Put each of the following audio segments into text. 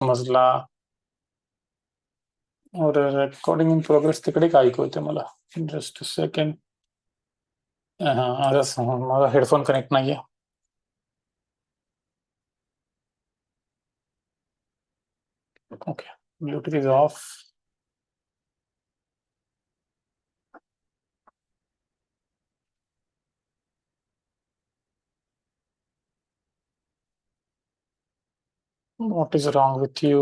समजला. और recording in progress तिकडे काय ऐकू येते मला? Just second. माझा हेडफोन कनेक्ट नाहीये. Okay, Bluetooth is of. What is wrong with you?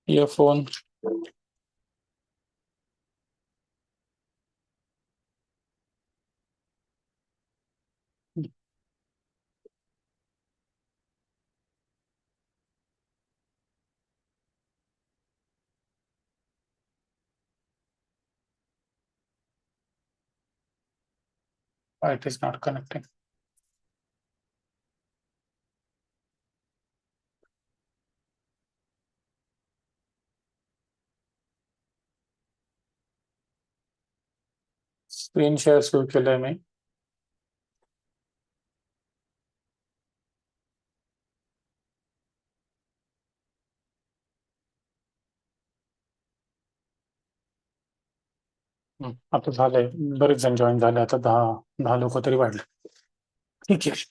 Earphone. Why it is not connecting? Screen share सुरू केलंय मी. आता झालंय, बरेच जण जॉईन झाले. आता 10 लोक तरी वाढले. ठीक आहे.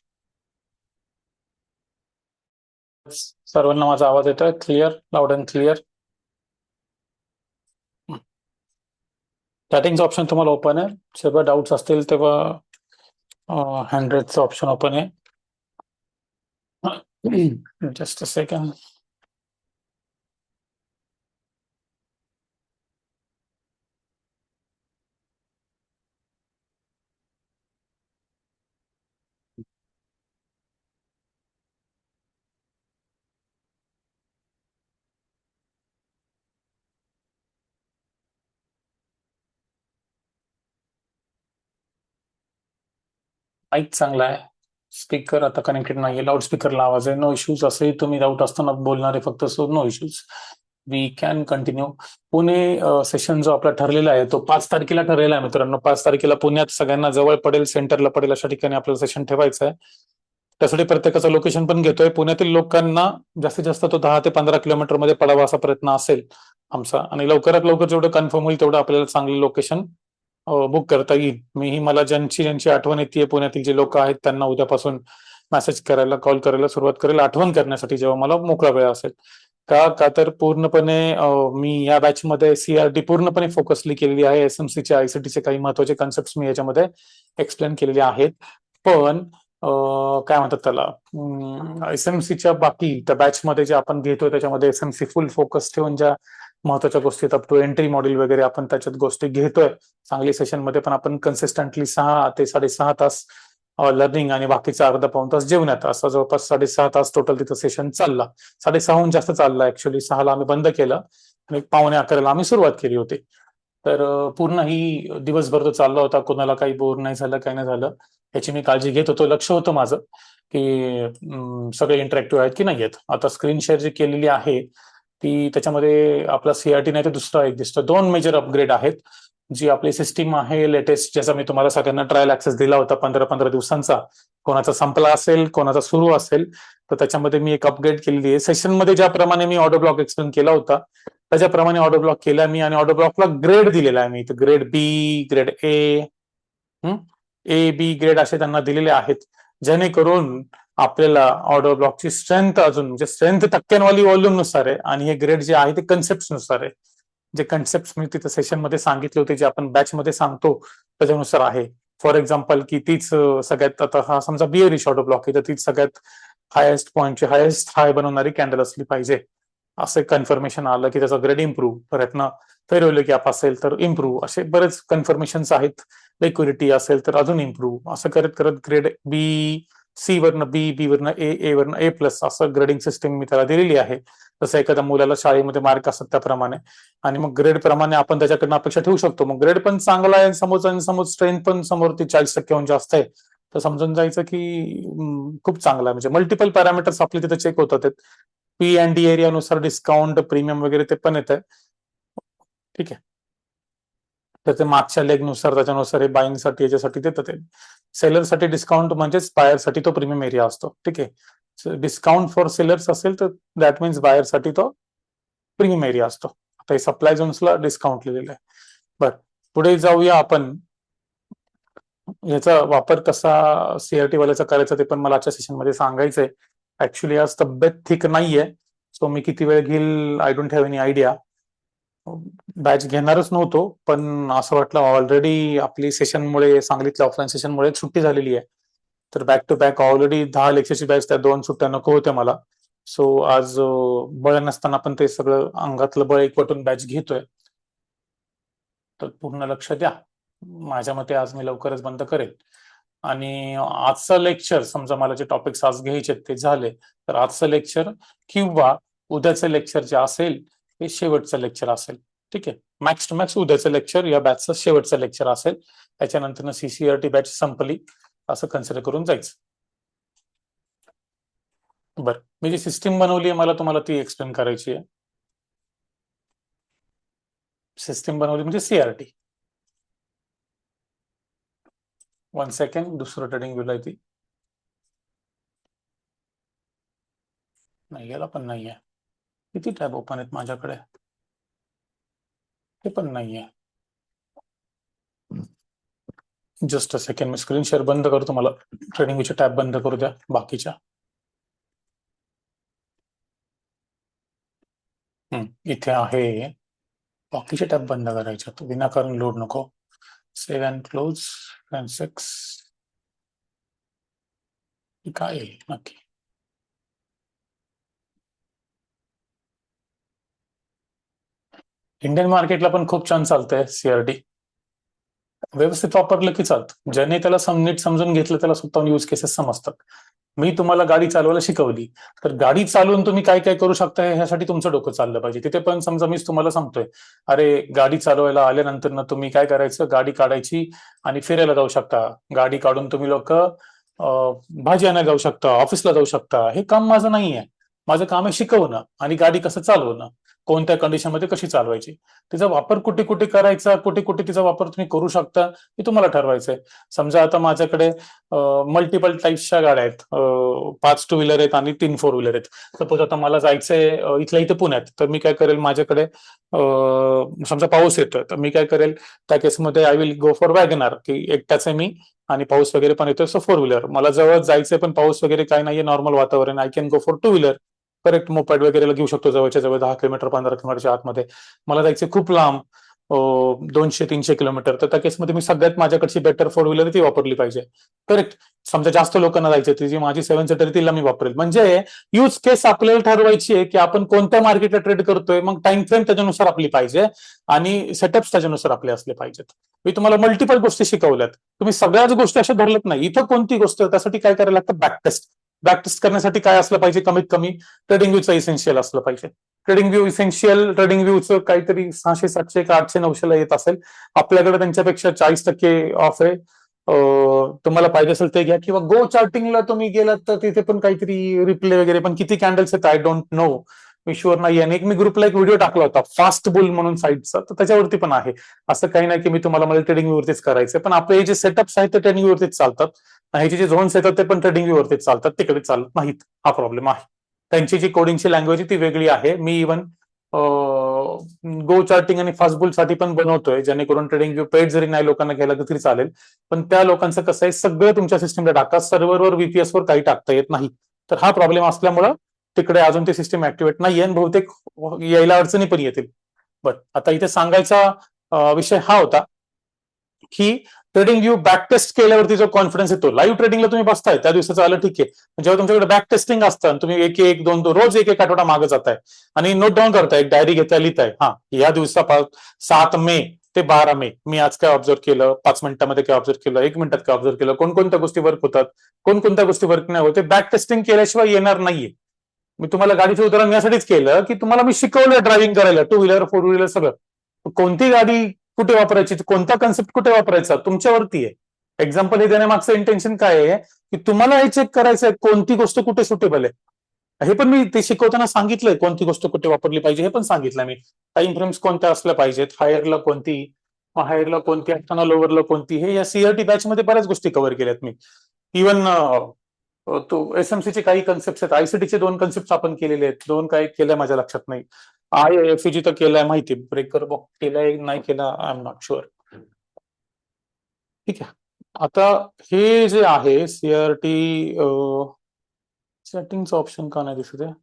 सर्वांना माझा आवाज येतोय क्लिअर, लाऊड अँड क्लिअर? चॅटिंगचं ऑप्शन तुम्हाला ओपन आहे. जेव्हा डाऊट्स असतील तेव्हा हँड्रेडचं ऑप्शन ओपन आहे. Just a second. माईक चांगला आहे, स्पीकर आता कनेक्टेड नाहीये, लाऊड स्पीकरला आवाज आहे, नो इश्यूज. असंही तुम्ही डाऊट असताना बोलणारे फक्त, so no issues, we can continue. Pune session जो आपला ठरलेला आहे तो 5 तारखेला ठरलेला आहे मित्रांनो. 5 तारखेला पुण्यात सगळ्यांना जवळ पडेल, सेंटरला पडेल अशा ठिकाणी आपल्याला सेशन ठेवायचं आहे. त्यासाठी प्रत्येकाचं लोकेशन पण घेतोय. पुण्यातील लोकांना जास्तीत जास्त तो 10 ते 15 किलोमीटर मध्ये पडावा असा प्रयत्न असेल आमचा, आणि लवकरात लवकर जेवढं कन्फर्म होईल तेवढं आपल्याला चांगलं लोकेशन बुक करता येईल. मीही मला ज्यांची आठवण येते पुण्यातील जे लोक आहेत त्यांना उद्यापासून मेसेज करायला, कॉल करायला सुरुवात करेल, आठवण करण्यासाठी, जेव्हा मला मोकळा वेळ असेल. का तर पूर्णपणे मी या बॅच मध्ये सीआरटी पूर्णपणे फोकसली केलेली आहे. एसएमसीचे, आयसीटीचे काही महत्वाचे कन्सेप्ट मी याच्यामध्ये एक्सप्लेन केलेले आहेत. पण काय म्हणतात त्याला, एसएमसीच्या बाकी त्या बॅच मध्ये जे आपण घेतोय त्याच्यामध्ये एसएमसी फुल फोकस ठेवून ज्या महत्वाच्या गोष्टी, अप टू एंट्री मॉड्यूल वगैरे आपण त्याच्यात गोष्टी घेतोय चांगली सेशन मध्ये. पण आपण कन्सिस्टंटली 6 ते 6.5 तास लर्निंग आणि बाकीचा अर्धा पाऊण तास जेवण्यात, असा जवळपास 6.5 तास टोटल तिथं सेशन चालला. 6.5हून जास्त चालला ऍक्च्युली. 6ला आम्ही बंद केलं आणि 9:45ला आम्ही सुरुवात केली होती. तर पूर्ण ही दिवसभर तो चालला होता. कोणाला काही बोर नाही झालं, काही नाही झालं, याची मी काळजी घेत होतो. लक्ष होतं माझं की सगळे इंटरॅक्टिव्ह आहेत की नाही आहेत. आता स्क्रीन शेअर जी केलेली आहे ती, त्याच्यामध्ये आपला सीआरटी नाही तर दुसरा एक दिसतो. 2 मेजर अपग्रेड आहेत. जी आपली सिस्टीम आहे लेटेस्ट, ज्याचा मी तुम्हाला सगळ्यांना ट्रायल ऍक्सेस दिला होता 15 दिवसांचा. कोणाचा संपला असेल, कोणाचा सुरू असेल, तर त्याच्यामध्ये मी एक अपग्रेड केलेली आहे. सेशनमध्ये ज्याप्रमाणे मी ऑडिओ ब्लॉक एक्सप्लेन केला होता त्याच्याप्रमाणे ऑडिओ ब्लॉक केला मी, आणि ऑडिओ ब्लॉकला ग्रेड दिलेला आहे मी. Grade B, grade A B grade असे त्यांना दिलेले आहेत, जेणेकरून आपल्याला ऑडिओ ब्लॉकची स्ट्रेंथ अजून, म्हणजे स्ट्रेंथ टक्क्यांवाली व्हॉल्यूम नुसार आहे, आणि हे ग्रेड जे आहे ते कन्सेप्ट नुसार आहे. जे कन्सेप्ट मी तिथं सेशन मध्ये सांगितले होते, जे आपण बॅच मध्ये सांगतो त्याच्यानुसार आहे. फॉर एक्झाम्पल की तीच सगळ्यात, आता हा समजा बिअरिश ऑडिओ ब्लॉक आहे तर तीच सगळ्यात हायेस्ट पॉईंटची हायेस्ट हाय बनवणारी कॅन्डल असली पाहिजे, असं कन्फर्मेशन आलं की त्याचा ग्रेड इम्प्रूव्ह. प्रयत्न फेरोलिक ॲप असेल तर इम्प्रूव्ह, असे बरेच कन्फर्मेशन्स आहेत. लिक्विडिटी असेल तर अजून इम्प्रूव्ह, असं करत करत ग्रेड बी, सी वरनं बी, बी वरनं ए वरनं ए प्लस, असं ग्रेडिंग सिस्टीम मी त्याला दिलेली आहे. जसं एखाद्या मुलाला शाळेमध्ये मार्क असतात त्याप्रमाणे, आणि मग ग्रेड प्रमाणे आपण त्याच्याकडनं अपेक्षा ठेवू शकतो. मग ग्रेड पण चांगला आहे समोर स्ट्रेंथ पण समोर ती 40% जास्त आहे, तर समजून जायचं की खूप चांगला आहे. म्हणजे मल्टिपल पॅरामीटर्स आपले तिथे चेक होतात. पी अँड डी एरियानुसार डिस्काउंट, प्रीमियम वगैरे ते पण येत आहे. ठीक आहे, तर ते मागच्या लेगनुसार त्याच्यानुसार हे बाईंगसाठी याच्यासाठी देतात. सेलरसाठी डिस्काउंट म्हणजेच बायरसाठी तो प्रीमियम एरिया असतो. ठीक आहे, डिस्काउंट फॉर सेलर्स असेल तर दॅट मीन्स बायरसाठी तो प्रीमियम एरिया असतो. आता हे सप्लाय झोन्सला डिस्काउंट लिहिलेलं आहे. बर, पुढे जाऊया आपण. याचा वापर कसा सीआरटी वाल्याचा करायचा ते पण मला आजच्या सेशन मध्ये सांगायचंय. ऍक्च्युली आज तब्येत ठीक नाहीये, सो मी किती वेळ घेईल I don't have any idea. Batch घेणारच नव्हतो, पण असं वाटलं ऑलरेडी आपली सेशनमुळे, सांगलीतल्या ऑफलाईन सेशनमुळे सुट्टी झालेली आहे, तर बॅक टू बॅक ऑलरेडी 10 लेक्चरची बॅच, त्या 2 सुट्ट्या नको होत्या मला. सो आज बळ नसताना पण ते सगळं अंगातलं बळ एकवटून बॅच घेतोय. तर पूर्ण लक्ष द्या. माझ्या मते आज मी लवकरच बंद करेल. आणि आजचं लेक्चर, समजा मला जे टॉपिक्स आज घ्यायचे ते झाले, तर आजचं लेक्चर किंवा उद्याचं लेक्चर जे असेल ते शेवटचं लेक्चर असेल. ठीक आहे, मॅक्स टू मॅक्स उद्याचं लेक्चर या बॅचचं शेवटचं लेक्चर असेल. त्याच्यानंतर सीसीआरटी बॅच संपली असं कन्सिडर करून जायचं. बरं, मी जी सिस्टीम बनवली आहे मला तुम्हाला ती एक्सप्लेन करायची आहे. सिस्टीम बनवली म्हणजे सीआरटी. 1 सेकंड, दुसरं ट्रेडिंग व्ह्यूला ती नाही, याला पण नाहीये. किती टॅब ओपन आहेत माझ्याकडे, ते पण नाहीये. Just a second, me screen share बंद करतो, मला ट्रेडिंग व्ह्यूचे टॅब बंद करू द्या बाकीच्या. इथे आहे, बाकीचे टॅब बंद करायचे, तो विनाकारण लोड नको. सेव्ह अँड क्लोज ट्रान्झॅक्ट्स काय आहे नक्की. इंडियन मार्केटला पण खूप छान चालतंय सीआरटी, व्यवस्थित वापरलं की चालतं. ज्याने त्याला नीट समजून घेतलं त्याला स्वतःहून यूज केसेस समजतात. मी तुम्हाला गाडी चालवायला शिकवली, तर गाडी चालवून तुम्ही काय काय करू शकता ह्यासाठी तुमचं डोकं चाललं पाहिजे. तिथे पण समजा मीच तुम्हाला सांगतोय, अरे गाडी चालवायला आल्यानंतर ना तुम्ही काय करायचं, गाडी काढायची आणि फिरायला जाऊ शकता. गाडी काढून तुम्ही लोक भाजी आणायला जाऊ शकता, ऑफिसला जाऊ शकता. हे काम माझं नाही आहे. माझं काम आहे शिकवणं आणि गाडी कसं चालवणं, कोणत्या कंडिशनमध्ये कशी चालवायची, तिचा वापर कुठे कुठे करायचा, कुठे कुठे तिचा वापर तुम्ही करू शकता हे तुम्हाला ठरवायचंय. समजा आता माझ्याकडे मल्टिपल टाईप्सच्या गाड्या आहेत, 5 टू व्हीलर आहेत आणि 3 फोर व्हीलर आहेत. सपोज आता मला जायचंय इथल्या इथे पुण्यात, तर मी काय करेल, माझ्याकडे समजा पाऊस येतोय, तर मी काय करेल त्या केसमध्ये I will go for WagonR, की एकटाच आहे मी आणि पाऊस वगैरे पण येतोय, सो 4 व्हीलर. मला जवळ जायचंय पण पाऊस वगैरे काय नाहीये, नॉर्मल वातावरण, I can go for 2 wheeler. Correct, moped वगैरेला घेऊ शकतो जवळच्या जवळ 10 किलोमीटर 15 किलोमीटरच्या आतमध्ये. मला जायचे खूप लांब, 200-300 किलोमीटर, तर त्या केसमध्ये मी सगळ्यात माझ्याकडची बेटर 4 व्हीलर ती वापरली पाहिजे. करेक्ट, समजा जास्त लोकांना जायचं, ती जी माझी 7 सीटर तिला मी वापरेल. म्हणजे यूज केस आपल्याला ठरवायची आहे की आपण कोणत्या मार्केटला ट्रेड करतोय, मग टाइम फ्रेम त्याच्यानुसार आपली पाहिजे आणि सेटअप्स त्याच्यानुसार आपले असले पाहिजेत. मी तुम्हाला मल्टिपल गोष्टी शिकवल्यात, तुम्ही सगळ्याच गोष्टी अशा धरल्यात नाही. इथं कोणती गोष्ट, त्यासाठी काय करायला लागतं, बॅकटेस्ट. बॅकटेस्ट करण्यासाठी काय असलं पाहिजे, कमीत कमी ट्रेडिंग व्ह्यूचं इसेन्शियल असलं पाहिजे. ट्रेडिंग व्ह्यू इसेन्शियल, ट्रेडिंग व्ह्यूचं काहीतरी 600, 700 का 800, 900 ला येत असेल. आपल्याकडे त्यांच्यापेक्षा 40% ऑफ आहे. तुम्हाला पाहिजे असेल ते घ्या, किंवा गो चार्टिंगला तुम्ही गेलात तर तिथे पण काहीतरी रिप्ले वगैरे, पण किती कॅन्डल्स आहेत I don't know, me sure नाही. आणि मी ग्रुपला एक व्हिडिओ टाकला होता फास्ट बुल म्हणून साईटचा, तर त्याच्यावरती पण आहे. असं काही नाही की मी तुम्हाला मला ट्रेडिंग व्ह्यूवरतीच करायचं, पण आपले जे सेटअप्स आहेत ते ट्रेडिंग व्ह्यूवरतीच चालतात. ह्याचे जे झोन्स येतात ते पण ट्रेडिंग व्ह्यूवरतीच चालतात, तिकडे चालत नाहीत. हा प्रॉब्लेम आहे. त्यांची जी कोडिंगची लँग्वेज ती वेगळी आहे. मी इव्हन गो चार्टिंग आणि फास्ट बुल साठी पण बनवतोय, जेणेकरून ट्रेडिंग व्ह्यू पेड जरी नाही लोकांना घ्यायला तरी चालेल. पण त्या लोकांचं कसं आहे, सगळं तुमच्या सिस्टमला टाका, सर्व्हरवर VPS वर काही टाकता येत नाही. तर हा प्रॉब्लेम असल्यामुळं तिकडे अजून ती सिस्टम ऍक्टिव्हेट नाहीये आणि बहुतेक यायला अडचणी पण येतील. बट आता इथे सांगायचा विषय हा होता की ट्रेडिंग व्ह्यू बॅक टेस्ट केल्यावरती जो कॉन्फिडन्स येतो, लाईव्ह ट्रेडिंगला तुम्ही बसताय त्या दिवसाचं आलं ठीक आहे, जेव्हा तुमच्याकडे बॅक टेस्टिंग असतं, तुम्ही एक एक दोन दोन रोज एक एक आठवडा मागे जाताय आणि नोट डाऊन करताय, एक डायरी घेताय, लिहिताय, हा या दिवसापासून 7 मे ते 12 मे मी आज काय ऑब्झर्व केलं, 5 मिनिटांमध्ये काय ऑब्झर्व केलं, 1 मिनिटात काय ऑब्झर्व केलं, कोणकोणत्या गोष्टी वर्क होतात, कोणकोणत्या गोष्टी वर्क नाही होते, बॅक टेस्टिंग केल्याशिवाय येणार नाहीये. मी तुम्हाला गाडीचं उदाहरण यासाठीच केलं की तुम्हाला मी शिकवलं ड्रायव्हिंग करायला, 2 व्हीलर 4 व्हीलर सगळं. कोणती गाडी कुठे वापरायची, कोणता कन्सेप्ट कुठे वापरायचा तुमच्यावरती आहे. एक्झाम्पल हे देण्यामागचं इंटेन्शन काय आहे की तुम्हाला हे चेक करायचं आहे कोणती गोष्ट कुठे सुटेबल आहे. हे पण मी ते शिकवताना सांगितलंय, कोणती गोष्ट कुठे वापरली पाहिजे हे पण सांगितलं मी. टाइम फ्रेम्स कोणत्या असल्या पाहिजेत, हायरला कोणती, हायरला कोणती असताना लोअरला कोणती, हे या सीआरटी बॅच मध्ये बऱ्याच गोष्टी कव्हर केल्यात मी. इव्हन तो एसएमसीचे काही कन्सेप्ट आहेत, आयसीटीचे 2 कन्सेप्ट आपण केलेले आहेत, 2 काय केलंय माझ्या लक्षात नाही. IFEG तर केलाय माहिती, ब्रेकर बॉक्स केलाय नाही केला आय एम नॉट शुअर. ठीक आहे. आता हे जे आहे सीआरटी सेटिंगचं ऑप्शन का नाही दिसत आहे?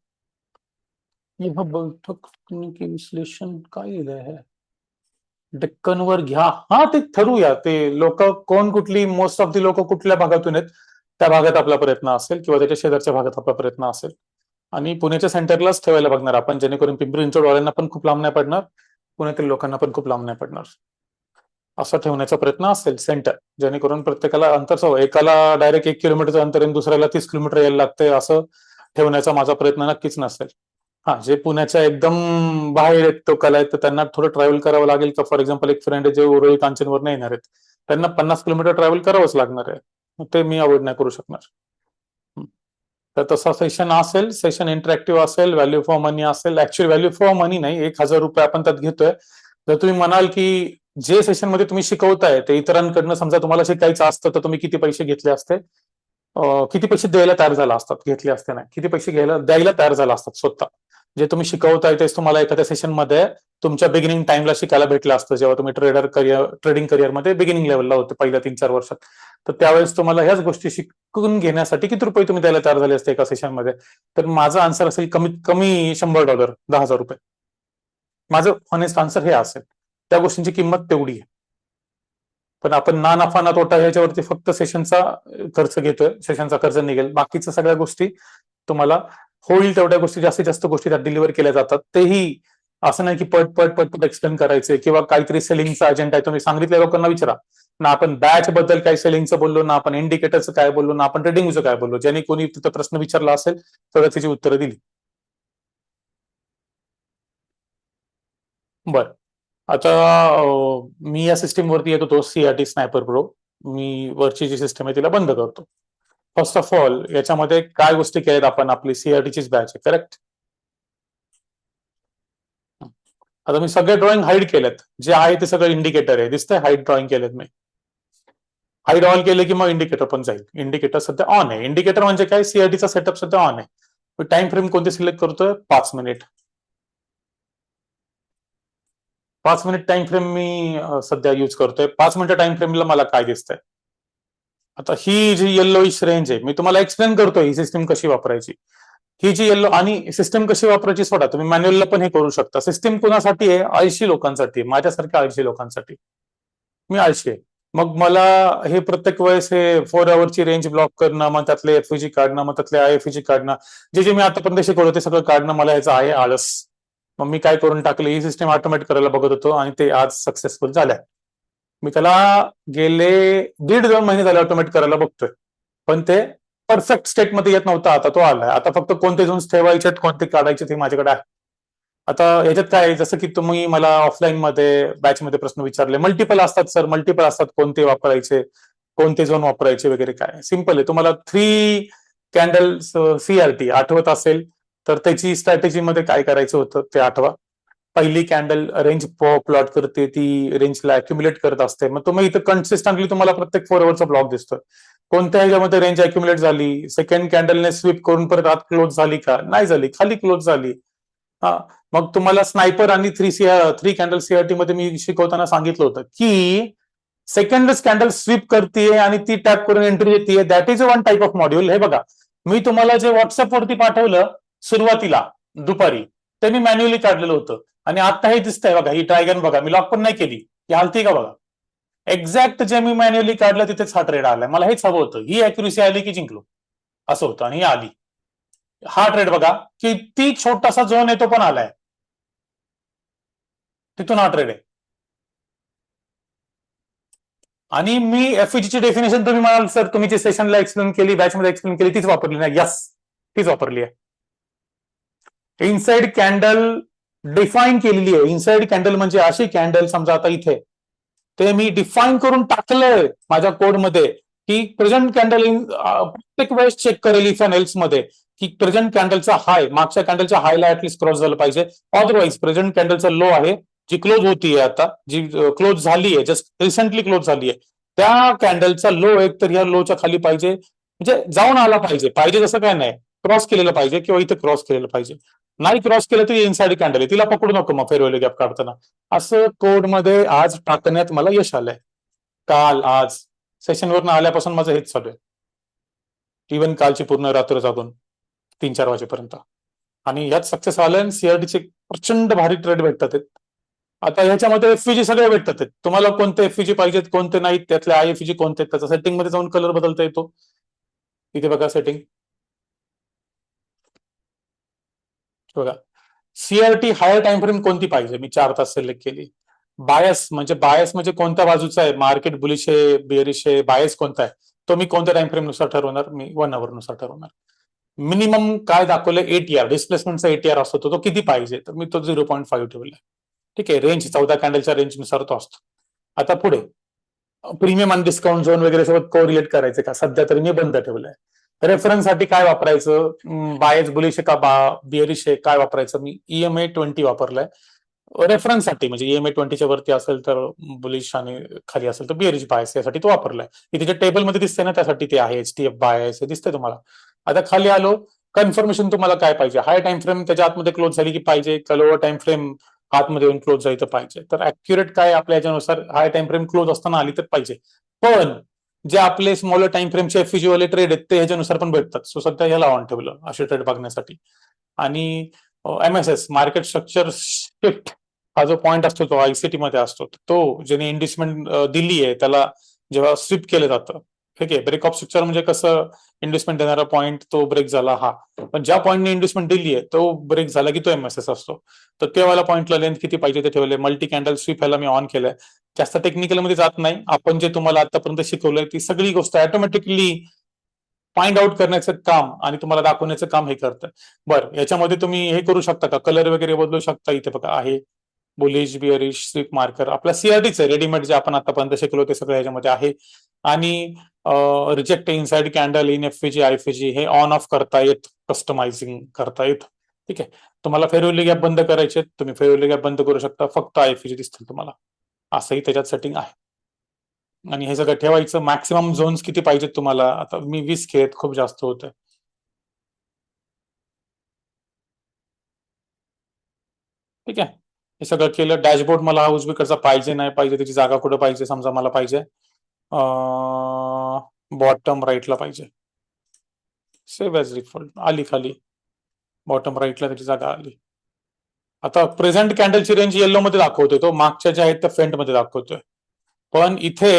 बैठक तकनीकी विश्लेषण काय लिहिलंय आहे? डेक्कनवर घ्या, हा ते ठरवूया. ते लोक कोण कुठली, मोस्ट ऑफ दी लोक कुठल्या भागातून आहेत त्या भागात आपला प्रयत्न असेल किंवा त्याच्या शेजारच्या भागात आपला प्रयत्न असेल. आणि पुण्याच्या सेंटरलाच ठेवायला बघणार आपण, जेणेकरून पिंपरी चिंचवडवाल्यांना पण खूप लांब नाही पडणार, पुण्यातील लोकांना पण खूप लांब नाही पडणार. असं ठेवण्याचा प्रयत्न असेल सेंटर, जेणेकरून प्रत्येकाला अंतर, एकाला डायरेक्ट 1 किलोमीटरचं अंतर आणि दुसऱ्याला 30 किलोमीटर यायला लागतंय, असं ठेवण्याचा माझा प्रयत्न नक्कीच नसेल. हा, जे पुण्याच्या एकदम बाहेर आहेत तो कला आहेत, तर त्यांना थोडं ट्रॅव्हल करावं लागेल. का फॉर एक्झाम्पल एक फ्रेंड आहे जे उरळी कांचनवर नाही येणार आहेत, त्यांना 50 किलोमीटर ट्रॅव्हल करावंच लागणार आहे, ते मी अवॉइड नाही करू शकणार. तर तसा सेशन असेल, सेशन इंटरॅक्टिव्ह असेल, व्हॅल्यू फॉर मनी असेल. ऍक्च्युअली व्हॅल्यू फॉर मनी नाही, 1,000 रुपये आपण त्यात घेतोय. जर तुम्ही म्हणाल की जे सेशन मध्ये तुम्ही शिकवताय ते इतरांकडनं समजा तुम्हाला शिकायचं असतं, तर तुम्ही किती पैसे घेतले असते, किती पैसे द्यायला तयार झाला असतात, घेतले असते नाही, किती पैसे द्यायला तयार झाला असतात स्वतः. जे तुम्ही शिकवताय तेच तुम्हाला एखाद्या सेशन मध्ये तुमच्या बिगिनिंग टाइमला शिकायला भेटलं असतं, जेव्हा तुम्ही ट्रेडिंग करिअरमध्ये बिगिनिंग लेवलला होते पहिल्या 3-4 वर्षात. तर त्यावेळेस तुम्हाला ह्याच गोष्टी शिकून घेण्यासाठी किती रुपये तुम्ही द्यायला तयार झाले असते एका सेशनमध्ये? तर माझा आन्सर असेल कमीत कमी $100, 10,000 रुपये. माझं हॉनेस्ट आन्सर हे असेल. त्या गोष्टींची किंमत तेवढी आहे. पण आपण ना नफा ना तोटा ह्याच्यावरती फक्त सेशनचा खर्च घेतोय, सेशनचा खर्च निघेल, बाकीच्या सगळ्या गोष्टी तुम्हाला होईल तेवढ्या गोष्टी, जास्तीत जास्त गोष्टी त्यात डिलिव्हर केल्या जातात. तेही असं नाही की पट पट पट पट एक्सप्लेन करायचे किंवा काहीतरी सेलिंगचा अजेंडा आहे तुम्ही सांगितल्या लोकांना विचारा ना. आपण बॅच बद्दल काय सेलिंगचं बोललो ना, आपण इंडिकेटरचं काय बोललो ना, आपण ट्रेडिंगचं काय बोललो. ज्यांनी कोणी तिथं प्रश्न विचारला असेल तर त्याची उत्तरं दिली. बर, आता मी या सिस्टीम वरती येत होतो, सीआरटी स्नायपर प्रो. मी वरची जी सिस्टम आहे तिला बंद करतो. फर्स्ट ऑफ ऑल याच्यामध्ये काय गोष्टी केल्यात आपण, आपली सीआरटीचीच बॅच आहे, करेक्ट? आता मी सगळे ड्रॉइंग हाईड केलेत, जे आहे ते सगळं इंडिकेटर आहे, दिसतंय हाईड ड्रॉइंग केलेत मी. हाईड ऑल केले की मग इंडिकेटर पण जाईल. इंडिकेटर सध्या ऑन आहे. इंडिकेटर म्हणजे काय, सीआरटीचा सेटअप सध्या ऑन आहे. टाइम फ्रेम कोणती सिलेक्ट करतोय? 5 मिनिट. 5 मिनिट टाइम फ्रेम मी सध्या यूज करतोय. 5 मिनिट टाइम फ्रेमला मला काय दिसतंय? आता ही जी येल्लोइश रेंज आहे, मी तुम्हाला एक्सप्लेन करतोय ही सिस्टम कशी वापरायची. ही जी येल्लो, आणि सिस्टम कशी वापरायची सोडा, तुम्ही मॅन्युअलला पण हे करू शकता. सिस्टम कोणासाठी आहे? 80 लोकांसाठी, माझ्यासारख्या 80 लोकांसाठी. मी 80 आहे. मग मला हे प्रत्येक वेळेस हे 4 अवरची रेंज ब्लॉक करणं, मग त्यातले एफईजी काढणं, मग त्यातले आयएफईजी काढणं, जे मी आतापर्यंत शिकवलं ते सगळं काढणं, मला याचं आहे आळस. मग मी काय करून टाकलं, ही सिस्टम ऑटोमॅट करायला बघत होतो आणि ते आज सक्सेसफुल झालंय. मी त्याला गेले 1.5-2 महिने झाले ऑटोमॅट करायला बघतोय, पण ते परफेक्ट स्टेटमध्ये येत नव्हता. आता तो आलाय. आता फक्त कोणते झोन्स ठेवायचे, कोणते काढायचे ते माझ्याकडे आहे. आता याच्यात काय, जसं की तुम्ही मला ऑफलाईन मध्ये बॅचमध्ये प्रश्न विचारले, मल्टिपल असतात सर, मल्टिपल असतात, कोणते वापरायचे, कोणते झोन वापरायचे वगैरे. काय सिंपल आहे, तुम्हाला 3 कॅन्डल सीआरटी आठवत असेल तर त्याची स्ट्रॅटेजीमध्ये काय करायचं होतं ते आठवा. पहिली कॅन्डल रेंज प्लॉट करते, ती रेंजला अक्युमुलेट करत असते. मग तुम्ही इथं कन्सिस्टंटली तुम्हाला प्रत्येक 4 अवरचा ब्लॉक दिसतोय. कोणत्या ह्याच्यामध्ये रेंज अक्युमुलेट झाली, सेकंड कॅन्डलने स्वीप करून परत आत क्लोज झाली का, नाही झाली, खाली क्लोज झाली. हा, मग तुम्हाला स्नायपर आणि 3 कॅन्डल सीआरटी मध्ये मी शिकवताना सांगितलं होतं की सेकंडच कॅन्डल स्वीप करते आणि ती टॅप करून एंट्री येते, that is one type of module. हे बघा, मी तुम्हाला जे व्हॉट्सअपवरती पाठवलं सुरुवातीला दुपारी, ते मी मॅन्युअली काढलेलं होतं. आणि आता हे दिसतंय बघा, ही ट्रायगन बघा, मी लॉक पण नाही केली, ही हलती का बघा. एक्झॅक्ट जे मी मॅन्युअली काढलं तिथेच हा ट्रेड आलाय. मला हेच हवं होतं, ही अॅक्युरेसी आली की जिंकलो, असं होतं, आणि ही आली. हा ट्रेड बघा, किती छोटासा झोन आहे तो पण आलाय, तिथून हा ट्रेड आहे. आणि मी एफईजीची डेफिनेशन तुम्ही म्हणाल सर तुम्ही जी सेशनला एक्सप्लेन केली, बॅचमध्ये एक्सप्लेन केली, तीच वापरली नाही? यस, तीच वापरली आहे. इनसाइड कॅन्डल डिफाईन केलेली आहे. इनसाइड कॅन्डल म्हणजे अशी कॅन्डल, समजा आता इथे ते मी डिफाईन करून टाकलंय माझ्या कोडमध्ये की प्रेझेंट कॅन्डल प्रत्येक वेळेस चेक करेल इफ अँड एल्स मध्ये की प्रेझेंट कॅन्डलचा हाय मागच्या कॅन्डलच्या हायला ऍटलीस्ट क्रॉस झालं पाहिजे. अदरवाईज प्रेझेंट कॅन्डलचा लो आहे, जी क्लोज होतीये आता, जी क्लोज झाली आहे, जस्ट रिसेंटली क्लोज झाली आहे, त्या कॅन्डलचा लो एक तर या लोच्या खाली पाहिजे, म्हणजे जाऊन आला पाहिजे, पाहिजे तसं काय नाही, क्रॉस केलेलं पाहिजे किंवा इथे क्रॉस केलेलं पाहिजे. नाही क्रॉस केलं तरी इनसाइड कॅन्डल आहे, तिला पकडू नको मग फेअर गॅप काढताना. असं कोडमध्ये आज टाकण्यात मला यश आलंय. काल आज सेशनवरनं आल्यापासून माझं हेच चालू आहे. इव्हन कालची पूर्ण रात्र जागून 3-4 वाजेपर्यंत. आणि यात सक्सेस आलं. सीआरडीचे प्रचंड भारी ट्रेड भेटतात आहेत. आता ह्याच्यामध्ये एफईजी सगळे भेटतात आहेत. तुम्हाला कोणते एफईजी पाहिजेत कोणते नाहीत, त्यातले आयएफईजी कोणते, त्याचा सेटिंग मध्ये जाऊन कलर बदलता येतो. इथे बघा सेटिंग, बघा सीआरटी हायर टाइम फ्रेम कोणती पाहिजे, मी 4 तास सिलेक्ट केली. बायस म्हणजे कोणत्या बाजूचा आहे, मार्केट बुलिश आहे बेअरिश आहे, बायस कोणता आहे, तो मी कोणत्या टाइम फ्रेम नुसार ठरवणार, मी 1 आवर नुसार ठरवणार. मिनिमम काय दाखवलं, एटीआर डिस्प्लेसमेंटचा एटीआर असतो तो किती पाहिजे, तर मी तो 0.5 ठेवलाय. ठीक आहे, रेंज 14 कॅन्डलच्या रेंजनुसार तो असतो. आता पुढे प्रीमियम आणि डिस्काउंट झोन वगैरे सोबत कोरिलेट करायचं का, सध्या तरी मी बंद ठेवलंय. रेफरन्ससाठी काय वापरायचं, बायस बुलिश का बिअरिश आहे काय वापरायचं, मी EMA 20 वापरलाय रेफरन्ससाठी. म्हणजे EMA 20च्या वरती असेल तर बुलिश आणि खाली असेल तर बिअरिश बायस, यासाठी तो वापरलाय. इथे जे टेबलमध्ये दिसते ना त्यासाठी ते आहे HTF बायस हे दिसतंय तुम्हाला. आता खाली आलो, कन्फर्मेशन तुम्हाला काय पाहिजे, हाय टाइम फ्रेम त्याच्या आतमध्ये क्लोज झाली की पाहिजे, का लोअर टाइम फ्रेम आतमध्ये येऊन क्लोज झाली तर पाहिजे. तर ऍक्युरेट काय आपल्या याच्यानुसार हाय टाइम फ्रेम क्लोज असताना आली तर पाहिजे. पण जे आपले स्मॉलर टाइम फ्रेमचे एफईजी वाले ट्रेड आहेत ते ह्याच्यानुसार पण भेटतात. सो सध्या ह्याला ऑन ठेवलं असे ट्रेड बघण्यासाठी. आणि MSS मार्केट स्ट्रक्चर शिफ्ट हा जो पॉईंट असतो तो ICT मध्ये असतो, तो ज्याने इन्व्हेस्टमेंट दिली आहे त्याला जेव्हा स्विप केलं जातं. ठीक आहे, ब्रेक ऑफ स्ट्रक्चर म्हणजे कसं, इन्व्हेस्टमेंट देणारा पॉईंट तो ब्रेक झाला हा, पण ज्या पॉईंटने इन्व्हेस्टमेंट दिली आहे तो ब्रेक झाला की तो MSS असतो. तर तेव्हा पॉईंटला लेंथ किती पाहिजे ते ठेवले. मल्टी कॅन्डल स्वीप ह्याला मी ऑन केलंय. जास्त टेक्निकल मध्ये जात नाही, आपण जे तुम्हाला आतापर्यंत शिकवलंय ती सगळी गोष्ट ऑटोमॅटिकली फाइंड आउट करण्याचं काम आणि तुम्हाला दाखवण्याचं काम हे करतं. बरं, याच्यामध्ये तुम्ही हे करू शकता का, कलर वगैरे बदलू शकता. इथे बघा आहे बुलिश बिअरिश स्वीप मार्कर, आपला सीआरटीच आहे रेडीमेड, जे आपण आतापर्यंत शिकलो ते सगळं याच्यामध्ये आहे. आणि reject inside candle, in FEG IFEG हे ऑन ऑफ करता येत, कस्टमायझिंग करता येत. ठीक आहे, तुम्हाला फेअरवेली गॅप बंद करायचे, तुम्ही फेअरवेली गॅप बंद करू शकता, फक्त आयएफईजी दिसतील तुम्हाला, असंही त्याच्यात सेटिंग आहे. आणि हे सगळं ठेवायचं. मॅक्सिमम झोन्स किती पाहिजेत तुम्हाला, आता मी 20 खेळत, खूप जास्त होतं. ठीक आहे, हे सगळं केलं. डॅशबोर्ड मला उजवीकडचा पाहिजे नाही पाहिजे, त्याची जागा कुठं पाहिजे, समजा मला पाहिजे बॉटम राईटला पाहिजे. सेव्ह ॲज डिफॉल्ट आली खाली, बॉटम राईटला त्याची जागा आली. आता प्रेझेंट कॅन्डलची रेंज येलो मध्ये दाखवतोय, तो मागच्या ज्या आहेत त्या फ्रंट मध्ये दाखवतोय. पण इथे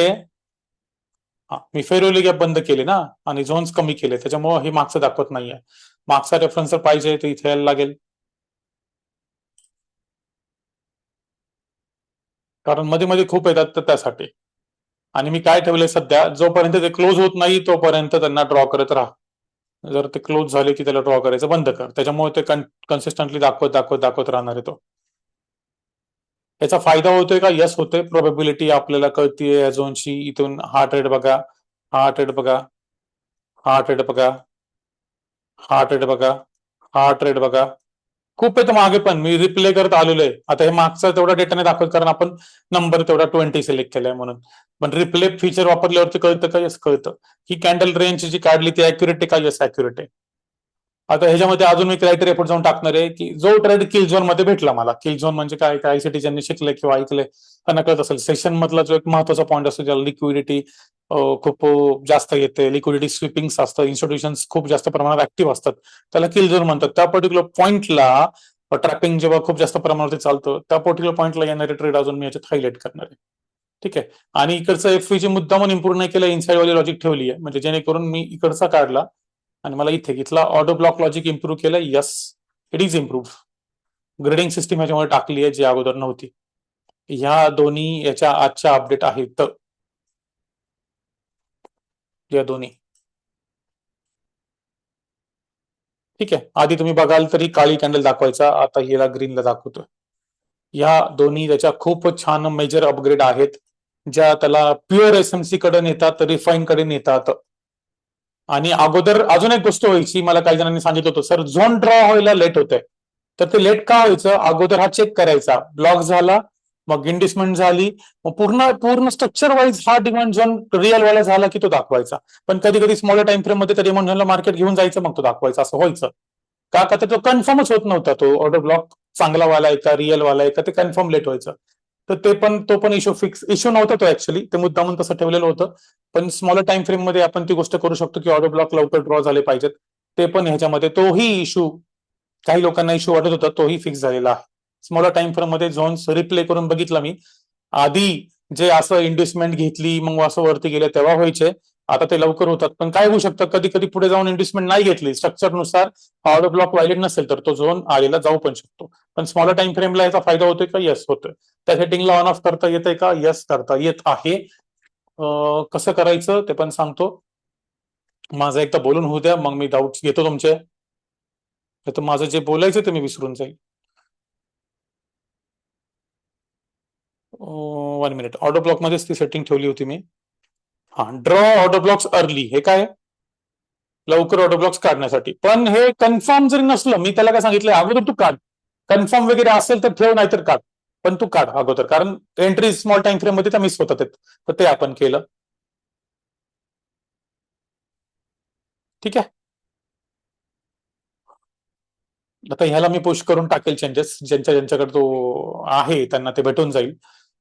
मी फेअरवेली गॅप बंद केले ना आणि झोन्स कमी केले, त्याच्यामुळे हे मागचं दाखवत नाहीये. मागचा रेफरन्स जर पाहिजे तर इथे यायला लागेल, कारण मध्ये मध्ये खूप येतात तर त्यासाठी. आणि मी काय ठेवलंय सध्या, जोपर्यंत ते क्लोज होत नाही तोपर्यंत त्यांना ड्रॉ करत राहा. जर ते क्लोज झाले की त्याला ड्रॉ करायचं बंद कर, त्याच्यामुळे ते कन्सिस्टंटली दाखवत दाखवत दाखवत राहणार आहे तो. याचा फायदा होतोय का, यस होतोय. प्रोबॅबिलिटी आपल्याला कळतीये या झोनची. इथून हा ट्रेड बघा, हा ट्रेड बघा, हा ट्रेड बघा, हा ट्रेड बघा, हा ट्रेड बघा, खूप आहे. तर मागे पण मी रिप्ले करत आलेलो आहे. आता हे मागचा तेवढा डेटा नाही दाखवत कारण आपण नंबर तेवढा 20 सिलेक्ट केलाय म्हणून, पण रिप्ले फीचर वापरल्यावरती कळतं का, यस कळतं. ही कॅन्डल रेंज जी काढली ती अॅक्युरेट आहे का, यस अॅक्युरेट आहे. आता ह्याच्यामध्ये अजून मी क्रायटेरिया पुढे जाऊन टाकणार आहे की जो ट्रेड किल झोन मध्ये भेटला मला. किल झोन म्हणजे काय, ICT ज्यांनी शिकले किंवा ऐकले त्यांना कळत असेल. सेशन मधला जो एक महत्वाचा पॉईंट असतो ज्याला लिक्विडिटी खूप जास्त येते, लिक्विडिटी स्विपिंग असतं, इन्स्टिट्यूशन्स खूप जास्त प्रमाणात ऍक्टिव्ह असतात, त्याला किल झोन म्हणतात. त्या पर्टिक्युलर पॉईंटला ट्रॅपिंग जेव्हा खूप जास्त प्रमाणात चालतं त्या पर्टिक्युलर पॉईंटला येणारे ट्रेड अजून मी याच्यात हायलाइट करणार आहे. ठीक आहे, आणि इकडचं एफईजी मुद्दा म्हणून इम्प्रूव्ह नाही केलं, इनसाइड वाली लॉजिक ठेवली आहे, म्हणजे जेणेकरून मी इकडचा काढला आणि मला इथला ऑटो ब्लॉक लॉजिक इम्प्रूव्ह केलं. Yes, it is improve. Grading system ह्याच्यामुळे टाकली आहे जी अगोदर नव्हती. ह्या दोन्ही याच्या आजच्या अपडेट आहेत, या दोन्ही. ठीक आहे, आधी तुम्ही बघाल तरी काळी कॅन्डल दाखवायचा, आता हिला ग्रीनला दाखवतोय. या दोन्ही त्याच्या खूप छान मेजर अपग्रेड आहेत, ज्या त्याला प्युअर एसएमसी कडे नेतात, रिफाईन कडे नेतात. आणि अगोदर अजून एक गोष्ट व्हायची, मला काही जणांनी सांगितलं होतं सर झोन ड्रॉ व्हायला लेट होतंय. तर ते लेट का व्हायचं, अगोदर हा चेक करायचा, ब्लॉक झाला मग इन्व्हेस्टमेंट झाली, मग पूर्ण पूर्ण स्ट्रक्चर वाईज हा डिमांड झोन रिअल वाला झाला की तो दाखवायचा. पण कधी कधी स्मॉलर टाइम फ्रेम मध्ये त्या डिमांड झोनला मार्केट घेऊन जायचं, मग तो दाखवायचा, असं व्हायचं. का तर तो कन्फर्मच होत नव्हता, तो ऑर्डर ब्लॉक चांगला वाला आहे का रिअल वाला आहे का, ते कन्फर्म लेट व्हायचं. तर तो पण इश्यू फिक्स इश्यू नव्हता तो ऍक्च्युअली, ते मुद्दामून तसं ठेवलेलं होतं. पण स्मॉलर टाइम फ्रेम मध्ये आपण ती गोष्ट करू शकतो की ऑर्डर ब्लॉक लवकर ड्रॉ झाले पाहिजेत. ते पण ह्याच्यामध्ये तोही इश्यू, काही लोकांना इश्यू वाटत होता, तोही फिक्स झालेला आहे. स्मॉलर टाइम फ्रेम मध्ये झोन्स रिप्ले करून बघितला मी. आधी जे असं इन्व्हेस्टमेंट घेतली मग असं वरती गेले तेव्हा व्हायचे, आता ते लवकर होतात. पण काय होऊ शकतं, कधी कधी पुढे जाऊन इन्व्हेस्टमेंट नाही घेतली, स्ट्रक्चरनुसार ऑर्डर ब्लॉक व्हायलेट नसेल तर तो झोन आलेला जाऊ पण शकतो. पण स्मॉलर टाइम फ्रेमला याचा फायदा होतोय का? यस होतोय. त्या सेटिंगला ऑन ऑफ करता येतंय का? यस करता येत आहे. कसं करायचं ते पण सांगतो. माझं एकदा बोलून होऊ द्या, मग मी डाऊट्स घेतो तुमचे. तर माझं जे बोलायचं ते मी विसरून जाईल. 1 मिनिट. ऑर्डर ब्लॉक मध्येच ती सेटिंग ठेवली होती मी. हा, ड्रॉ ऑर्डर ब्लॉक्स अर्ली, हे काय? लवकर ऑर्डर ब्लॉक्स काढण्यासाठी. पण हे कन्फर्म जरी नसलं, मी त्याला काय सांगितलं, अगोदर तू काढ. कन्फर्म वगैरे असेल तर ठेव, नाहीतर काढ. पण तू काढ अगोदर, कारण एंट्री स्मॉल टाइम फ्रेम मध्ये त्या मिस होतात. तर ते आपण केलं. ठीक आहे. आता ह्याला मी पुश करून टाकेल चेंजेस, ज्यांच्याकडे तो आहे त्यांना ते भेटून जाईल.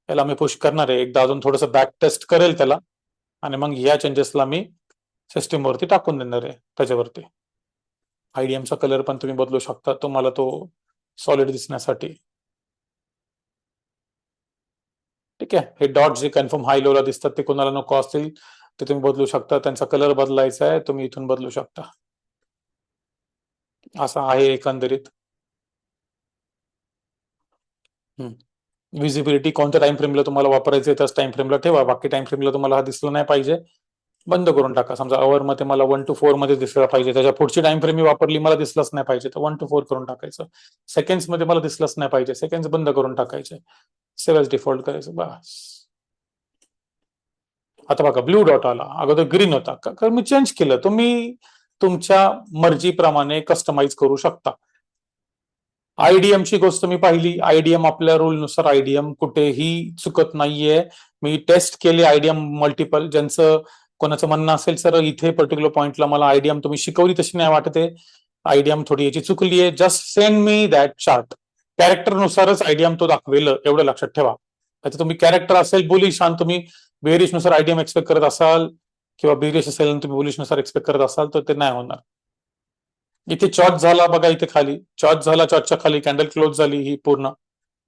याला मी पुश करणार आहे, एकदा अजून थोडंसं बॅक टेस्ट करेल त्याला, आणि मग या चेंजेसला मी सिस्टीमवरती टाकून देणार आहे. त्याच्यावरती आयडीएमचा कलर पण तुम्ही बदलू शकता, तुम्हाला तो सॉलिड दिसण्यासाठी. ठीक आहे. हे डॉट जे कन्फर्म हाय लोला दिसतात ते कोणाला नको असतील ते तुम्ही बदलू शकता. त्यांचा कलर बदलायचा आहे, तुम्ही इथून बदलू शकता. असं आहे एकंदरीत. विजिबिलिटी कोणत्या टाइम फ्रेमला तुम्हाला वापरायचं त्याच टाइम फ्रेमला ठेवा. बाकी टाइम फ्रेमला तुम्हाला हा दिसलं नाही पाहिजे, बंद करून टाका. समजा अवर मध्ये मला 1 to 4 मध्ये दिसलं पाहिजे, त्याच्या पुढची टाइम फ्रेम मी वापरली, मला दिसलंच नाही पाहिजे, तर 1 to 4 करून टाकायचं. सेकंड्स मध्ये मला दिसलंच नाही पाहिजे, सेकंड्स बंद करून टाकायचे. सेव्ह डिफॉल्ट करायचं, बस. आता बघा ब्ल्यू डॉट आला, अगोदर ग्रीन होता, कारण मी चेंज केलं. तुम्ही तुमच्या मर्जीप्रमाणे कस्टमाइज करू शकता. आयडीएमची गोष्ट मी पाहिली, आयडीएम आपल्या रूलनुसार आयडीएम कुठेही चुकत नाहीये. मी टेस्ट केले आयडीएम मल्टिपल, ज्यांचं कोणाचं म्हणणं असेल सर इथे पर्टिक्युलर पॉइंटला मला आयडीएम तुम्ही शिकवली तशी नाही वाटते, आयडीएम थोडी याची चुकली आहे, just send me that chart. कॅरेक्टरनुसारच आयडीएम तो दाखवेल, एवढं लक्षात ठेवा. आता तुम्ही कॅरेक्टर असेल बुलिश आणि तुम्ही बेरिश नुसार आयडीएम एक्सपेक्ट करत असाल, किंवा बेरिश असेल आणि तुम्ही बुलिश नुसार एक्सपेक्ट करत असाल, तर ते नाही होणार. इथे चॉच झाला बघा, इथे खाली चॉच झाला, चॉचच्या खाली कॅन्डल क्लोज झाली ही पूर्ण,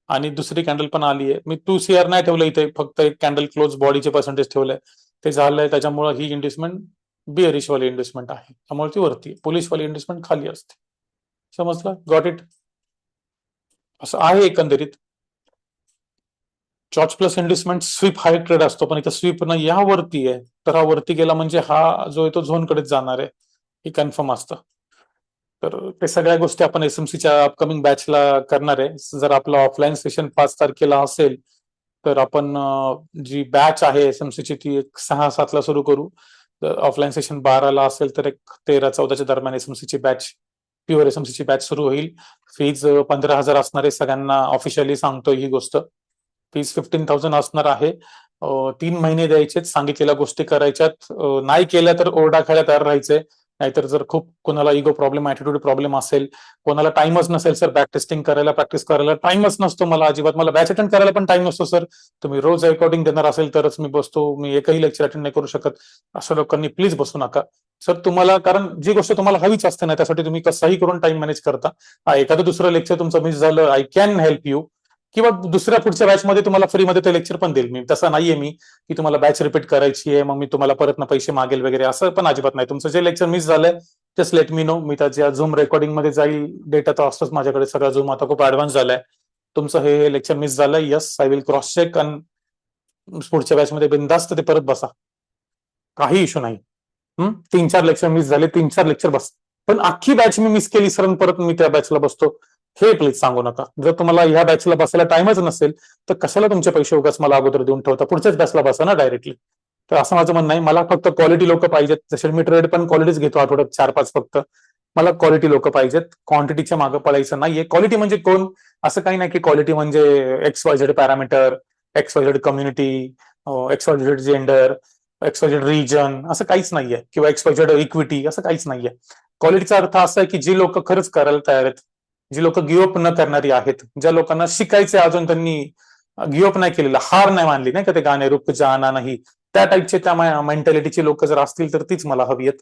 आणि दुसरी कॅन्डल पण आली आहे. मी 2 CR नाही ठेवलं इथे, फक्त एक कॅन्डल क्लोज बॉडीचे पर्सेंटेज ठेवलंय, ते झालंय. त्याच्यामुळे ही इन्व्हेस्टमेंट बिअरिश वाली इन्व्हेस्टमेंट आहे, त्यामुळे ती वरती, पोलिश वाली इन्व्हेस्टमेंट खाली असते. समजलं? Got it? असं आहे एकंदरीत. चॉच प्लस इन्व्हेस्टमेंट स्वीप हाय ट्रेड असतो, पण इथं स्वीप न या वरती आहे, तर हा वरती गेला म्हणजे हा जो आहे तो झोनकडेच जाणार आहे, हे कन्फर्म असतं. तर ते सगळ्या गोष्टी आपण एसएमसीच्या अपकमिंग बॅचला करणार आहे. जर आपलं ऑफलाईन सेशन 5 तारखेला असेल तर आपण जी बॅच आहे एसएमसीची ती 6-7 ला सुरू करू. ऑफलाईन सेशन 12ला असेल तर एक 13-14च्या दरम्यान एसएमसीची बॅच, प्युअर एसएमसीची बॅच सुरू होईल. फीज 15,000 असणार आहे, सगळ्यांना ऑफिशियली सांगतोय ही गोष्ट. फीज 15,000 असणार आहे. 3 महिने द्यायचे, सांगितलेल्या गोष्टी करायच्यात, नाही केल्या तर ओरडा खायला तयार राहायचे. नाहीतर जर खूप कोणाला इगो प्रॉब्लेम, ऍटिट्यूड प्रॉब्लेम असेल, कोणाला टाइमच नसेल सर बॅक टेस्टिंग करायला, प्रॅक्टिस करायला टाइमच नसतो मला अजिबात, मला बॅच अटेंड करायला पण टाइम नसतो सर, तुम्ही रोज रेकॉर्डिंग देणार असेल तरच मी बसतो, मी एकही लेक्चर अटेंड नाही करू शकत, अशा लोकांनी प्लीज बसू नका सर. तुम्हाला, कारण जी गोष्ट तुम्हाला हवीच असते ना, त्यासाठी तुम्ही कसंही करून टाइम मॅनेज करता. एखादं दुसरं लेक्चर तुमचं मिस झालं, आय कॅन हेल्प यू, किंवा दुसऱ्या पुढच्या बॅचमध्ये तुम्हाला फ्रीमध्ये ते लेक्चर पण देईल मी. तसं नाहीये मी की तुम्हाला बॅच रिपीट करायची आहे मग मी तुम्हाला परत ना पैसे मागेल वगैरे, असं पण अजिबात नाही. तुमचं जे लेक्चर मिस झालंय जस्ट लेट मी नो, मी त्याच्या झूम रेकॉर्डिंग मध्ये जाईल. डेटा तर असतोच माझ्याकडे, सगळा झूम आता खूप ऍडव्हान्स झालाय. तुमचं हे लेक्चर मिस झालंय, yes I will cross check, आणि पुढच्या बॅचमध्ये बिंदास्त ते परत बसा, काही इश्यू नाही. 3-4 लेक्चर मिस झाले, 3-4 लेक्चर बस, पण अख्खी बॅच मी मिस केली सर परत मी त्या बॅचला बसतो, हे प्लीज सांगू नका. जर तुम्हाला ह्या बॅचला बसायला टाइमच नसेल तर कशाला तुमचे पैसे उगाच मला अगोदर देऊन ठेवता, पुढच्याच बॅचला बसा ना डायरेक्टली. तर असं माझं म्हणणं आहे. मला फक्त क्वालिटी लोक पाहिजेत, जसे मी ट्रेड पण क्वालिटीच घेतो, आठवड्यात 4-5 फक्त. मला क्वालिटी लोक पाहिजेत, क्वांटिटीच्या मागे पळायचं नाहीये. क्वालिटी म्हणजे कोण, असं काही नाही की क्वालिटी म्हणजे XYZ parameter, XYZ community, XYZ gender, XYZ region, असं काहीच नाहीये, किंवा XYZ इक्विटी, असं काहीच नाहीये. क्वालिटीचा अर्थ असा आहे की जी लोक खरंच करायला तयार आहेत, जी लोक गिव्हअप न करणारी आहेत, ज्या लोकांना शिकायचे अजून त्यांनी गिव्हअप नाही केलेलं, हार नाही मानली, नाही का ते गाणे रुक जाना नाही, त्या टाईपचे, त्या मेंटॅलिटीचे लोक जर असतील तर तीच मला हवी आहेत.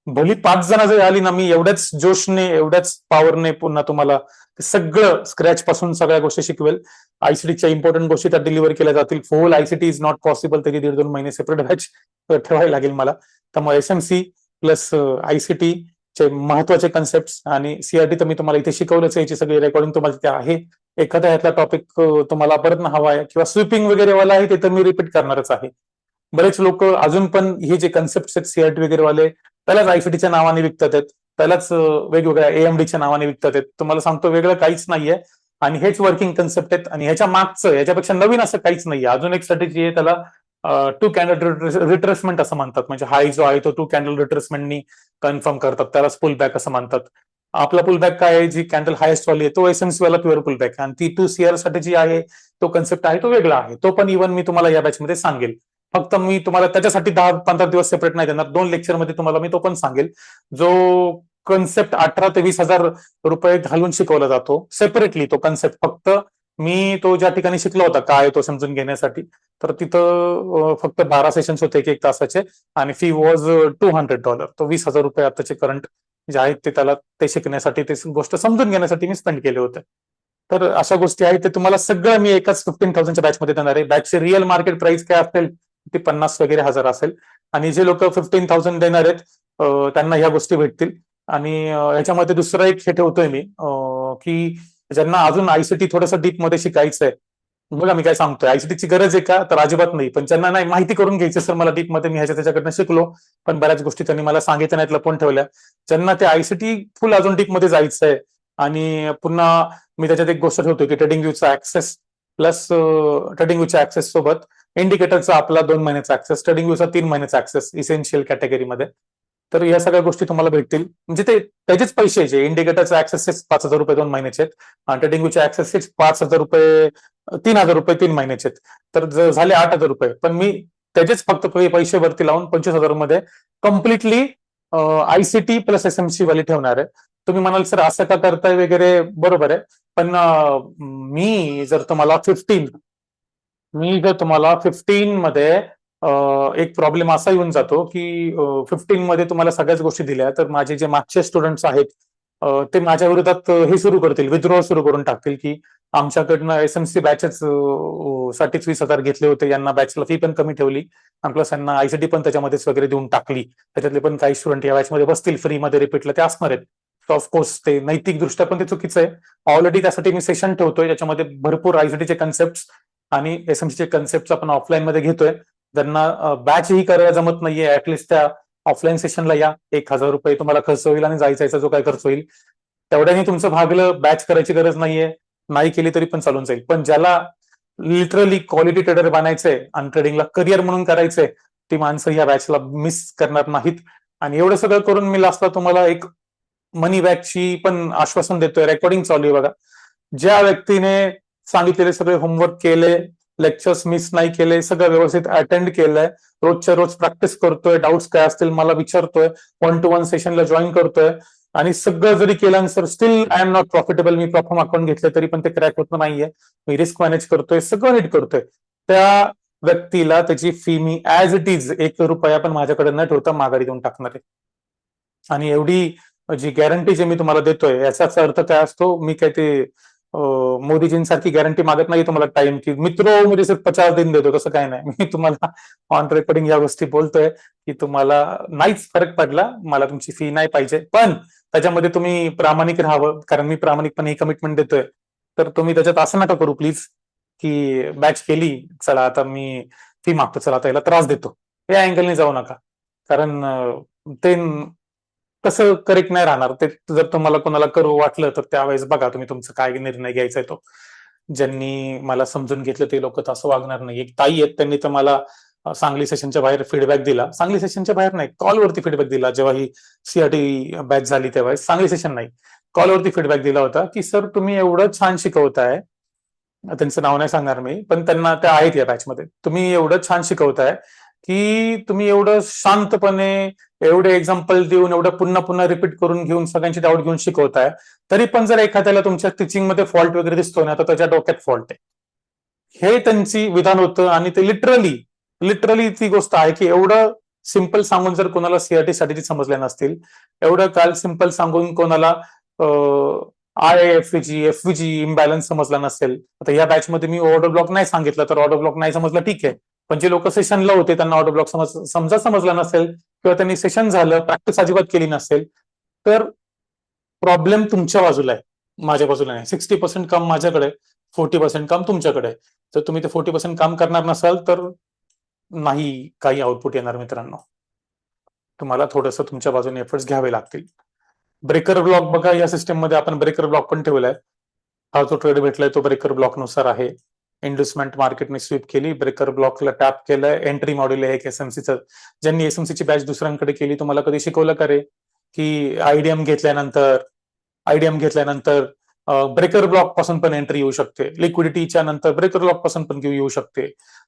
भली 5 जण जरी आली ना, मी एवढ्याच जोशने, एवढ्याच पॉवरने पुन्हा तुम्हाला सगळं स्क्रॅच पासून सगळ्या गोष्टी शिकवेल. आयसीटीच्या इम्पॉर्टंट गोष्टी त्या डिलिव्हर केल्या जातील. फुल आयसीटी इज नॉट पॉसिबल, तरी 1.5-2 महिने सेपरेट बॅच ठेवायला लागेल मला. त्यामुळे एसएमसी प्लस आयसीटी चे महत्वाचे कन्सेप्ट आणि सीआरटी तर मी तुम्हाला इथे शिकवलंच, याची सगळी रेकॉर्डिंग तुम्हाला तिथे आहे. एखादा ह्यातला टॉपिक तुम्हाला परत ना हवा आहे किंवा स्विपिंग वगैरे वाला आहे, ते तर मी रिपीट करणारच आहे. बरेच लोक अजून पण हे जे कन्सेप्ट आहेत सीआरटी वगैरे वाले, त्यालाच आयसीटीच्या नावाने विकतात आहेत, त्यालाच वेगवेगळ्या एएमडीच्या नावाने विकतात आहेत. तुम्हाला सांगतो वेगळं काहीच नाहीये, आणि हेच वर्किंग कन्सेप्ट आहेत, आणि ह्याच्या मागचं, याच्यापेक्षा नवीन असं काहीच नाहीये. अजून एक स्ट्रॅटेजी आहे, त्याला 2 कॅन्डल रिट्रेसमेंट असं म्हणतात. म्हणजे हाय जो आहे तो 2 कॅन्डल रिट्रेसमेंटनी कन्फर्म करतात, त्यालाच पुल बॅक असं म्हणतात. आपला पुल बॅक काय आहे, जी कॅन्डल हायेस्ट वाली आहे तो एसएमसी वाला प्युअर पुल बॅक, आणि ती 2 CR स्ट्रॅटेजी आहे, तो कन्सेप्ट आहे तो वेगळा आहे. तो पण इव्हन मी तुम्हाला या बॅचमध्ये सांगेल. फक्त मी तुम्हाला त्याच्यासाठी 10-15 दिवस सेपरेट नाही देणार, 2 लेक्चरमध्ये तुम्हाला मी तो पण सांगेल. जो कन्सेप्ट 18 ते 20,000 रुपये घालून शिकवला जातो सेपरेटली, तो कन्सेप्ट फक्त मी तो ज्या ठिकाणी शिकलो होता काय तो समजून घेण्यासाठी, तर तिथं फक्त 12 सेशन्स होते 1-1 तासाचे, आणि फी वॉज $200. तो 20,000 रुपये आताचे करंट जे आहेत ते त्याला ते शिकण्यासाठी, ते गोष्ट समजून घेण्यासाठी मी स्पेंड केले होते. तर अशा गोष्टी आहेत, ते तुम्हाला सगळं मी एकाच 15,000च्या बॅचमध्ये देणार आहे. बॅचची रिअल मार्केट प्राइस काय असेल ती 50 वगैरे हजार असेल, आणि जे लोक 15,000 देणार आहेत त्यांना ह्या गोष्टी भेटतील. आणि ह्याच्यामध्ये दुसरं एक हे ठेवतोय मी, की ज्यांना अजून आयसीटी थोडंसं डीपमध्ये शिकायचंय, बघा मी काय सांगतोय, आयसीटीची गरज आहे का, तर अजिबात नाही. पण ज्यांना नाही माहिती करून घ्यायचं सर मला डीपमध्ये, मी ह्याच्या त्याच्याकडनं शिकलो, पण बऱ्याच गोष्टी त्यांनी मला सांगितल्या नाहीत, लपवून ठेवल्या. ज्यांना ते आयसीटी फुल अजून डीपमध्ये जायचंय, आणि पुन्हा मी त्याच्यात एक गोष्ट ठेवतोय की ट्रेडिंग व्ह्यूचा ऍक्सेस प्लस ट्रेडिंग व्ह्यूच्या ऍक्सेस सोबत इंडिकेटरचा आपला 2 महिन्याचा ऍक्सेस, ट्रेडिंग व्ह्यूचा 3 महिन्याचा ऍक्सेस इसेन्शियल कॅटेगरीमध्ये. तर या सगळ्या गोष्टी तुम्हाला भेटतील. म्हणजे ते त्याचेच पैसे, जे इंडिकेटरचा ऍक्सेस 5,000 रुपये 2 महिन्याचे आहेत, आणि ट्रेडिंग व्ह्यूचे ऍक्सेस 5,000 रुपये 3,000 रुपये 3 महिन्याचे आहेत, तर झाले 8,000 रुपये. पण मी त्याचेच फक्त पैसे वरती लावून 25,000 मध्ये कम्प्लिटली आयसीटी प्लस एसएमसी वाली ठेवणार आहे. तुम्ही म्हणाल सर असं का करताय वगैरे, बरोबर आहे. पण मी जर तुम्हाला 15 मध्ये एक प्रॉब्लेम असा येऊन जातो की 15 मध्ये तुम्हाला सगळ्याच गोष्टी दिल्या, तर माझे जे मागचे स्टुडंट्स आहेत ते माझ्या विरोधात हे सुरू करतील, विद्रोह सुरू करून टाकतील की आमच्याकडनं एसएमसी बॅचेस साठीच 20,000 घेतले होते, यांना बॅचला फी पण कमी ठेवली, आणि प्लस यांना आयसीटी पण त्याच्यामध्येच वगैरे देऊन टाकली. त्याच्यातले पण काही स्टुडंट या बॅचमध्ये बसतील फ्रीमध्ये, रिपीटला ते असणार आहेत. ऑफकोर्स ते नैतिक दृष्ट्या पण ते चुकीचं आहे. ऑलरेडी त्यासाठी मी सेशन ठेवतोय, त्याच्यामध्ये भरपूर आयसीटीचे कन्सेप्ट आणि एसएमसीचे कन्सेप्ट आपण ऑफलाईन मध्ये घेतोय. ज्यांना बॅच ही करायला जमत नाहीये, ऍटलिस्ट त्या ऑफलाईन सेशनला या. 1,000 रुपये तुम्हाला खर्च होईल, आणि जायचा जो काय खर्च होईल तेवढ्याने तुमचं भागलं. बॅच करायची गरज नाहीये, नाही केली तरी पण चालून जाईल. पण ज्याला लिटरली क्वालिटी ट्रेडर बनायचंय आणि ट्रेडिंगला करिअर म्हणून करायचंय, ती माणसं या बॅचला मिस करणार नाहीत. आणि एवढं सगळं करून मी लास्टला तुम्हाला एक मनी बॅकची पण आश्वासन देतोय. रेकॉर्डिंग चालू आहे बघा. ज्या व्यक्तीने सांगितलेले सगळे होमवर्क केले, लेक्चर्स मिस नाही केले, सगळं व्यवस्थित अटेंड केलंय, रोजच्या रोज प्रॅक्टिस करतोय, डाऊट्स काय असतील मला विचारतोय, 1-to-1 सेशनला जॉईन करतोय, आणि सगळं जरी केलं sir still I am not profitable, me profit account घेतले तरी पण ते क्रॅक होत नाहीये, मी रिस्क मॅनेज करतोय, सगळं नीट करतोय, त्या व्यक्तीला त्याची fee me as it is 1 रुपया पण माझ्याकडे न ठेवता माघारी देऊन टाकणार आहे. आणि एवढी जी गॅरंटी जे मी तुम्हाला देतोय, याचाच अर्थ काय असतो, मी काय ते मोदीजींसारखी गॅरंटी मागत नाही तुम्हाला टाइम की मित्रो मुझे सिर्फ 50 दिन देतो, तसं काय नाही. मी तुम्हाला ऑन रेकॉर्डिंग या गोष्टी बोलतोय की तुम्हाला नाहीच फरक पडला, मला तुमची फी नाही पाहिजे, पण त्याच्यामध्ये तुम्ही प्रामाणिक राहावं, कारण मी प्रामाणिकपणे ही कमिटमेंट देतोय. तर तुम्ही त्याच्यात असं नका करू प्लीज की बॅच केली, चला आता मी फी मागतो, चला आता याला त्रास देतो, या अँगलने जाऊ नका. कारण ते तसं करेक्ट नाही राहणार. ते जर तुम्हाला कोणाला करू वाटलं तर त्यावेळेस बघा तुम्ही तुमचा काय निर्णय घ्यायचा आहे तो. ज्यांनी मला समजून घेतलं ते लोक तसं वागणार नाही. एक ताई आहेत, त्यांनी तर मला सांगली सेशनच्या बाहेर फीडबॅक दिला, सांगली सेशनच्या बाहेर नाही, कॉलवरती फीडबॅक दिला. जेव्हा ही सीआरटी बॅच झाली तेव्हा, सांगली सेशन नाही, कॉलवरती फीडबॅक दिला होता की सर तुम्ही एवढं छान शिकवताय, त्यांचं नाव नाही सांगणार मी, पण त्यांना त्या आहेत या बॅचमध्ये, तुम्ही एवढं छान शिकवताय की तुम्ही एवढं शांतपणे एवढे एक्झाम्पल देऊन एवढं पुन्हा पुन्हा रिपीट करून घेऊन सगळ्यांची डाऊट घेऊन शिकवताय, तरी पण जर एखाद्याला तुमच्या टीचिंगमध्ये फॉल्ट वगैरे दिसतो ना, तर त्याच्या डोक्यात फॉल्ट आहे, हे त्यांची विधान होतं. आणि ते लिटरली ती गोष्ट आहे की एवढं सिंपल सांगून जर कोणाला सीआरटी साठी समजले नसतील, एवढं काल सिंपल सांगून कोणाला एफव्हीजी इम्बॅलन्स समजला नसेल. आता या बॅचमध्ये मी ऑर्डर ब्लॉक नाही सांगितलं, तर ऑर्डर ब्लॉक नाही समजलं ठीक आहे, पण जे लोक सेशनला होते त्यांना ऑर्डर ब्लॉक समजला नसेल, किंवा त्यांनी सेशन झालं प्रॅक्टिस अजिबात केली नसेल, तर प्रॉब्लेम तुमच्या बाजूला आहे, माझ्या बाजूला नाही. 60% काम माझ्याकडे, 40% काम तुमच्याकडे. जर तुम्ही ते 40% काम करणार नसाल तर नाही काही आउटपुट येणार मित्रांनो. तुम्हाला थोडंसं तुमच्या बाजूने एफर्ट्स घ्यावे लागतील. ब्रेकर ब्लॉक बघा, या सिस्टममध्ये आपण ब्रेकर ब्लॉक पण ठेवलाय. हा जो ट्रेड भेटलाय तो ब्रेकर ब्लॉक नुसार आहे. इन्व्हेस्टमेंट मार्केटने स्वीप केली, ब्रेकर ब्लॉकला टॅप केलंय, एंट्री मॉड्यूल आहे एक एसएमसीचं. ज्यांनी एसएमसीची बॅच दुसऱ्यांकडे केली, तुम्हाला कधी शिकवलं का रे की आयडीएम घेतल्यानंतर ब्रेकर ब्लॉक पासून पण एंट्री येऊ शकते, लिक्विडिटीच्या नंतर ब्रेकर ब्लॉक पासून पण येऊ शकते.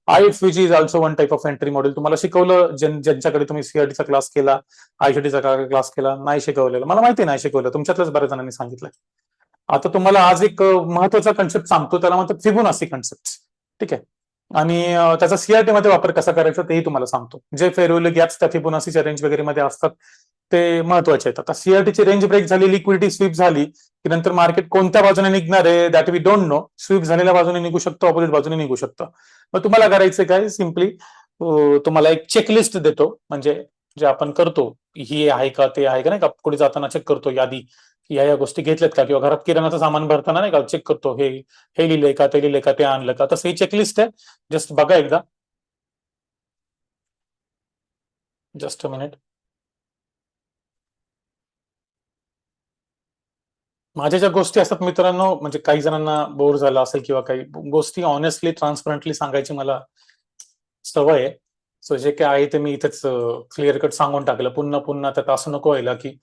IFVG is also one type of entry model. तुम्हाला शिकवलं ज्यांच्याकडे तुम्ही सीआरटीचा क्लास केला, आयसीटीचा क्लास केला, नाही शिकवलेलं, मला माहिती नाही शिकवलं, तुमच्यातल्याच बऱ्याच जणांनी सांगितलं. आता तुम्हाला आज एक महत्वाचा कन्सेप्ट सांगतो, त्याला म्हणतात फिबोनाची कन्सेप्ट. ठीक आहे, आणि त्याचा सीआरटी मध्ये वापर कसा करायचा तेही तुम्हाला सांगतो. जे फेअरव्हॅल्यू गॅप्स त्या फिबोनाचीच्या रेंज वगैरे मध्ये असतात ते महत्वाचे आहेत. आता सीआरटीची रेंज ब्रेक झाली, लिक्विडिटी स्वीप झाली की नंतर मार्केट कोणत्या बाजूने निघणार आहे that we don't know. Sweep झालेल्या बाजूने निघू शकतो, ऑपोजिट बाजूने निघू शकतं. मग तुम्हाला करायचं काय, सिम्पली तुम्हाला एक चेकलिस्ट देतो, म्हणजे जे आपण करतो ही आहे का ते आहे का, नाही का, पुढे जाताना चेक करतो यादी, या गोष्टी घेतल्यात का, किंवा घरात किराणाचं सामान भरताना नाही का चेक करतो हे लिहिलंय का, ते लिहिलंय का, ते आणलं का, तसं ही चेकलिस्ट आहे. जस्ट बघा एकदा, जस्ट अ मिनिट. माझ्या ज्या गोष्टी असतात मित्रांनो, म्हणजे काही जणांना बोर झाला असेल किंवा काही गोष्टी ऑनेस्टली ट्रान्सपरंटली सांगायची मला सवय आहे. सो जे काय आहे ते मी इथेच क्लिअर कट सांगून टाकलं. पुन्हा पुन्हा त्यात असं नको व्हायला की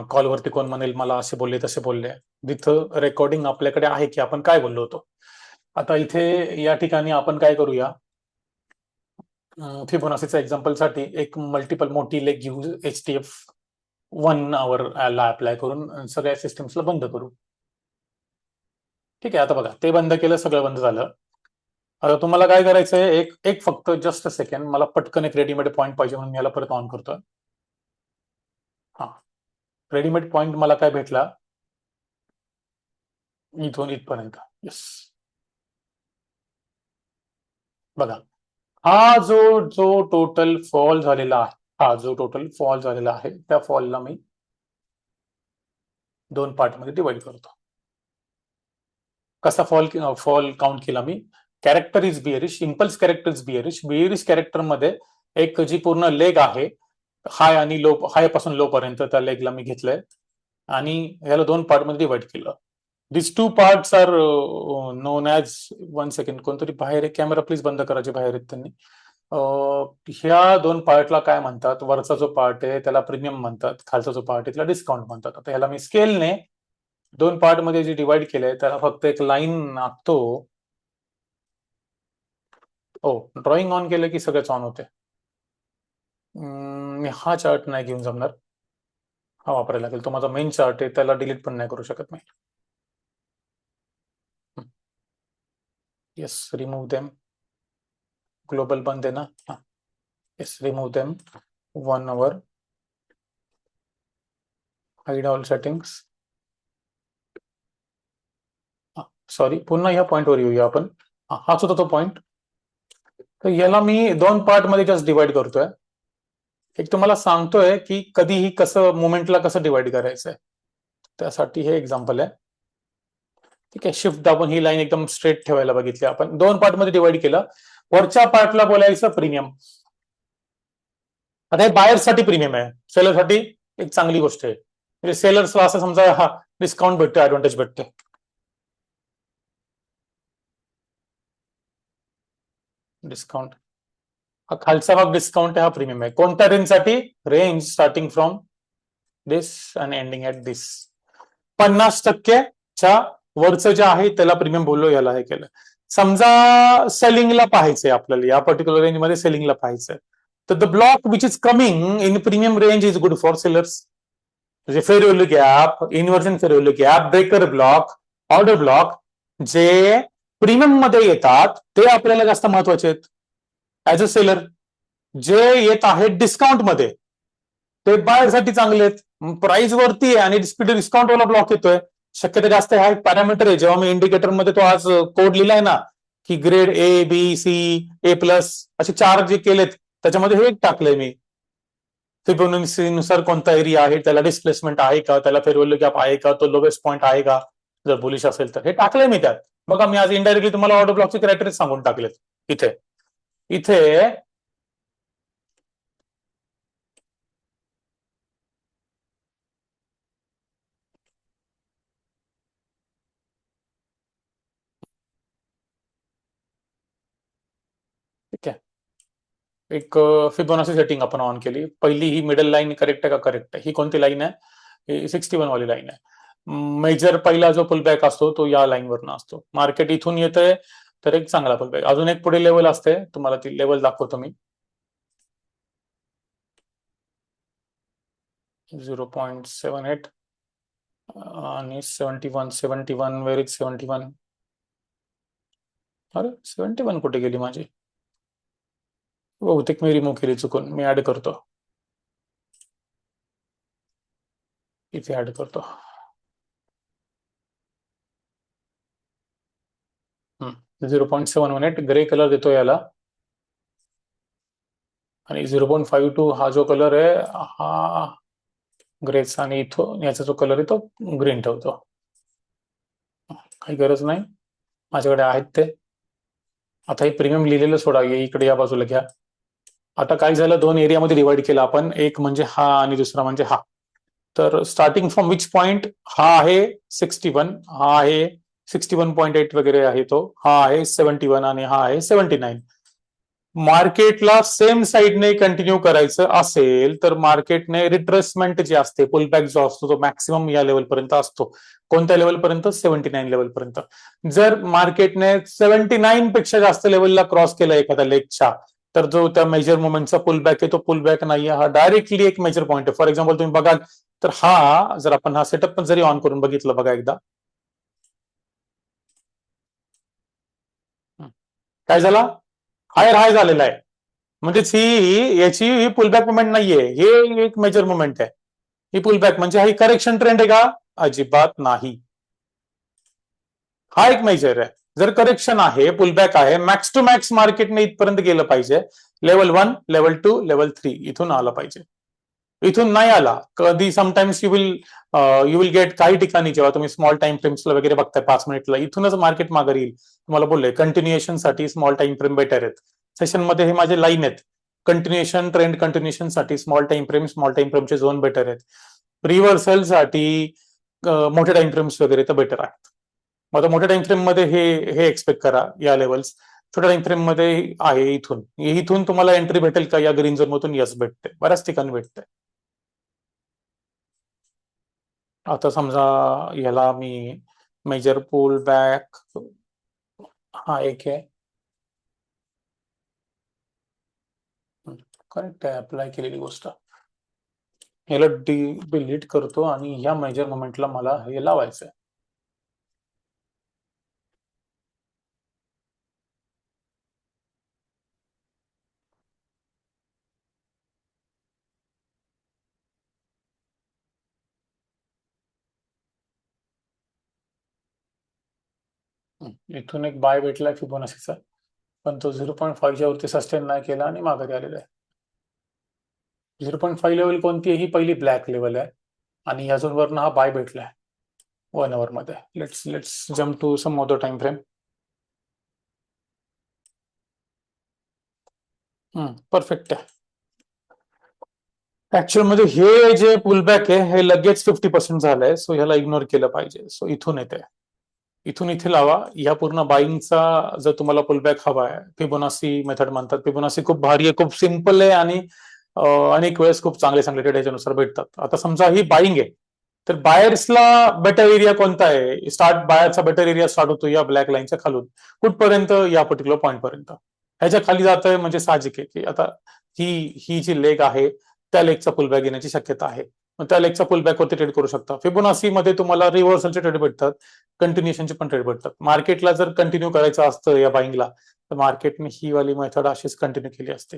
कॉलवरती कोण म्हणेल मला असे बोलले तसे बोलले. जिथं रेकॉर्डिंग आपल्याकडे आहे की आपण काय बोललो होतो. आता इथे या ठिकाणी आपण काय करूया, फिबोनाचीच्या एक्झाम्पलसाठी एक मल्टिपल मोठी लेग घेऊ, HTF 1 ला अप्लाय करून सगळ्या सिस्टम्सला बंद करू. ठीक आहे, आता बघा ते बंद केलं, सगळं बंद झालं. आता तुम्हाला काय करायचंय, एक फक्त जस्ट अ सेकंड, मला पटकन एक रेडीमेड पॉईंट पाहिजे म्हणून याला परत ऑन करतोय. हा, रेडीमेड पॉईंट मला काय भेटला, इथून इथपर्यंत. येस, बघा हा जो टोटल फॉल झालेला आहे, त्या फॉलला मी 2 पार्टमध्ये डिवाइड करतो. कसा फॉल काउंट केला मी, character is bearish, impulse character is bearish कॅरेक्टरमध्ये एक जी पूर्ण लेग आहे, हाय आणि लो, हाय पासून लो पर्यंत त्या लेगला मी घेतलंय आणि याला 2 पार्टमध्ये डिवाइड केलं. This 2 parts are known as, 1 second, कोणतरी बाहेर आहे, कॅमेरा प्लीज बंद करायचे, बाहेर आहेत त्यांनी. ह्या 2 पार्टला काय म्हणतात, वरचा जो पार्ट आहे त्याला प्रीमियम म्हणतात, खालचा जो पार्ट आहे त्याला डिस्काउंट म्हणतात. आता ह्याला मी स्केलने 2 पार्ट मध्ये जे डिवाइड केलंय त्याला फक्त एक लाईन आखतो. ड्रॉइंग ऑन केलं की सगळंच ऑन होते. मी हा चार्ट नाही घेऊन जमणार, हा वापरायला लागेल. तो माझा मेन चार्ट आहे, त्याला डिलीट पण नाही करू शकत मी. येस, रिमूव्ह देम, ग्लोबल बंद आहे ना, हा, yes, remove them, 1 hour, hide all settings. Sorry, पुन्हा या पॉइंटवर येऊया आपण. हाच होता तो पॉइंट. तर याला मी 2 पार्ट मध्ये जस्ट डिवाइड करतोय. एक तुम्हाला सांगतोय की कधीही कसं मुवमेंटला कसं डिवाइड करायचंय, त्यासाठी हे एक्झाम्पल आहे. ठीक आहे, शिफ्ट दाबून ही लाईन एकदम स्ट्रेट ठेवायला बघितली आपण. 2 पार्ट मध्ये डिवाइड केलं. वरच्या पार्टला बोलायचं प्रीमियम. आता हे बायर्ससाठी प्रीमियम आहे, सेलरसाठी एक चांगली गोष्ट आहे. म्हणजे सेलर्सला असं समजा हा डिस्काउंट भेटते, ऍडव्हान्टेज भेटते. डिस्काउंट हा खालचा भाग डिस्काउंट आहे, हा प्रीमियम आहे. कोणत्या रेंजसाठी? रेंज स्टार्टिंग फ्रॉम दिस आणि एंडिंग ऍट दिस. 50%च्या वरचं जे आहे त्याला प्रीमियम बोललो, याला हे केलं. समजा सेलिंगला पाहायचंय आपल्याला, या पर्टिक्युलर रेंजमध्ये सेलिंगला पाहायचंय, तर the block which is coming in premium range is good for sellers. म्हणजे fair value gap, inversion fair value gap, breaker block, order block जे प्रीमियम मध्ये येतात ते आपल्याला जास्त महत्वाचे आहेत ऍज अ सेलर. जे येत आहेत डिस्काउंट मध्ये ते बायरसाठी चांगले आहेत. प्राइस वरती आहे आणि डिस्काउंट वाला ब्लॉक येतोय, शक्यता जास्त हा एक पॅरामीटर आहे. जेव्हा मी इंडिकेटर मध्ये तो आज कोड लिहिलाय ना की grade A, B, C, A plus असे 4 जे केलेत, त्याच्यामध्ये हे एक टाकलंय मी. फिबोनाची नुसार कोणता एरिया आहे, त्याला डिस्प्लेसमेंट आहे का, त्याला फेअर व्हॅल्यू गॅप आहे का, तो लोवेस्ट पॉईंट आहे का, जर बुलिश असेल तर. हे टाकलंय मी त्यात. बघा, मी आज इनडायरेक्टली तुम्हाला ऑर्डर ब्लॉकचे क्रायटेरिया सांगून टाकलेत इथे. इथे ठीक आहे, एक फिबोनाची सेटिंग आपण ऑन केली. पहिली ही मिडल लाईन करेक्ट आहे का? करेक्ट आहे. ही कोणती लाईन आहे? ही 61 वाली लाईन आहे. मेजर पहिला जो पुलबॅक असतो तो या लाईनवरनं असतो. मार्केट इथून येतंय तर एक चांगला पुलबॅक. अजून एक पुढे लेवल असते, तुम्हाला ती लेवल दाखवतो मी. 0.78 आणि 71 वेर इज 71. अरे 71 कुठे गेली माझी? बहुतेक मी रिमूव्ह केली चुकून. मी ऍड करतो, इथे ऍड करतो. 0.78 ग्रे कलर देतो याला, आणि 0.52 हा जो कलर आहे हा ग्रेच, आणि इथं याचा जो कलर आहे तो ग्रीन ठेवतो. काही गरज नाही, माझ्याकडे आहेत ते. आता हे प्रीमियम लिहिलेलं सोडा, इकडे या बाजूला घ्या. आता काय झालं, 2 एरियामध्ये डिवाइड केला आपण, एक म्हणजे हा आणि दुसरा म्हणजे हा. तर स्टार्टिंग फ्रॉम विच पॉइंट? हा आहे 61, हा आहे 61.8 वगैरे आहे तो, हा आहे 71 आणि हा आहे 79. मार्केटला सेम साईडने कंटिन्यू करायचं असेल तर मार्केटने रिट्रेसमेंट जे असते, पुलबॅक जो असतो तो मॅक्सिमम या लेवलपर्यंत असतो. कोणत्या लेवलपर्यंत? 79 लेवलपर्यंत. जर मार्केटने 79 पेक्षा जास्त लेवलला क्रॉस केला एखाद्या लेगच्या, तर जो त्या मेजर मोमेंटचा पुलबॅक आहे तो पुलबॅक नाहीये, हा डायरेक्टली एक मेजर पॉईंट आहे. फॉर एक्झाम्पल तुम्ही बघाल तर हा, जर आपण हा सेटअप जरी ऑन करून बघितलं, बघा एकदा काय झाला, हायर हाय झालेला आहे. म्हणजेच ही याची ही पुलबॅक मुवमेंट नाहीये, हे एक मेजर मुवमेंट आहे. ही पुलबॅक म्हणजे ही करेक्शन ट्रेंड आहे का? अजिबात नाही. हा एक मेजर आहे. जर करेक्शन आहे, पुलबॅक आहे, मॅक्स टू मॅक्स मार्केटने इथपर्यंत गेलं पाहिजे. लेवल 1, लेवल 2, लेवल 3 इथून आला पाहिजे. इथून नाही आला, कधी समटाइम्स यू विल गेट, काही ठिकाणी जेव्हा तुम्ही स्मॉल टाइम फ्रेम्सला वगैरे बघताय 5 मिनिटला, इथूनच मार्केट मागे येईल. तुम्हाला बोललोय कंटिन्युएशन साठी स्मॉल टाइम फ्रेम बेटर आहेत. सेशन मध्ये हे माझे लाईन आहेत. कंटिन्युएशन, ट्रेंड कंटिन्युएशन साठी स्मॉल टाइम फ्रेमचे झोन बेटर आहेत. रिव्हर्सल साठी मोठे टाइम फ्रेम्स वगैरे तर बेटर आहेत. मग आता मोठ्या टाइम फ्रेम मध्ये हे एक्सपेक्ट करा या लेवल्स. छोट्या टाइम फ्रेम मध्ये आहे इथून तुम्हाला एंट्री भेटेल का या ग्रीन झोन मधून? यस, भेटते, बऱ्याच ठिकाणी भेटते. आता समजा याला मी मेजर पुल बॅक, हा एक आहे, करेक्ट आहे, अप्लाय केलेली गोष्ट. याला डिलीट करतो आणि ह्या मेजर मोमेंटला मला हे लावायचंय. इथून एक बाय भेटलाय फिबोनाचीचा, पण तो 0.5च्या वरती सस्टेन नाही केला आणि मागे आलेला आहे. 0.5 लेवल कोणती आहे? ही पहिली ब्लॅक लेवल आहे, आणि अजून वरनं हा बाय भेटलाय 1 आवर मध्ये. Let's jump to some other time frame. Perfect आहे. ऍक्च्युअल मध्ये हे जे पुलबॅक आहे हे लगेच 50% झालंय, सो ह्याला इग्नोर केलं पाहिजे. सो इथून येते इथून इथे लावा. या पूर्ण बाईंगचा जर तुम्हाला पुलबॅक हवा आहे, फिबोनाची मेथड म्हणतात. फिबोनाची खूप भारी आहे, खूप सिम्पल आहे आणि अनेक वेळेस खूप चांगले चांगले डेटा याच्यानुसार भेटतात. आता समजा ही बाईंग आहे, तर बायर्सला बेटर एरिया कोणता आहे? बायरचा बेटर एरिया स्टार्ट होतो या ब्लॅक लाईनच्या खालून कुठपर्यंत? या पर्टिक्युलर पॉईंट पर्यंत. ह्याच्या खाली जात आहे म्हणजे साहजिक आहे की आता ही ही जी लेग आहे त्या लेगचा पुलबॅक येण्याची शक्यता आहे. मग त्या लेगचा पुलबॅक वरती ट्रेड करू शकता. फिबोनाची मध्ये तुम्हाला रिव्हर्सलचे ट्रेड भेटतात, कंटिन्युएशनचे पण ट्रेड भेटतात. मार्केटला जर कंटिन्यू करायचं असतं या बाईंगला, तर मार्केटने ही वाली मेथड अशीच कंटिन्यू केली असते.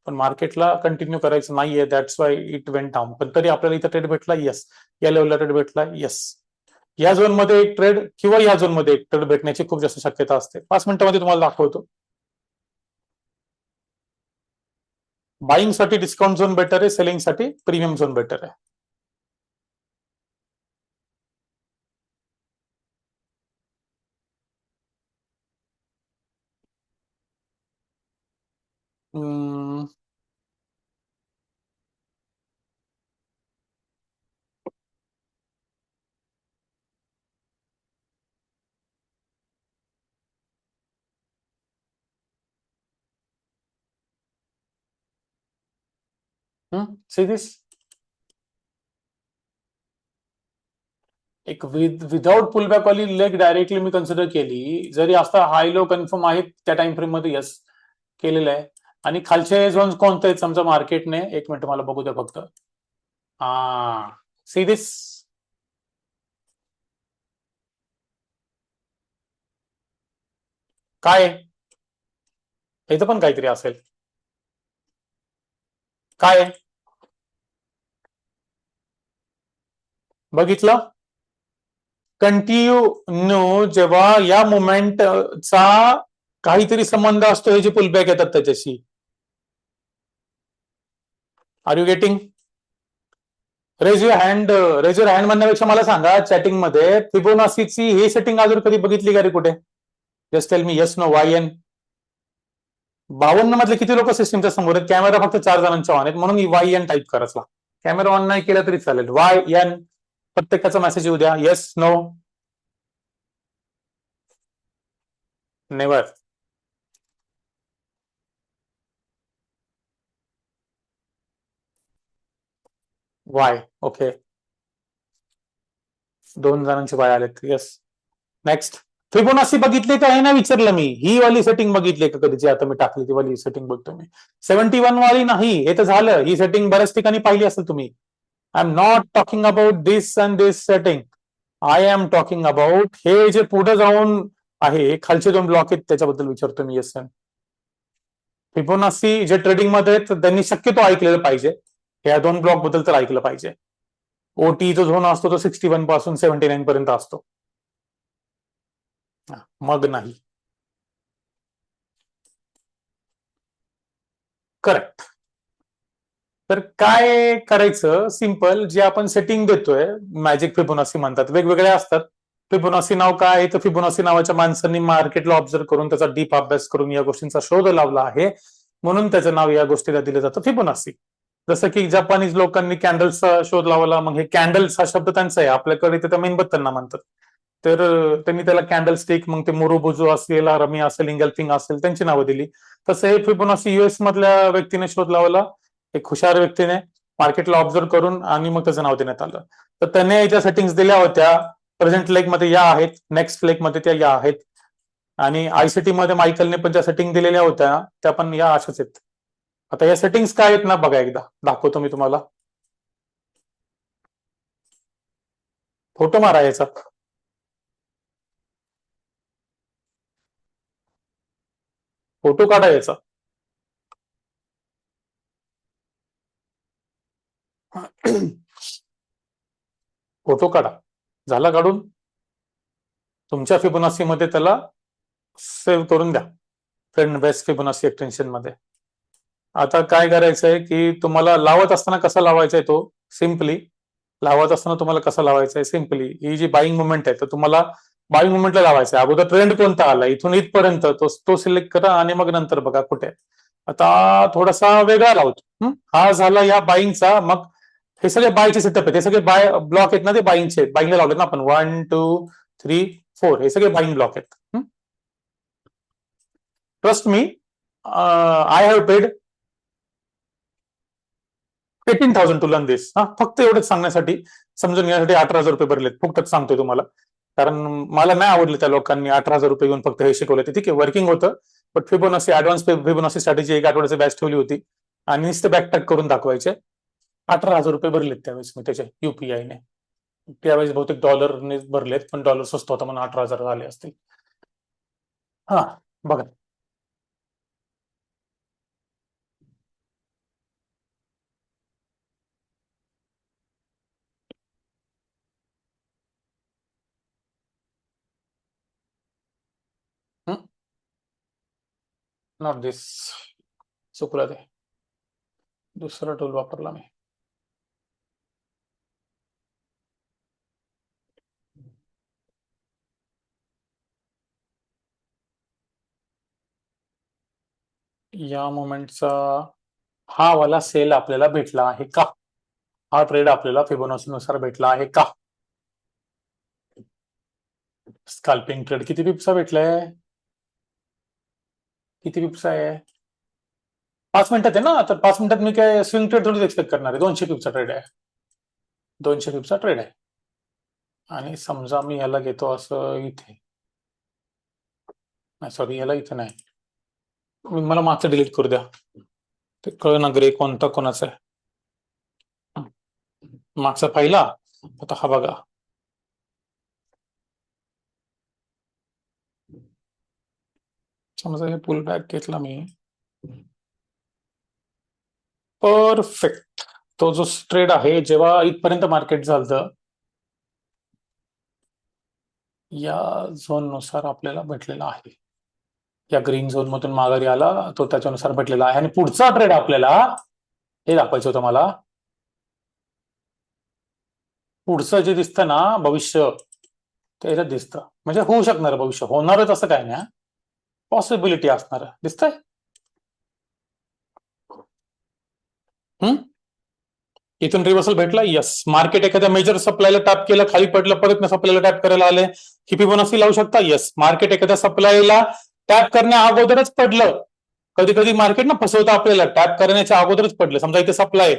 पण मार्केटला कंटिन्यू करायचं नाहीये, that's why it went down. पण तरी आपल्याला इथं ट्रेड भेटला, येस. या लेवलला ट्रेड भेटला, येस. या झोन मध्ये एक ट्रेड किंवा या झोन मध्ये एक ट्रेड भेटण्याची खूप जास्त शक्यता असते. 5 मिनिटांमध्ये तुम्हाला दाखवतो. बाईंग साठी डिस्काउंट झोन बेटर आहे, सेलिंग साठी प्रीमियम झोन बेटर आहे. सी दिस एक विदाउट पुलबॅक वाली लेग डायरेक्टली मी कन्सिडर केली, जरी असता हाय लो कन्फर्म आहेत त्या टाइम फ्रेम मध्ये, यस केलेलं आहे. आणि खालचे झोन कोणते आहेत समजा मार्केटने, एक मिनिट मला बघू द्या फक्त. हा, सी दिस. काय इथं पण काहीतरी असेल. काय बघितलं? कंटिन्यू जेव्हा या मुवमेंटचा काहीतरी संबंध असतो, हे जे पुलबॅक येतात त्याच्याशी. Are you getting? Raise your hand. Raise your hand म्हणण्यापेक्षा मला सांगा चॅटिंग मध्ये, फिबोनाचीची ही सेटिंग अजून कधी बघितली का रे कुठे? Just tell me yes no Y N. 52 मधले किती लोक सिस्टीमच्या समोर आहेत? कॅमेरा फक्त 4 जणांच्या ऑन आहेत, म्हणून वाय एन टाईप करायचा. कॅमेरा ऑन नाही केला तरी चालेल. वाय एन प्रत्येकाचा मेसेज येऊ द्या. Yes no never. Y. Okay, 2 जणांचे वाय आलेत. येस. नेक्स्ट. फिबोनाची बघितली का हे नाही विचारलं मी. ही वाली सेटिंग बघितली का कधी, जी आता मी टाकली ती वाली सेटिंग बघतो मी. 71 वाली नाही, हे तर झालं. ही सेटिंग बऱ्याच ठिकाणी पाहिली असेल तुम्ही. I am not talking about this and this setting. I am talking about हे जे पुढे जाऊन आहे, खालचे 2 ब्लॉक आहेत त्याच्याबद्दल विचारतो मी. येस. फिबोनाची जे ट्रेडिंग मध्ये आहेत त्यांनी शक्यतो ऐकलेलं पाहिजे, या 2 ब्लॉक बद्दल तर ऐकलं पाहिजे. ओटी जो झोन असतो तो 61 पासून 79 पर्यंत असतो. मग नाही. करेक्ट. तर काय करायचं, सिंपल, जे आपण सेटिंग देतोय, मॅजिक फिबोनाची म्हणतात, वेगवेगळ्या असतात. फिबोनाची नाव काय आहे? तर फिबोनाची नावाच्या माणसांनी मार्केटला ऑब्झर्व्ह करून त्याचा डीप अभ्यास करून या गोष्टींचा शोध लावला आहे, म्हणून त्याचं नाव या गोष्टीला दिलं जातं फिबोनाची. जसं की जपानीज लोकांनी कॅन्डल्सचा शोध लावला, मग हे कॅन्डल्स हा शब्द त्यांचा आहे, आपल्याकडे त्या मेणबत्त्यांना म्हणतात. तर त्यांनी त्याला कॅन्डल स्टिक, मग ते मोरोबुजो असेल, रमी असेल, इंगल्फिंग असेल, त्यांची नावं दिली. तसं हे फिबोनाची युएस मधल्या व्यक्तीने शोध लावला, एक हुशार व्यक्तीने, मार्केटला ऑब्झर्व्ह करून, आणि मग त्याचं नाव देण्यात आलं. तर त्याने याच्या सेटिंग्स दिल्या होत्या. प्रेझेंट लेग मध्ये या आहेत, नेक्स्ट लेग मध्ये त्या या आहेत, आणि आयसीटी मध्ये मायकलने पण ज्या सेटिंग दिलेल्या होत्या त्या पण या अशाच आहेत. आता या सेटिंग्स काय आहेत ना बघा, एकदा दाखवतो मी तुम्हाला. फोटो मारा याचा. फोटो काढा याचा. फोटो काढा. झाला काढून? तुमच्या फिबोनाची मध्ये त्याला सेव्ह करून द्या, फ्रेंड बेस्ट फिबोनाची एक्सटेन्शन मध्ये. आता काय करायचंय की तुम्हाला लावत असताना कसा लावायचा आहे तो, सिम्पली लावत असताना तुम्हाला कसा लावायचा आहे, सिम्पली ही जी बाईंग मुवमेंट आहे तर तुम्हाला बाईंग मुवमेंटला लावायचं आहे. अगोदर ट्रेंड कोणता आला इथून इथपर्यंत तो सिलेक्ट करा, आणि मग नंतर बघा कुठे. आता थोडासा वेगळा लावतो. हा झाला या बाईंगचा. मग हे सगळे बायचे सेटअप आहेत, हे सगळे बाय ब्लॉक आहेत ना, ते बाईंगचे, बाईंगला लावले ना आपण. 1 2 3 4 हे सगळे बाईंग ब्लॉक आहेत. Trust me, I have paid 18,000 to learn this. फक्त एवढंच सांगण्यासाठी, समजून घेण्यासाठी 18,000 रुपये भरलेत. फक्तच सांगतोय तुम्हाला, कारण मला नाही आवडलं त्या लोकांनी 18,000 रुपये घेऊन फक्त हे शिकवलं. ते ठीक आहे, वर्किंग होतं, पण फिबोनाची ऍडव्हान्स फिबोनाची स्ट्रॅटेजी 1 आठवड्याची बॅच ठेवली होती आणि नुसते बॅकटॅक करून दाखवायचे. 18,000 रुपये भरलेत त्यावेळेस मी त्याचे युपीआयने. त्यावेळेस बहुतेक डॉलरने भरलेत, पण डॉलर स्वस्त होता म्हणून 18,000 झाले असतील. हा बघा, नॉट दिस, चुकलं ते, दुसरा टूल वापरला मी. या मोमेंटचा हा वाला सेल आपल्याला भेटला आहे का? हा ट्रेड आपल्याला फिबोनाची नुसार भेटला आहे का? स्कॅल्पिंग ट्रेड किती पिप्सा भेटलाय? किती पिप्सा आहे? 5 मिनिटात आहे ना, तर 5 मिनिटात मी काय स्विंग ट्रेड थोडीच एक्सपेक्ट करणार आहे. 200 पिपचा ट्रेड आहे, 200 पिपचा ट्रेड आहे. आणि समजा मी ह्याला घेतो असं इथे, नाही सॉरी, ह्याला इथे नाही, मला मागचं डिलीट करू द्या, ते कळ ना ग्रे कोणता कोणाचा आहे. मागचा पहिला, आता हा बघा, समजा हे पुल बॅक घेतला मी, परफेक्ट. तो जो ट्रेड आहे, जेव्हा इथपर्यंत मार्केट झालं, या झोन नुसार आपल्याला भेटलेला आहे. या ग्रीन झोन मधून माघारी आला तो, त्याच्यानुसार भेटलेला आहे. आणि पुढचा ट्रेड आपल्याला हे दाखवायचं होतं मला. पुढचं जे दिसतं ना भविष्य, ते दिसतं, म्हणजे होऊ शकणार भविष्य, होणारच असं काय नाही, पॉसिबिलिटी असणार दिसतंय. इथून रिव्हर्सल भेटला, यस. मार्केट एखाद्या मेजर सप्लायला टॅप केलं, खाली पडलं, परत सप्लायला टॅप करायला आले, ही फिबोनाची लावू शकता, यस. मार्केट एखाद्या सप्लायला टॅप करण्या अगोदरच पडलं, कधी कधी मार्केट ना फसवतं आपल्याला, टॅप करण्याच्या अगोदरच पडलं. समजा इथे सप्लाय,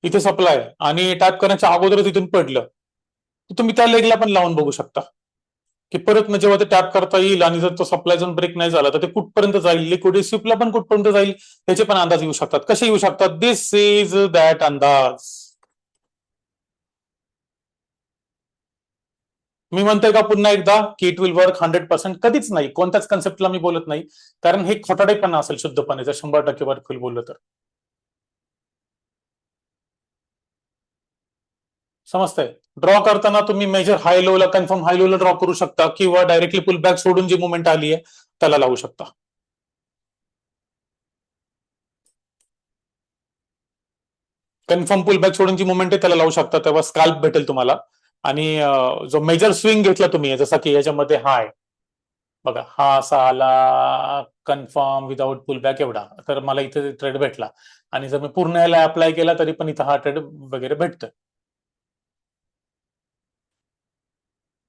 इथे सप्लाय, आणि टॅप करण्याच्या अगोदरच इथून पडलं, तुम्ही त्या लेगला पण लावून बघू शकता की परत जेव्हा ते टॅप करता येईल, आणि जर तो सप्लाय जर ब्रेक नाही झाला तर ते कुठपर्यंत जाईल, लिक्विडिटी स्विपला पण कुठपर्यंत जाईल, त्याचे पण अंदाज येऊ शकतात. कसे येऊ शकतात? दिस इज दॅट अंदाज. मी म्हणतोय का पुन्हा एकदा की इट विल वर्क 100%? कधीच नाही, कोणत्याच कन्सेप्टला मी बोलत नाही, कारण हे खोटाडेपणा असेल शुद्धपणे जर 100% वर्क होईल बोललं तर. समजतंय? ड्रॉ करताना तुम्ही मेजर हाय लोला, कन्फर्म हाय लोला ड्रॉ करू शकता, किंवा डायरेक्टली पुल बॅक सोडून जी मुवमेंट आली आहे त्याला लावू शकता. कन्फर्म पुल बॅक सोडून जी मुवमेंट आहे त्याला लावू शकता, तेव्हा स्काल्प भेटेल तुम्हाला. आणि जो मेजर स्विंग घेतला तुम्ही, जसा की याच्यामध्ये हाय बघा, हा असा आला कन्फर्म विदाउट पुल बॅक एवढा, तर मला इथे ट्रेड भेटला. आणि जर मी पूर्ण याला अप्लाय केला तरी पण इथं हा ट्रेड वगैरे भेटतं.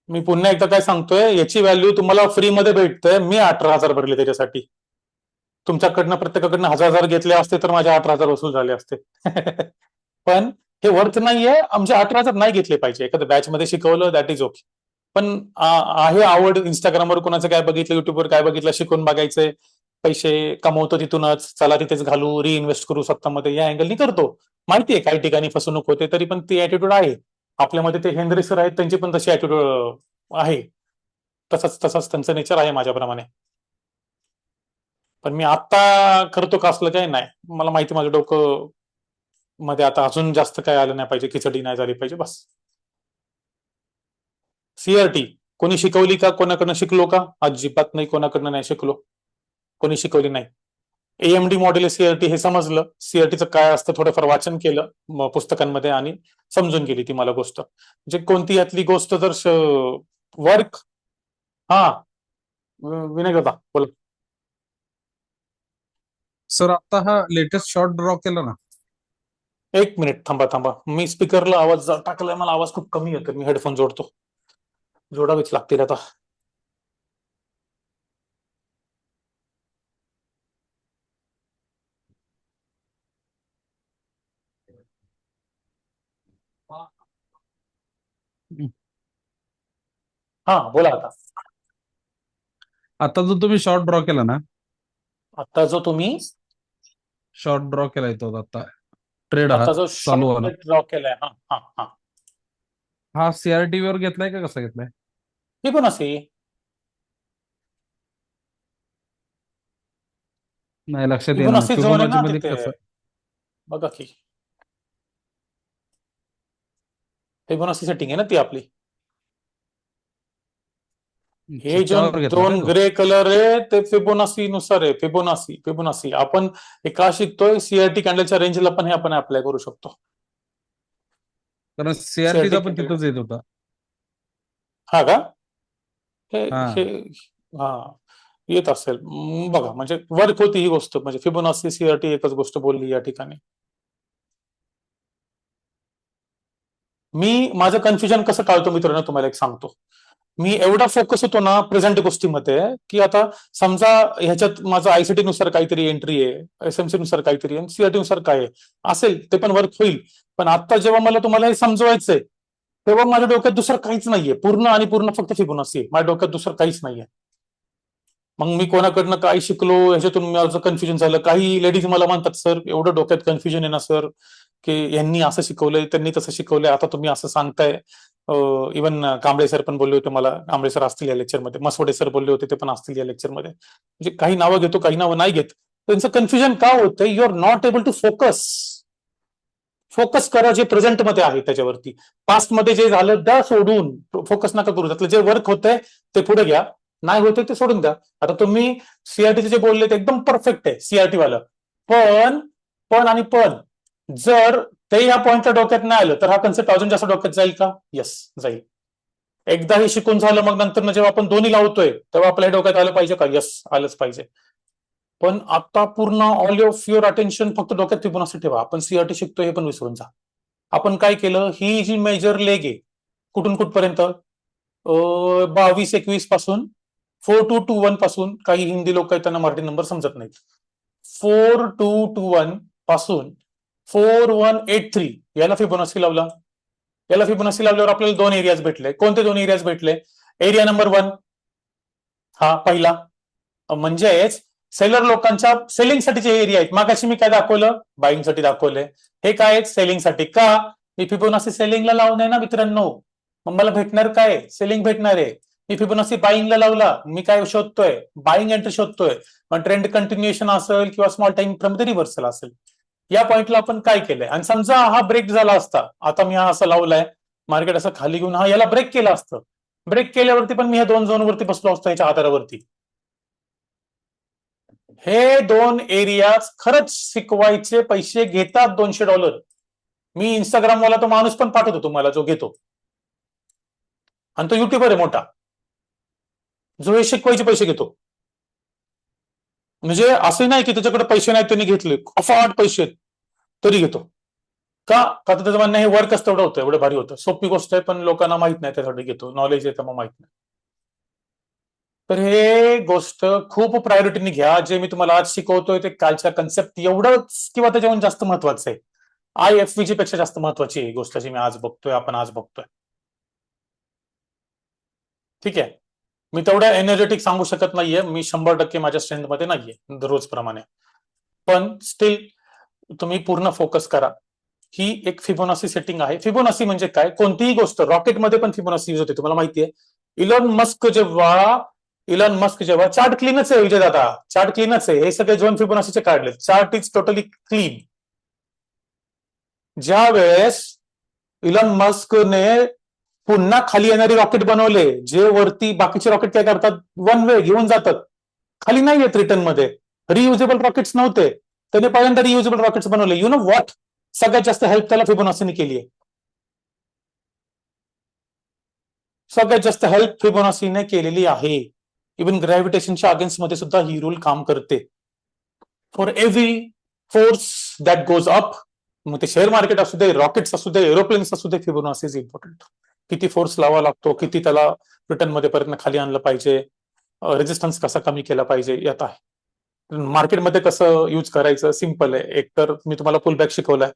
मी पुन्हा एकदा काय सांगतोय, याची व्हॅल्यू तुम्हाला फ्रीमध्ये भेटते. मी 18,000 भरले त्याच्यासाठी. तुमच्याकडनं प्रत्येकाकडनं 1,000 घेतले असते तर माझे 18,000 वसूल झाले असते. पण हे वर्थ नाहीये, आमचे 18,000 नाही घेतले पाहिजे. एखाद्या बॅच मध्ये शिकवलं, दॅट इज ओके. पण आहे आवड, इंस्टाग्रामवर कोणाचं काय बघितलं, युट्यूबवर काय बघितलं, शिकून बघायचंय, पैसे कमवतो तिथूनच, चला तिथेच घालू, रिइन्व्हेस्ट करू स्वतःमध्ये, या अँगलनी करतो. माहितीये काही ठिकाणी फसवणूक होते, तरी पण ती ऍटिट्यूड आहे आपल्यामध्ये. ते हेनरी सर आहेत, त्यांची पण तशी ऍटिट्यूड आहे, तसाच त्यांचं नेचर आहे माझ्याप्रमाणे. पण मी आता करतो का असलं काय नाही, मला माहिती माझं डोकं मध्ये आता अजून जास्त काय आलं नाही पाहिजे, खिचडी नाही झाली पाहिजे, बस. सीआरटी कोणी शिकवली का? कोणाकडनं शिकलो का? अजिबात नाही, कोणाकडनं नाही शिकलो, कोणी शिकवली नाही. एएमडी मॉडेल सीआरटी हे समजलं, सीआरटीचं काय असतं थोडंफार वाचन केलं पुस्तकांमध्ये, आणि समजून गेली ती मला गोष्ट. म्हणजे कोणती यातली गोष्ट जर वर्क, हा विनय होता बोला. सर आता हा लेटेस्ट शॉर्ट ड्रॉ केला ना? एक मिनिट थांबा, मी स्पीकरला आवाज टाकलाय, मला आवाज खूप कमी येतो, मी हेडफोन जोडतो, जोडावेच लागतील आता. हा बोला आता. आता जो तुम्ही शॉर्ट ड्रॉ केला ना, आता जो तुम्ही शॉर्ट ड्रॉ केलाय तो आता ट्रेड हा आता जो चालू वाला, शॉर्ट ड्रॉ केलाय, हा हा हा, हा सीआरटी वर घेतलाय का कसा घेतलाय? फिबोनाची. नाही लक्षात येणार नाही फिबोनाची झोन आहे फिबोनाची ना मध्ये तिथे, कसं. बघा की फिबोनाची सेटिंग आहे ना ती आपली. अच्छा, हे जो त्यावर घेतला काय दोन तो? ग्रे कलर आहे ते फिबोनाची नुसार आहे. फिबोनाची फिबोनाची आपण हे का शिकतोय, सीआरटी कॅन्डलच्या रेंजला पण हे आपण अप्लाय करू शकतो. कारण सीआरटी सीआरटीचा पण कॅन्डल, तिथंच येत होता. हा का? हे हे हा, हा येत असेल. बघा म्हणजे वर्क होती ही गोष्ट, म्हणजे फिबोनाची सीआरटी एकच गोष्ट बोलली या ठिकाणी. मी माझं कन्फ्युजन कसं टाळतो मित्रांनो तुम्हाला एक सांगतो. मी एवढा फोकस होतो ना प्रेझेंट गोष्टीमध्ये, की आता समजा ह्याच्यात माझं आयसीटी नुसार काहीतरी एंट्री आहे, एसएमसी नुसार काहीतरी आहे, सीआरटी नुसार काय आहे असेल ते पण वर्क होईल. पण आता जेव्हा मला तुम्हाला हे समजवायचंय तेव्हा माझ्या डोक्यात दुसरं काहीच नाहीये, पूर्ण आणि पूर्ण फक्त फिबोनाची आहे माझ्या डोक्यात, दुसरं काहीच नाहीये. मग मी कोणाकडनं काय शिकलो ह्याच्यातून माझं कन्फ्युजन झालं. काही लेडीज मला म्हणतात, सर एवढं डोक्यात कन्फ्युजन आहे ना सर, की यांनी असं शिकवलंय त्यांनी तसं शिकवलंय, आता तुम्ही असं सांगताय. इवन कांबळे सर पण बोलले होते मला, कांबळे सर असतील या लेक्चरमध्ये, मसवडे सर बोलले होते ते पण असतील या लेक्चरमध्ये. म्हणजे काही नावं घेतो काही नावं नाही घेत. त्यांचं कन्फ्युजन का होतं, you are not able to focus. Focus करा जे प्रेझेंटमध्ये आहे त्याच्यावरती. पास्टमध्ये जे झालं त्या सोडून फोकस नका करू, त्यातलं जे वर्क होतंय ते पुढे घ्या, नाही होते ते सोडून द्या. आता तुम्ही सीआरटीचे जे बोलले ते एकदम परफेक्ट आहे सीआरटी वालं, पण पण आणि पण जर ते या पॉइंटच्या डोक्यात नाही आलं तर हा कन्सेप्ट अजून जास्त डोक्यात जाईल का? येस, जाईल. एकदा हे शिकून झालं मग नंतर जेव्हा आपण दोन्ही लावतोय तेव्हा आपल्या डोक्यात आलं पाहिजे का? येस, आलंच पाहिजे. पण आता पूर्ण ऑल ऑफ युअर अटेन्शन फक्त डोक्यात फिबोनाची ठेवा. आपण सीआरटी शिकतोय हे पण विसरून जा. आपण काय केलं, ही जी मेजर लेग आहे कुठून कुठपर्यंत, 22-21 पासून 4221 पासून, काही हिंदी लोक आहेत त्यांना मराठी नंबर समजत नाहीत, 4221 पासून 4183 याला फिबोनाची लावला. याला फिबोनाची लावल्यावर आपल्याला दोन एरियाज भेटले. कोणते दोन एरियाज भेटले? एरिया नंबर 1 हा पहिला, म्हणजेच सेलर लोकांच्या सेलिंगसाठीचे एरिया आहेत. मागाशी मी काय दाखवलं, बाईंगसाठी दाखवले. हे काय आहेत? सेलिंगसाठी. का? मी फिबोनाची सेलिंगला लावून ना मित्रांनो, मग मला भेटणार काय? सेलिंग भेटणार आहे. मी फिबोनाची बाईंगला लावला, मी काय शोधतोय? Buying entry शोधतोय. मग ट्रेंड कंटिन्युएशन असेल किंवा small time from the reversal असेल. या पॉइंटला आपण काय केलंय, आणि समजा हा ब्रेक झाला असता, आता मी हा असं लावलाय, मार्केट असं खाली घेऊन हा याला ब्रेक केला असतं, ब्रेक केल्यावरती पण मी ह्या दोन झोनवरती बसलो असतो याच्या आधारावरती. हे दोन एरिया खरंच शिकवायचे पैसे घेतात $200. मी इंस्टाग्राम वाला तो माणूस पण पाठवतो तुम्हाला जो घेतो, आणि तो युट्यूबर आहे मोठा, जो हे शिकवायचे पैसे घेतो. म्हणजे असं नाही की त्याच्याकडे पैसे नाहीत त्यांनी घेतले, अफाट पैसे आहेत तरी घेतो. का? का तर त्याचं म्हणणं हे वर्कच तेवढं होतं, एवढं भारी होतं, सोपी गोष्ट आहे पण लोकांना माहित नाही त्यासाठी घेतो, नॉलेज आहे त्यामुळे माहित नाही. तर हे गोष्ट खूप प्रायोरिटीने घ्या. जे मी तुम्हाला आज शिकवतोय ते कालच्या कन्सेप्ट एवढंच किंवा त्याच्याहून जास्त महत्वाचं आहे. IFVG पेक्षा जास्त महत्वाची आहे गोष्ट जी मी आज बघतोय, आपण आज बघतोय. ठीक आहे, मी तेवढ्या एनर्जेटिक सांगू शकत नाहीये, मी 100% माझ्या स्ट्रेंथमध्ये नाहीये दररोज प्रमाणे, पण स्टील तुम्ही पूर्ण फोकस करा. ही एक फिबोनाची सेटिंग आहे. फिबोनाची म्हणजे काय? कोणतीही गोष्ट, रॉकेटमध्ये पण फिबोनाची यूज होते, तुम्हाला माहितीये. इलॉन मस्क जेव्हा चार्ट क्लीनच आहे विजय दादा, चार्ट क्लीनच आहे, हे सगळे झोन फिबोनाचीचे काढले, चार्ट इज टोटली क्लीन. ज्या वेळेस इलॉन मस्कने पुन्हा खाली येणारे रॉकेट बनवले, जे वरती बाकीचे रॉकेट काय करतात, वन वे घेऊन जातात, खाली नाही येत रिटर्न मध्ये, रियुजेबल रॉकेट्स नव्हते, त्याने पहिल्यांदा रियुजेबल रॉकेट्स बनवले. यु नो व्हॉट, सगळ्यात जास्त हेल्प त्याला फिबोनाचीने केली आहे. सगळ्यात जास्त हेल्प फिबोनाचीने केलेली आहे. इव्हन ग्रॅव्हिटेशनच्या अगेन्स्ट मध्ये सुद्धा ही रूल काम करते. For every force that goes up, मग ते शेअर मार्केट असू दे, रॉकेट्स असू दे, एरोप्लेन्स असू दे, फिबोनाची इज इम्पॉर्टंट. किती फोर्स लावा लागतो, किती त्याला रिटर्न मध्ये परत खाली आणलं पाहिजे, रेजिस्टन्स कसा कमी केला पाहिजे, यात आहे. मार्केटमध्ये कसं यूज करायचं, सिम्पल आहे. एक तर मी तुम्हाला पुल बॅक शिकवलाय,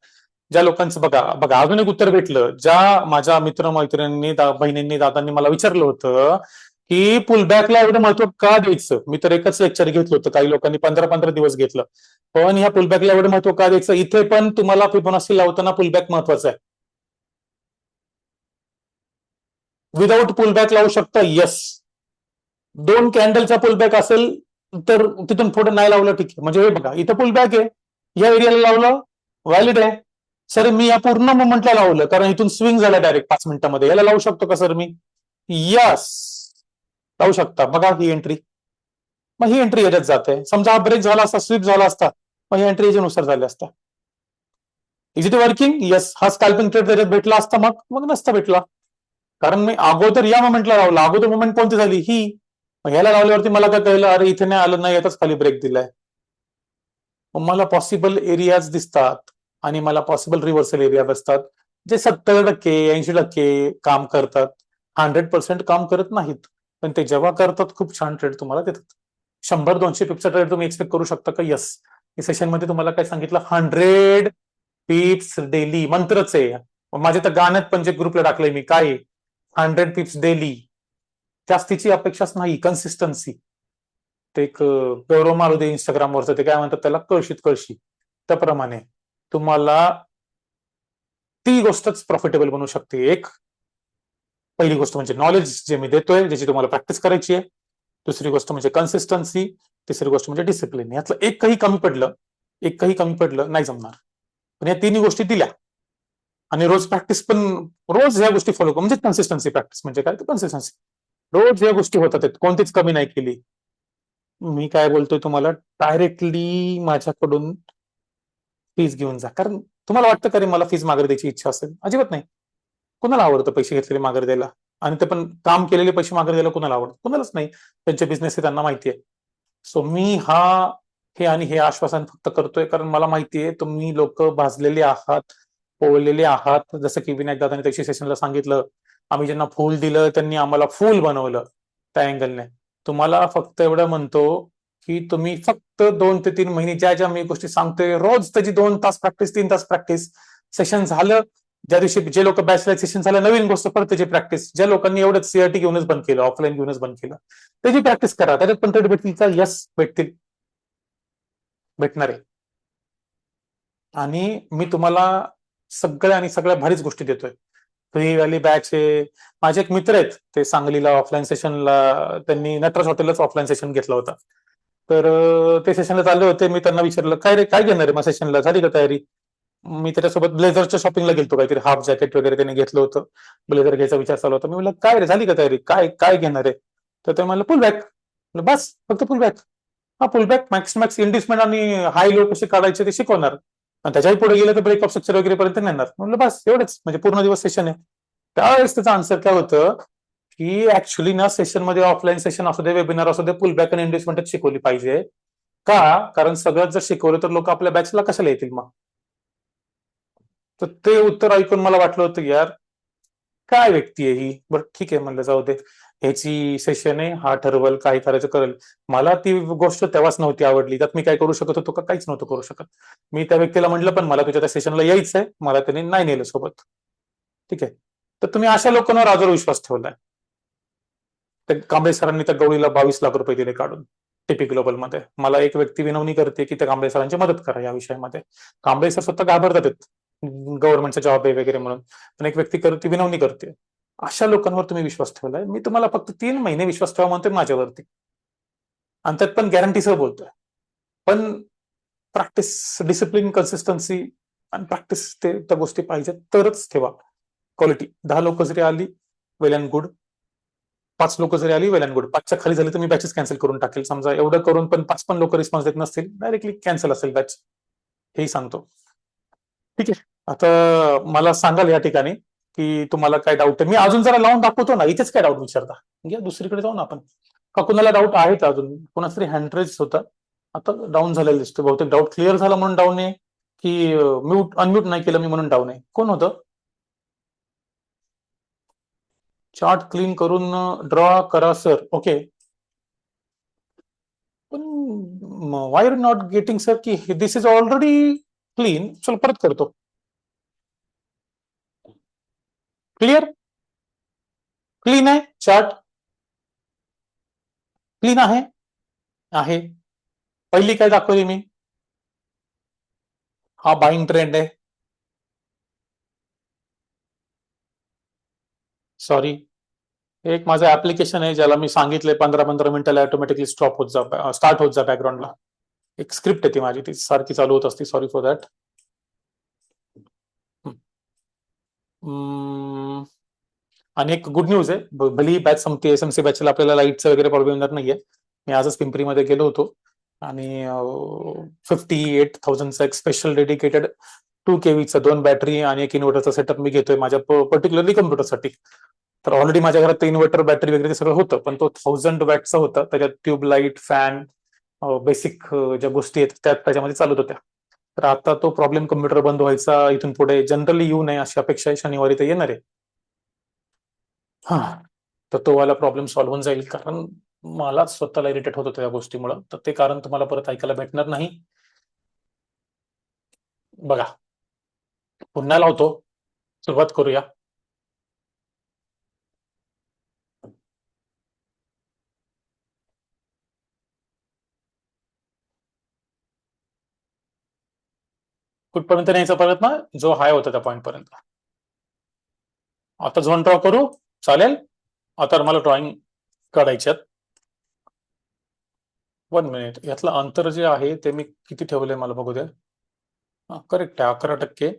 ज्या लोकांचं बघा बघा अजून एक उत्तर भेटलं. ज्या माझ्या मित्रमैत्रिणींनी बहिणींनी दादांनी मला विचारलं होतं की पुलबॅकला एवढं महत्व का द्यायचं. मी तर एकच लेक्चर घेतलं होतं, काही लोकांनी 15-15 दिवस घेतलं. पण ह्या पुलबॅकला एवढं महत्व का द्यायचं. इथे पण तुम्हाला फिबोनाची लावताना पुलबॅक महत्वाचा आहे. विदाऊट पुलबॅक लावू शकता, येस. 2 कॅन्डलचा पुलबॅक असेल तर तिथून पुढे नाही लावलं ठीक आहे. म्हणजे हे बघा इथं पुलबॅक आहे, या एरियाला लावलं व्हॅलिड आहे. सर मी या पूर्ण मोमेंटला लावलं कारण इथून स्विंग झाला डायरेक्ट 5 मिनिटांमध्ये. याला लावू शकतो का सर मी? यस, लावू शकता. बघा ही एंट्री, मग ही एंट्री याच्यात जाते. समजा हा ब्रेक झाला असता, स्विप झाला असता, मग ही एंट्री याच्यानुसार झाली असता. Is it working? यस. हा स्कॅल्पिंग ट्रेड त्याच्यात भेटला असता, मग नसता भेटला. कारण मी अगोदर या मोमेंटला लावला. अगोदर मोमेंट कोणती झाली? ही. मग ह्याला लावल्यावरती मला काय कळलं, अरे इथे नाही आलं, नाही यातच खाली ब्रेक दिलाय. मग मला पॉसिबल एरियाज दिसतात आणि मला पॉसिबल रिव्हर्सल एरिया दिसतात जे 70% 80% काम करतात. 100% काम करत नाहीत, पण ते जेव्हा करतात खूप छान ट्रेड तुम्हाला देतात. 100-200 पिप्सचा ट्रेड तुम्ही एक्सपेक्ट करू शकता का? यस. या सेशनमध्ये तुम्हाला काय सांगितलं, 100 पिप्स डेली मंत्रच आहे. माझ्या तर गाण्यात पण जे ग्रुपला टाकलंय मी, काय 100 पिप्स डेली. जास्तीची अपेक्षाच नाही, कन्सिस्टन्सी. ते एक गौरव मारुदे इंस्टाग्रामवरचं, ते काय म्हणतात त्याला, कळशीत कळशी. त्याप्रमाणे तुम्हाला ती गोष्टच प्रॉफिटेबल बनवू शकते. एक पहिली गोष्ट म्हणजे नॉलेज जे मी देतोय, ज्याची तुम्हाला प्रॅक्टिस करायची आहे. दुसरी गोष्ट म्हणजे कन्सिस्टन्सी. तिसरी गोष्ट म्हणजे डिसिप्लिन. यातलं एकही कमी पडलं नाही जमणार. पण या तिन्ही गोष्टी दिल्या आणि रोज प्रॅक्टिस पण, रोज या गोष्टी फॉलो करू. म्हणजे कन्सिस्टन्सी. प्रॅक्टिस म्हणजे काय? तर कन्सिस्टन्सी. रोज या गोष्टी होतात, कोणतीच कमी नाही केली. मी काय बोलतोय तुम्हाला, डायरेक्टली माझ्याकडून फीज घेऊन जा. कारण तुम्हाला वाटतं का रे मला फीज माघारी द्यायची इच्छा असेल? अजिबात नाही. कुणाला आवडतं पैसे घेतलेले माघारी द्यायला? आणि ते पण काम केलेले पैसे माघारी द्यायला कुणाला आवडतं? कुणालाच नाही. त्यांचे बिझनेस आहे, त्यांना माहिती आहे. सो मी हे आणि हे आश्वासन फक्त करतोय कारण मला माहितीये तुम्ही लोक भाजलेले आहात, पोळलेले आहात. जसं की विनायक दादाने त्याची सेशनला सांगितलं, आम्ही ज्यांना फुल दिलं त्यांनी आम्हाला फुल बनवलं. त्या अँगलने तुम्हाला फक्त एवढं म्हणतो की तुम्ही फक्त 2 ते 3 महिने ज्या ज्या मी गोष्टी सांगतोय, रोज त्याची 2 तास प्रॅक्टिस, 3 तास प्रॅक्टिस. सेशन झालं, ज्या दिवशी जे लोक बॅचलर सेशन झालं, नवीन गोष्ट परत त्याची प्रॅक्टिस. ज्या लोकांनी एवढंच सीआरटी घेऊनच बंद केलं, ऑफलाईन घेऊनच बंद केलं, त्याची प्रॅक्टिस करा. त्याच्यात पण ट्रेड भेटतील का? यस, भेटतील, भेटणार आहे. आणि मी तुम्हाला सगळ्या भारीच गोष्टी देतोय. फ्री वाली बॅच आहे. माझे एक मित्र आहेत, ते सांगलीला ऑफलाईन सेशनला, त्यांनी नटराज हॉटेलच ऑफलाईन सेशन घेतला होता. तर ते सेशनला चालले होते. मी त्यांना विचारलं, काय रे काय घेणार आहे मग सेशनला, झाली का तयारी? मी त्याच्यासोबत ब्लेझरच्या शॉपिंगला गेलतो, काहीतरी हाफ जॅकेट वगैरे त्याने घेतलं होतं. ब्लेझर घ्यायचा विचार चालू होता. मी म्हणलं काय रे, झाली का तयारी, काय काय घेणार आहे? तर ते म्हणलं पुलबॅक. बस फक्त पुलबॅक? हा, पुलबॅक मॅक्स मॅक्स इन्व्हेस्टमेंट आणि हाय लो कसे काढायचे ते शिकवणार. आणि त्याच्याही पुढे गेलं तर ब्रेक ऑफ स्ट्रक्चर वगैरे पर्यंत नेणार. म्हणलं बस एवढंच, म्हणजे पूर्ण दिवस सेशन आहे. त्यावेळेस त्याचा आन्सर काय होतं की ऍक्च्युली ना सेशनमध्ये, ऑफलाईन सेशन असू दे, वेबिनार असू दे, पुलबॅक आणि इन्व्हेस्टमेंटच शिकवली पाहिजे. का? कारण सगळं जर शिकवलं तर लोक आपल्या बॅचला कशाला येतील मग? तर ते उत्तर ऐकून मला वाटलं होतं, यार काय व्यक्ती आहे ही. बरं ठीक आहे म्हणलं, जाऊ दे, ह्याची सेशन आहे, हा ठरवल काय करायचं करेल. मला ती गोष्ट तेव्हाच नव्हती आवडली. त्यात मी काय करू शकत होतो का? काहीच नव्हतं करू शकत. मी त्या व्यक्तीला म्हटलं पण मला तुझ्या त्या सेशनला यायचंय, मला त्यांनी नाही नेलं सोबत. ठीक आहे. तर तुम्ही अशा लोकांवर आजवर विश्वास ठेवलाय. त्या कांबळे सरांनी त्या गवळीला 22 लाख रुपये दिले काढून टीपी ग्लोबलमध्ये. मला एक व्यक्ती विनवणी करते की त्या कांबळे सरांची मदत करा या विषयामध्ये. कांबळे सर स्वतः घाबरतात गव्हर्नमेंटचा जॉब आहे वगैरे म्हणून, पण एक व्यक्ती करते, विनवणी करते. अशा लोकांवर तुम्ही विश्वास ठेवलाय. मी तुम्हाला फक्त 3 महिने विश्वास ठेवा म्हणतोय माझ्यावरती, आणि त्यात पण गॅरंटीसह बोलतोय. पण प्रॅक्टिस, डिसिप्लिन, कन्सिस्टन्सी आणि प्रॅक्टिस, ते त्या गोष्टी पाहिजेत तरच ठेवा. क्वालिटी 10 लोक जरी आली वेल अँड गुड, 5 लोक जरी आली वेल अँड गुड. 5च्या खाली झाली तर मी बॅचेस कॅन्सल करून टाकेल. समजा एवढं करून पण 5 पण लोक रिस्पॉन्स देत नसतील, डायरेक्टली कॅन्सल असेल बॅच, हेही सांगतो. ठीक आहे. आता मला सांगाल या ठिकाणी की तुम्हाला काय डाऊट आहे. मी अजून जरा लावून दाखवतो ना, इथेच काय डाऊट विचारता, घ्या दुसरीकडे जाऊन आपण. का कुणाला डाऊट आहेत अजून? कोणाच तरी हँड रेज होता, आता डाऊन झालेला दिसतो. बहुतेक डाऊट क्लिअर झाला म्हणून डाऊन आहे की म्यूट अनम्यूट नाही केलं मी म्हणून डाऊन आहे? कोण होतं? चार्ट क्लीन करून ड्रॉ करा सर. ओके, पण why are not getting sir की दिस इज ऑलरेडी क्लीन. चल परत करतो. क्लिअर? क्लीन आहे चार्ट? क्लीन आहे? आहे. पहिली काय दाखवली मी? हा बाईंग ट्रेंड आहे. सॉरी, एक माझं ऍप्लिकेशन आहे ज्याला मी सांगितलंय 15-15 मिनिटाला ऑटोमॅटिकली स्टॉप होत जा, स्टार्ट होत जा बॅकग्राऊंडला. एक स्क्रिप्ट आहे ती माझी, ती सारखी चालू होत असते. Sorry for that. आणि एक गुड न्यूज आहे, भली बॅच संपते एसएमसी बॅचला आपल्याला लाईटचं वगैरे प्रॉब्लेम येणार नाहीये. मी आजच पिंपरीमध्ये गेलो होतो आणि 58,000चा एक स्पेशल डेडिकेटेड 2 kVचा 2 बॅटरी आणि एक इन्व्हर्टरचा सेटअप मी घेतोय माझ्या पर्टिक्युलरली कम्प्युटरसाठी. तर ऑलरेडी माझ्या घरात इन्व्हर्टर बॅटरी वगैरे ते सगळं होतं, पण तो 1000 वॅटचा होता. त्याच्यात ट्यूबलाईट, फॅन, बेसिक ज्या गोष्टी आहेत त्या त्याच्यामध्ये चालत होत्या. तर आता तो प्रॉब्लेम कम्प्युटर बंद व्हायचा इथून पुढे जनरली येऊ नये अशी अपेक्षा आहे. शनिवारी ते येणार आहे. हा, तर तो वाला प्रॉब्लेम सॉल्व्ह होऊन जाईल, कारण मला स्वतःला इरिटेट होत होतं या गोष्टीमुळे. तर ते कारण तुम्हाला परत ऐकायला भेटणार नाही. बघा, पुन्हा लावतो, सुरुवात करूया. कुठपर्यंत न्यायचा परत ना, जो हाय होता त्या पॉईंट पर्यंत. आता झोन ड्रॉ करू, चालेल? आता मला ड्रॉइंग काढायच्यात. 1 मिनिट. यातलं अंतर जे आहे ते मी किती ठेवलंय मला बघू द्या. करेक्ट आहे, 11%.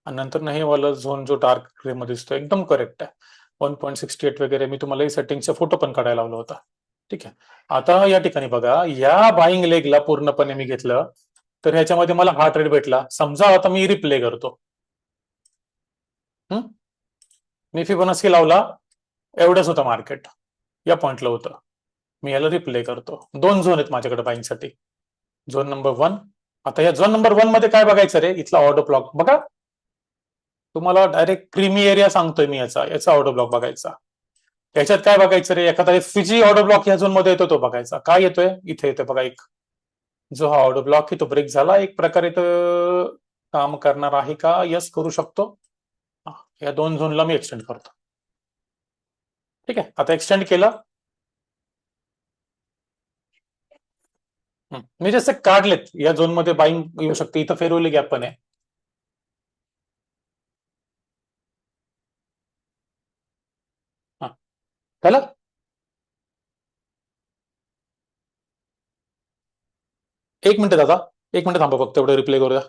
आणि नंतर नाही वाला झोन जो डार्क ग्रे मध्ये दिसतो एकदम करेक्ट आहे. 1.68 वगैरे. मी तुम्हाला सेटिंगचा फोटो पण काढायला लावला होता. ठीक आहे. आता या ठिकाणी बघा, या बाईंग लेगला पूर्णपणे मी घेतलं, तर ह्याच्यामध्ये मला हा ट्रेड भेटला. समजा आता मी रिप्ले करतो. मी फिबोनाची लावला, एवढंच होतं मार्केट, या पॉइंटला होतं. मी याला रिप्ले करतो. 2 झोन आहेत माझ्याकडे बाईंगसाठी. Zone number 1. आता या झोन नंबर 1 मध्ये काय बघायचं रे? इथला ऑर्डर ब्लॉक बघा. तुम्हाला डायरेक्ट क्रीमी एरिया सांगतोय मी, याचा ऑर्डर ब्लॉक बघायचा. याच्यात काय बघायचं रे? एखादा फिजी ऑर्डर ब्लॉक या झोन मध्ये येतो तो बघायचा. काय येतोय? इथे येतोय बघा एक. जो हा ऑर्डर ब्लॉक आहे तो ब्रेक झाला. एक प्रकारे तर काम करणार आहे का? यस, करू शकतो. या 2 झोनला मी एक्सटेंड करतो. ठीक आहे, आता एक्सटेंड केलं. मी जसे काढलेत या झोन मध्ये बाईंग येऊ शकते. इथं फेरवली गॅप पण आहे. झालं? एक मिनिट दादा, एक मिनिट थांबा, फक्त एवढं रिप्ले करूया.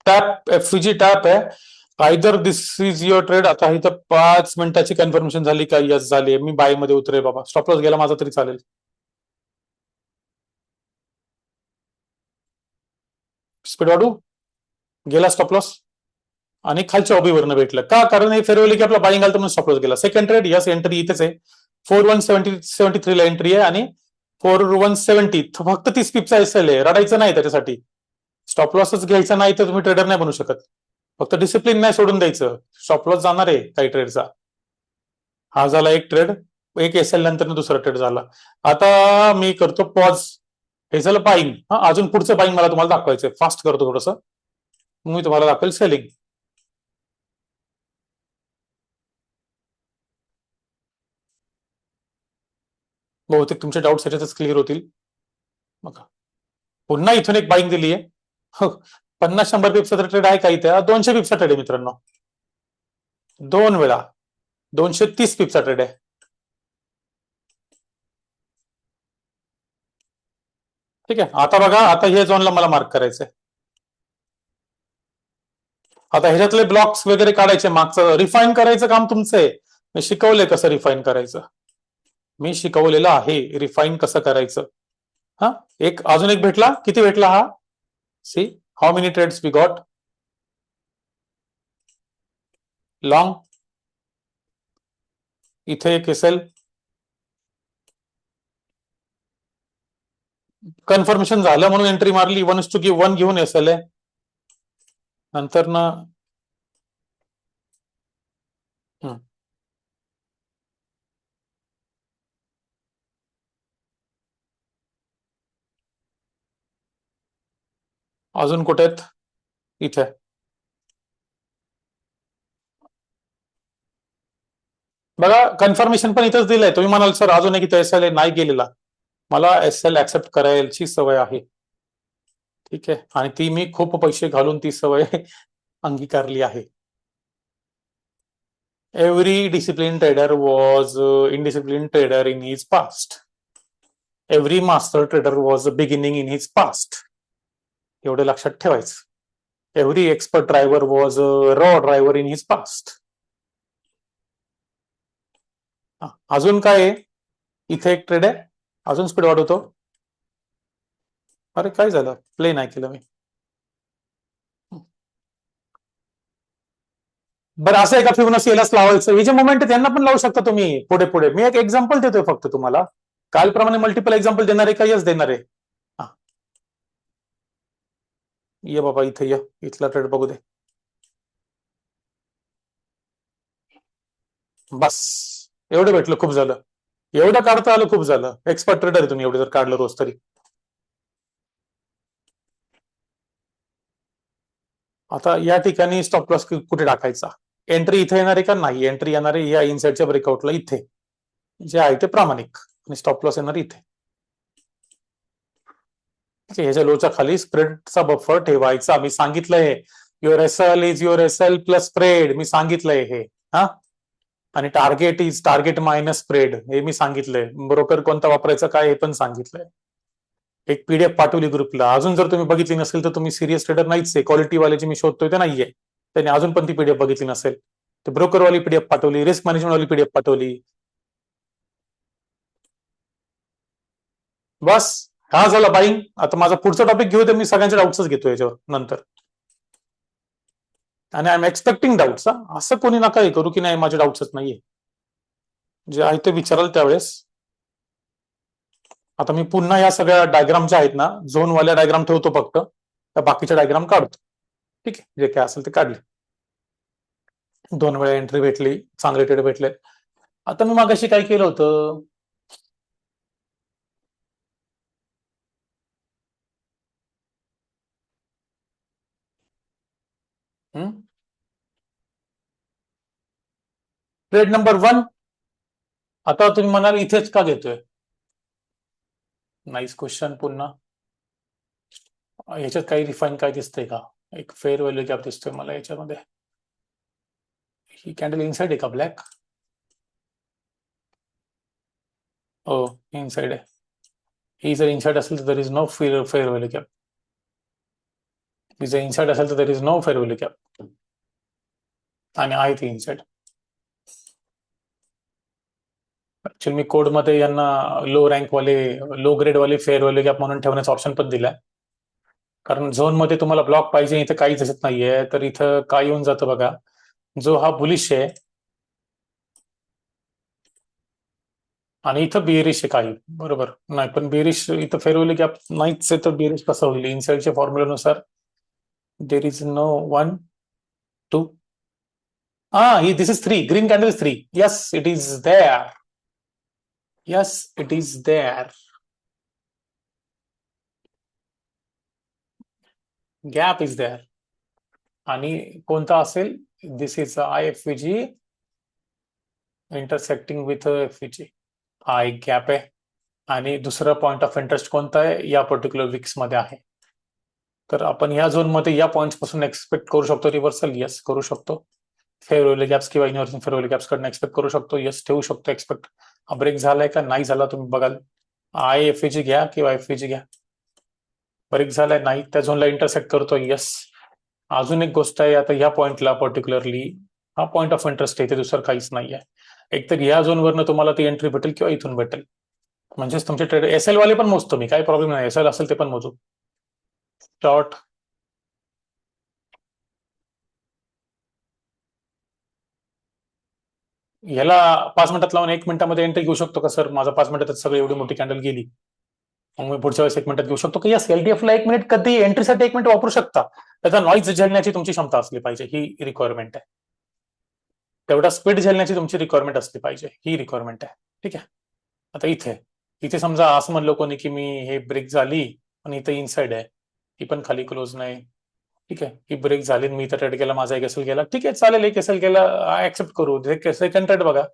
टॅप एफजी टॅप आहे. Either this is your trade. आता इथं 5 मिनिटाची कन्फर्मेशन झाली का? यस झाली. मी बाय मध्ये उतरे बाबा. स्टॉप लॉस गेला माझा तरी चालेल. स्पीड वाढू, गेला स्टॉप लॉस आणि खालच्या ऑबीवरनं भेटलं का? कारण हे फेरवली की आपला बाईंग आलं तर स्टॉप लॉस गेला. सेकंड ट्रेड, यस, एंट्री इथेच आहे. 4173 ला एंट्री आहे आणि 4170 फक्त 30 पिपचा एसएल आहे. रडायचं नाही त्याच्यासाठी. स्टॉप लॉसच घ्यायचा नाही तर तुम्ही ट्रेडर नाही बनू शकत. फक्त डिसिप्लिन नाही सोडून द्यायचं. स्टॉप लॉस जाणार आहे काही ट्रेडचा. हा झाला एक ट्रेड, एक एसएल नंतर दुसरा ट्रेड झाला. आता मी करतो पॉज. हे झालं बाईंग. अजून पुढचं बाईंग मला तुम्हाला दाखवायचंय. फास्ट करतो थोडंसं, मी तुम्हाला दाखवेल सेलिंग. बहुतेक तुमचे डाऊट याच्यातच क्लिअर होतील. बघा, पुन्हा इथून एक बाईंग दिली आहे. 50-100 पिप्सचा ट्रेड आहे का? इथे 200 पिप्सचा ट्रेड आहे मित्रांनो. 2 वेळा 230 पिप्सचा ट्रेड आहे. ठीक आहे. आता बघा, आता हे झोनला मला मार्क करायचंय. आता ह्याच्यातले ब्लॉक्स वगैरे काढायचे, मागचं रिफाईन करायचं काम तुमचं आहे. मी शिकवलंय कसं रिफाईन करायचं. मी शिकवलेलं आहे रिफाईन कसं करायचं. हा, एक अजून एक भेटला. किती भेटला हा? See how many trades we got. Long, इथे एक एसएल, कन्फर्मेशन झालं म्हणून एंट्री मारली, 1:1 घेऊन एसएल आहे. नंतर ना अजून कुठे आहेत? इथे बघा, कन्फर्मेशन पण इथंच दिलंय. तुम्ही म्हणाल सर अजून एक इथं एसएल नाही गेलेला. मला एसएल ऍक्सेप्ट करायची सवय आहे, ठीक आहे, आणि ती मी खूप पैसे घालून ती सवय अंगीकारली आहे. Every disciplined trader was indisciplined trader in his past. Every master trader was a beginning in his past. एवढं लक्षात ठेवायचं. Every expert driver was a raw driver in his past. अजून काय आहे? इथे एक ट्रेड आहे, अजून स्पीड वाढवतो. अरे काय झालं, प्ले नाही केलं मी. बरं असं आहे का, फिबोनाची यालाच लावायचं? हे जे मोमेंट आहे त्यांना पण लावू शकता तुम्ही पुढे पुढे. मी एक एक्झाम्पल देतोय फक्त तुम्हाला. कालप्रमाणे मल्टिपल एक्झाम्पल देणार आहे का? यस देणार आहे. ये बाबा इथे ये, इथला ट्रेड बघू दे. बस एवढं भेटलं खूप झालं. एवढं काढता आलं खूप झालं. एक्सपर्ट ट्रेडर आहे तुम्ही, एवढं जर काढलं रोज तरी. आता या ठिकाणी स्टॉप लॉस कुठे टाकायचा? एंट्री इथे येणार आहे का? नाही. एंट्री येणार आहे या इनसाइडच्या ब्रेकआउटला इथे, जे आहे ते प्रामाणिक, आणि स्टॉप लॉस येणार इथे. ह्याच्या लोच्या खाली स्प्रेडचा बफर ठेवायचा. मी सांगितलंय, your SL is your SL plus spread. मी सांगितलंय हे. हा, आणि target is target minus spread, हे मी सांगितलंय. ब्रोकर कोणता वापरायचा काय हे पण सांगितलंय. एक पीडीएफ पाठवली ग्रुपला. अजून जर तुम्ही बघितली नसेल तर तुम्ही सिरियस ट्रेडर नाहीच आहे. क्वालिटीवाले जे मी शोधतोय ते नाहीये, त्याने अजून पण ती पीडीएफ बघितली नसेल. तर ब्रोकरवाली पीडीएफ पाठवली, रिस्क मॅनेजमेंटवाली पीडीएफ पाठवली. बस हा झाला बाईंग. आता माझा पुढचा टॉपिक घेऊ, तर मी सगळ्यांचे डाऊट्सच घेतो याच्यावर नंतर. आणि आय एम एक्सपेक्टिंग डाऊट्स. असं कोणी नका हे करू की नाही माझे डाऊट्सच नाहीये. जे आहे ते विचाराल त्यावेळेस. आता मी पुन्हा या सगळ्या डायग्राम ज्या आहेत ना, झोनवाल्या डायग्राम ठेवतो फक्त, त्या बाकीच्या डायग्राम काढतो. ठीक आहे, जे काय असेल ते काढले. 2 वेळा एंट्री भेटली, चांगले ट्रेड भेटले. आता मी मागाशी काय केलं होतं, ट्रेड नंबर 1. आता तुम्ही म्हणाल इथेच का घेतोय? Nice question. पुन्हा याच्यात काही रिफाईन काय दिसतंय का? एक फेअर व्हॅल्यू गॅप दिसतोय मला याच्यामध्ये. ही कॅन्डल इनसाइड आहे का ब्लॅक? हो, इनसाइड आहे. ही जर इनसाइड असेल तर there is no fair value gap. ही जर इनसाइड असेल तर there is no fair value gap, आणि आहे ती इनसाइड. ऍक्च्युअली मी कोडमध्ये यांना लो रँकवाले, लो ग्रेडवाले फेअर व्हॅल्यू गॅप म्हणून ठेवण्याचा ऑप्शन पण दिलाय. कारण झोनमध्ये तुम्हाला ब्लॉक पाहिजे, इथं काहीच दिसत नाहीये. तर इथं काय येऊन जातं बघा, जो हा बुलिश आहे आणि इथं बेरिश आहे काही, बरोबर नाही. पण बेरिश इथं फेअर व्हॅल्यू गॅप नाहीच आहे, तर बेरिश कसं होईल? इनसाइडच्या फॉर्म्युल्यानुसार देर इज नो 1 2. ही this is 3. Green candle is 3. Yes it is there. Yes it is there. Gap is there. आणि कोणता असेल? This is IFVG intersecting with FVG. हा एक गॅप आहे. आणि दुसरा पॉइंट ऑफ इंटरेस्ट कोणता आहे? या पर्टिक्युलर विक्स मध्ये आहे. तर आपण या झोन मध्ये या पॉइंट पासून एक्सपेक्ट करू शकतो रिव्हर्सल. यस करू शकतो. फेअर व्हॅल्यू गॅप्स किंवा इनव्हर्जन फेअर व्हॅल्यू गॅप्स कडनं एक्सपेक्ट करू शकतो. यस ठेवू शकतो एक्सपेक्ट. हा ब्रेक झालाय का नाही झाला तुम्ही बघाल. IFVG घ्या किंवा FVG घ्या. ब्रेक झालाय नाही, त्या झोनला इंटरसेक्ट करतोय. यस. अजून एक गोष्ट आहे, आता ह्या पॉइंटला पर्टिक्युलरली हा पॉइंट ऑफ इंटरेस्ट आहे, ते दुसरं काहीच नाही आहे. एकतर ह्या झोनवरनं तुम्हाला ती एंट्री भेटेल किंवा इथून भेटेल. म्हणजेच तुमचे ट्रेड एसएल वाले पण मोजतो मी, काही प्रॉब्लेम नाही. एसएल असेल ते पण मोजू. शॉर्ट ह्याला 5 मिनिटात लावून 1 मिनिटामध्ये एंट्री घेऊ शकतो का सर? माझा 5 मिनिटात सगळी एवढी मोठी कॅन्डल गेली. मग मी पुढच्या वेळेस 1 मिनिटात घेऊ शकतो की यस LDF ला 1 मिनिट कधी एंट्रीसाठी 1 मिनिट वापरू शकता. त्याचा नॉईज झेलण्याची तुमची क्षमता असली पाहिजे, ही रिक्वायरमेंट आहे. तेवढा स्पीड झेलण्याची तुमची रिक्वायरमेंट असली पाहिजे, ही रिक्वायरमेंट आहे. ठीक आहे. आता इथे समजा असं म्हणलं कोणी की मी हे ब्रेक झाली आणि इथे इनसाइड आहे, ही पण खाली क्लोज नाही. ठीक आहे, ही ब्रेक झाली आणि मी इथं ट्रेड केला, माझा एक एसल गेला. ठीक आहे, चालेल, एक एसल गेला, ऍक्सेप्ट करू. सेकंड ट्रेड बघा.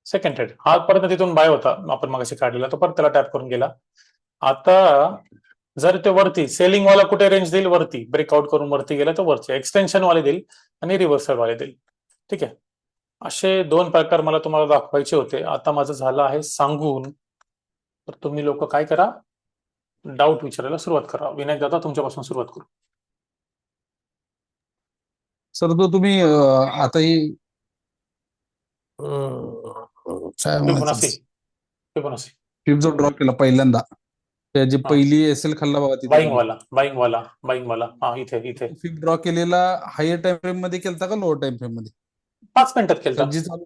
सेकंड ट्रेड हा परत तिथून बाय होता, आपण मगाशी काढलेला, तो परत त्याला टॅप करून गेला. आता जर ते वरती सेलिंग वाला कुठे रेंज देईल, वरती ब्रेकआउट करून वरती गेला तर वरचे एक्सटेन्शन वाले देईल आणि रिव्हर्सल वाले देईल. ठीक आहे, असे 2 प्रकार मला तुम्हाला दाखवायचे होते. आता माझं झालं आहे सांगून. तर तुम्ही लोक काय करा, डाऊट विचारायला सुरुवात करा. विनायक दादा, तुमच्यापासून सुरुवात करू. सर तो तुम्ही आता ही काय म्हणायचं, फिबोनाची फिबोनाची फिफ्थ जो ड्रॉ केला पहिल्यांदा, त्याची हा, पहिली एसएल खाल्ला बघा तिथे बाईंग तुम्ही. वाला बाईंग वाला बाईंग वाला हा, इथे फिफ्थ ड्रॉ केलेला हायर टाइम फ्रेम मध्ये केलता का लोअर टाइम फ्रेम मध्ये? 5 मिनिटात का केलता. जी चालू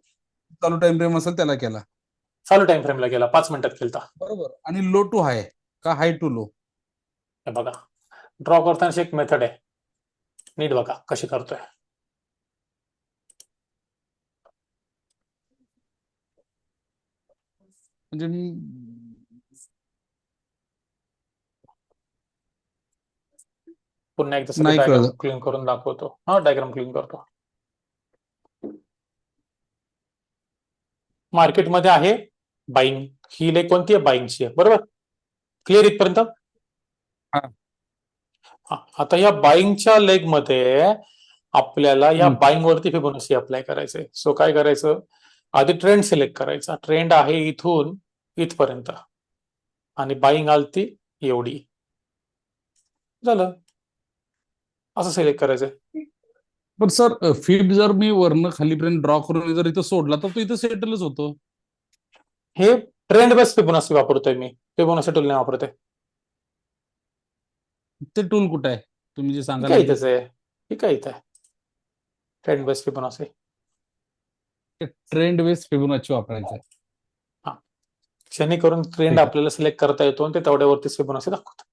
चालू टाइम फ्रेम असेल त्याला केला? चालू टाइम फ्रेमला गेला, 5 मिनिटात केलता. बरोबर. आणि लो टू हाय का हाय टू लो? हे बघा, ड्रॉ करताना एक मेथड आहे, नीट बघा कशी करतोय. म्हणजे पुन्हा एकदा सगळं नाही डायग्राम कळलं. क्लीन करून दाखवतो. हा, डायग्राम क्लीन करतो. मार्केटमध्ये आहे बाईंग, ही लेग कोणती आहे? बाईंगची आहे, बरोबर. क्लिअर इथपर्यंत? हा. आता या बाईंगच्या लेग मध्ये आपल्याला या हम्म. बाईंग वरती फिबोनाची अप्लाय करायचंय. सो काय करायचं, आधी ट्रेंड सिलेक्ट करायचा. ट्रेंड आहे इथून इथपर्यंत आणि बाईंग आलती एवढी, झालं. असं सिलेक्ट करायचंय. पण सर फिफ्थ जर मी वरनं खालीपर्यंत ड्रॉ करून जर इथं सोडला तर तो इथं सेटलच होतो. हे ट्रेंड बेस्ट फिबोनाची वापरतोय मी, फिबोनाची टूल नाही वापरतोय. ते टूल कुठं आहे तुम्ही जे ठीक सांगायला आहे, लागले? इथेच आहे. ठीक आहे, इथं आहे trend best Fibonacci. Trend base Fibonacci वापरायचं आहे. हा, जेणेकरून ट्रेंड ठीक आहे. आपल्याला सिलेक्ट करता येतो आणि ते तेवढ्यावरती फिबोनाची दाखवतो.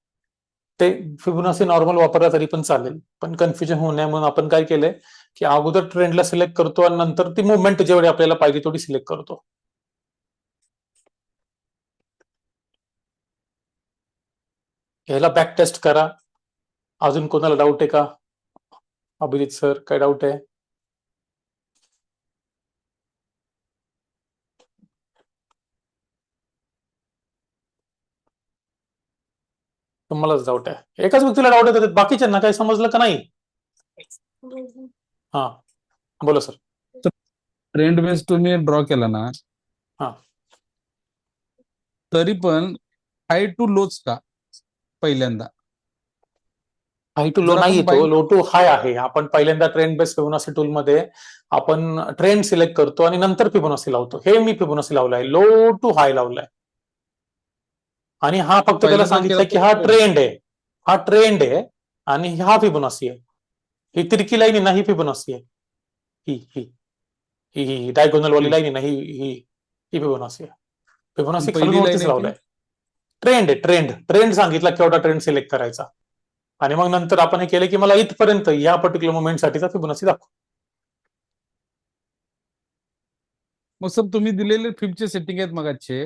ते फिबोनाची नॉर्मल वापरला तरी पण चालेल, पण कन्फ्युजन होऊ नये म्हणून आपण काय केलंय की अगोदर ट्रेंडला सिलेक्ट करतो आणि नंतर ती मुवमेंट जेवढी आपल्याला पाहिजे तेवढी सिलेक्ट करतो. ह्याला बॅक टेस्ट करा. अजून कोणाला डाऊट आहे का? अभिजित सर, काय डाऊट आहे? तुम्हालाच डाऊट आहे? एकाच व्यक्तीला डाऊट येतात, बाकीच्यांना काही समजलं का नाही? हा, बोला सर. ट्रेंड बेस तुम्ही ड्रॉ केला ना, हा, तरी पण हाय टू लोच का पहिल्यांदा? हाय टू लो जर नाही आपण येतो, बाईंग लो टू हाय आहे. आपण पहिल्यांदा ट्रेंड बेस्ट फिबोनाची टूल मध्ये आपण ट्रेंड सिलेक्ट करतो आणि नंतर फिबोनाची लावतो. हे मी फिबोनाची लावलाय, लो टू हाय लावलाय. आणि हा फक्त त्याला पहिला जर केला सांगितलं की तर हा ट्रेंड आहे, हा ट्रेंड आहे आणि हा फिबोनाची आहे. ही तिरकी लाईन आहे ना, ही फिबोनाची आहे. ही ही ही ही डायगोनल वाली लाईन आहे ना, ही ही ही फिबोनाची आहे. फिबोनाची खालून पहिली लाईन वरतीच आहे ती लावलाय. ट्रेंड आहे, ट्रेंड ट्रेंड सांगितला केवढा ट्रेंड सिलेक्ट करायचा आणि मग नंतर आपण हे केलं की मला इथपर्यंत या पर्टिक्युलर मुवमेंटसाठीचा फिबोनाची दाखव. मग सर तुम्ही दिलेले फिफ्थचे सेटिंग आहेत मगाचे,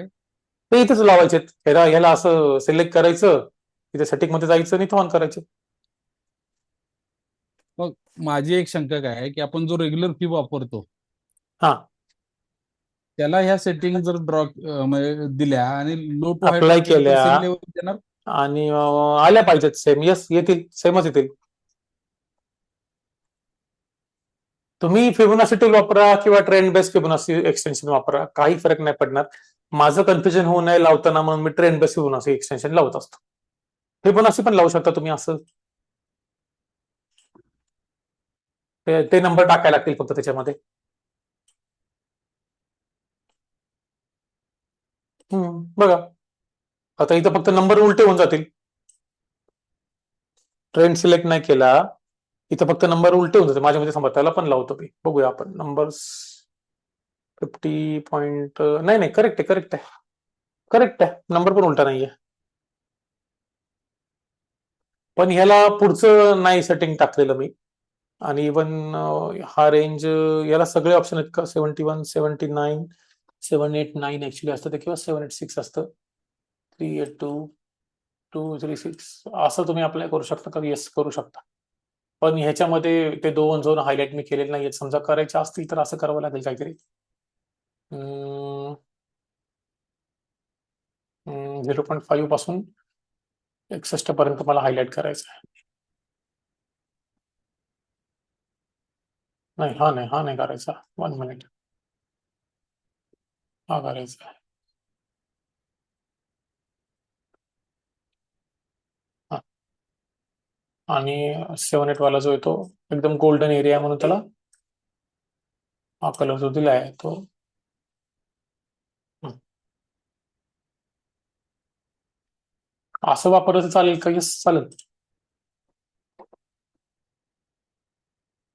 ते इथेच लावायचे. ह्याला असं सिलेक्ट करायचं, इथे सेटिंग मध्ये जायचं आणि इथं ऑन करायचं. मग माझी एक शंका काय आहे की आपण जो रेग्युलर फिब वापरतो हा, त्याला ह्या सेटिंग जर ड्रॉ दिल्या आणि low to high draw apply केलं तर केल्या सेम लेवल देणार? आणि आल्या पाहिजेत सेम. यस, येतील, सेमच येतील. तुम्ही फिबोनाची टूल वापरा किंवा ट्रेंड बेस्ट फिबोनाची एक्सटेन्शन वापरा, काही फरक नाही पडणार. माझं कन्फ्युजन होऊ नये लावताना म्हणून मी ट्रेंड बेस्ट फिबोनाची एक्सटेन्शन लावत असतो. फिबोनाची पण लावू शकता तुम्ही असं. ते नंबर टाकायला लागतील फक्त त्याच्यामध्ये. बघा, आता इथं फक्त नंबर उलटे होऊन जातील. ट्रेंड सिलेक्ट नाही केला, इथं फक्त नंबर उलटे होऊन जाते माझ्यामध्ये. थांबा त्याला पण लावतो मी, बघूया आपण नंबर्स. 50 पॉईंट नाही नाही, करेक्ट आहे करेक्ट आहे करेक्ट आहे, नंबर पण उलटा नाहीये. पण ह्याला पुढचं नाही सेटिंग टाकलेलं मी. आणि इवन हा रेंज, याला सगळे ऑप्शन आहेत का? 71, 79, 789 ऍक्च्युली असतं ते, किंवा 786 असतं. 382, 236 असं तुम्ही अप्लाय करू शकता का? येस करू शकता. पण ह्याच्यामध्ये ते दोन झोन हायलाइट मी केलेले नाहीयेत. समजा करायचे असतील तर असं करावं लागेल काहीतरी. 0.5 पासून 61 पर्यंत मला हायलाइट करायचं आहे. नाही हा नाही करायचा. 1 मिनिट, हा करायचा आहे. हा. आणि 7-8 वाला जो येतो एकदम गोल्डन एरिया म्हणून त्याला हा कलर जो दिलाय तो हं. असं वापरलं तर चालेल का? येस चालेल.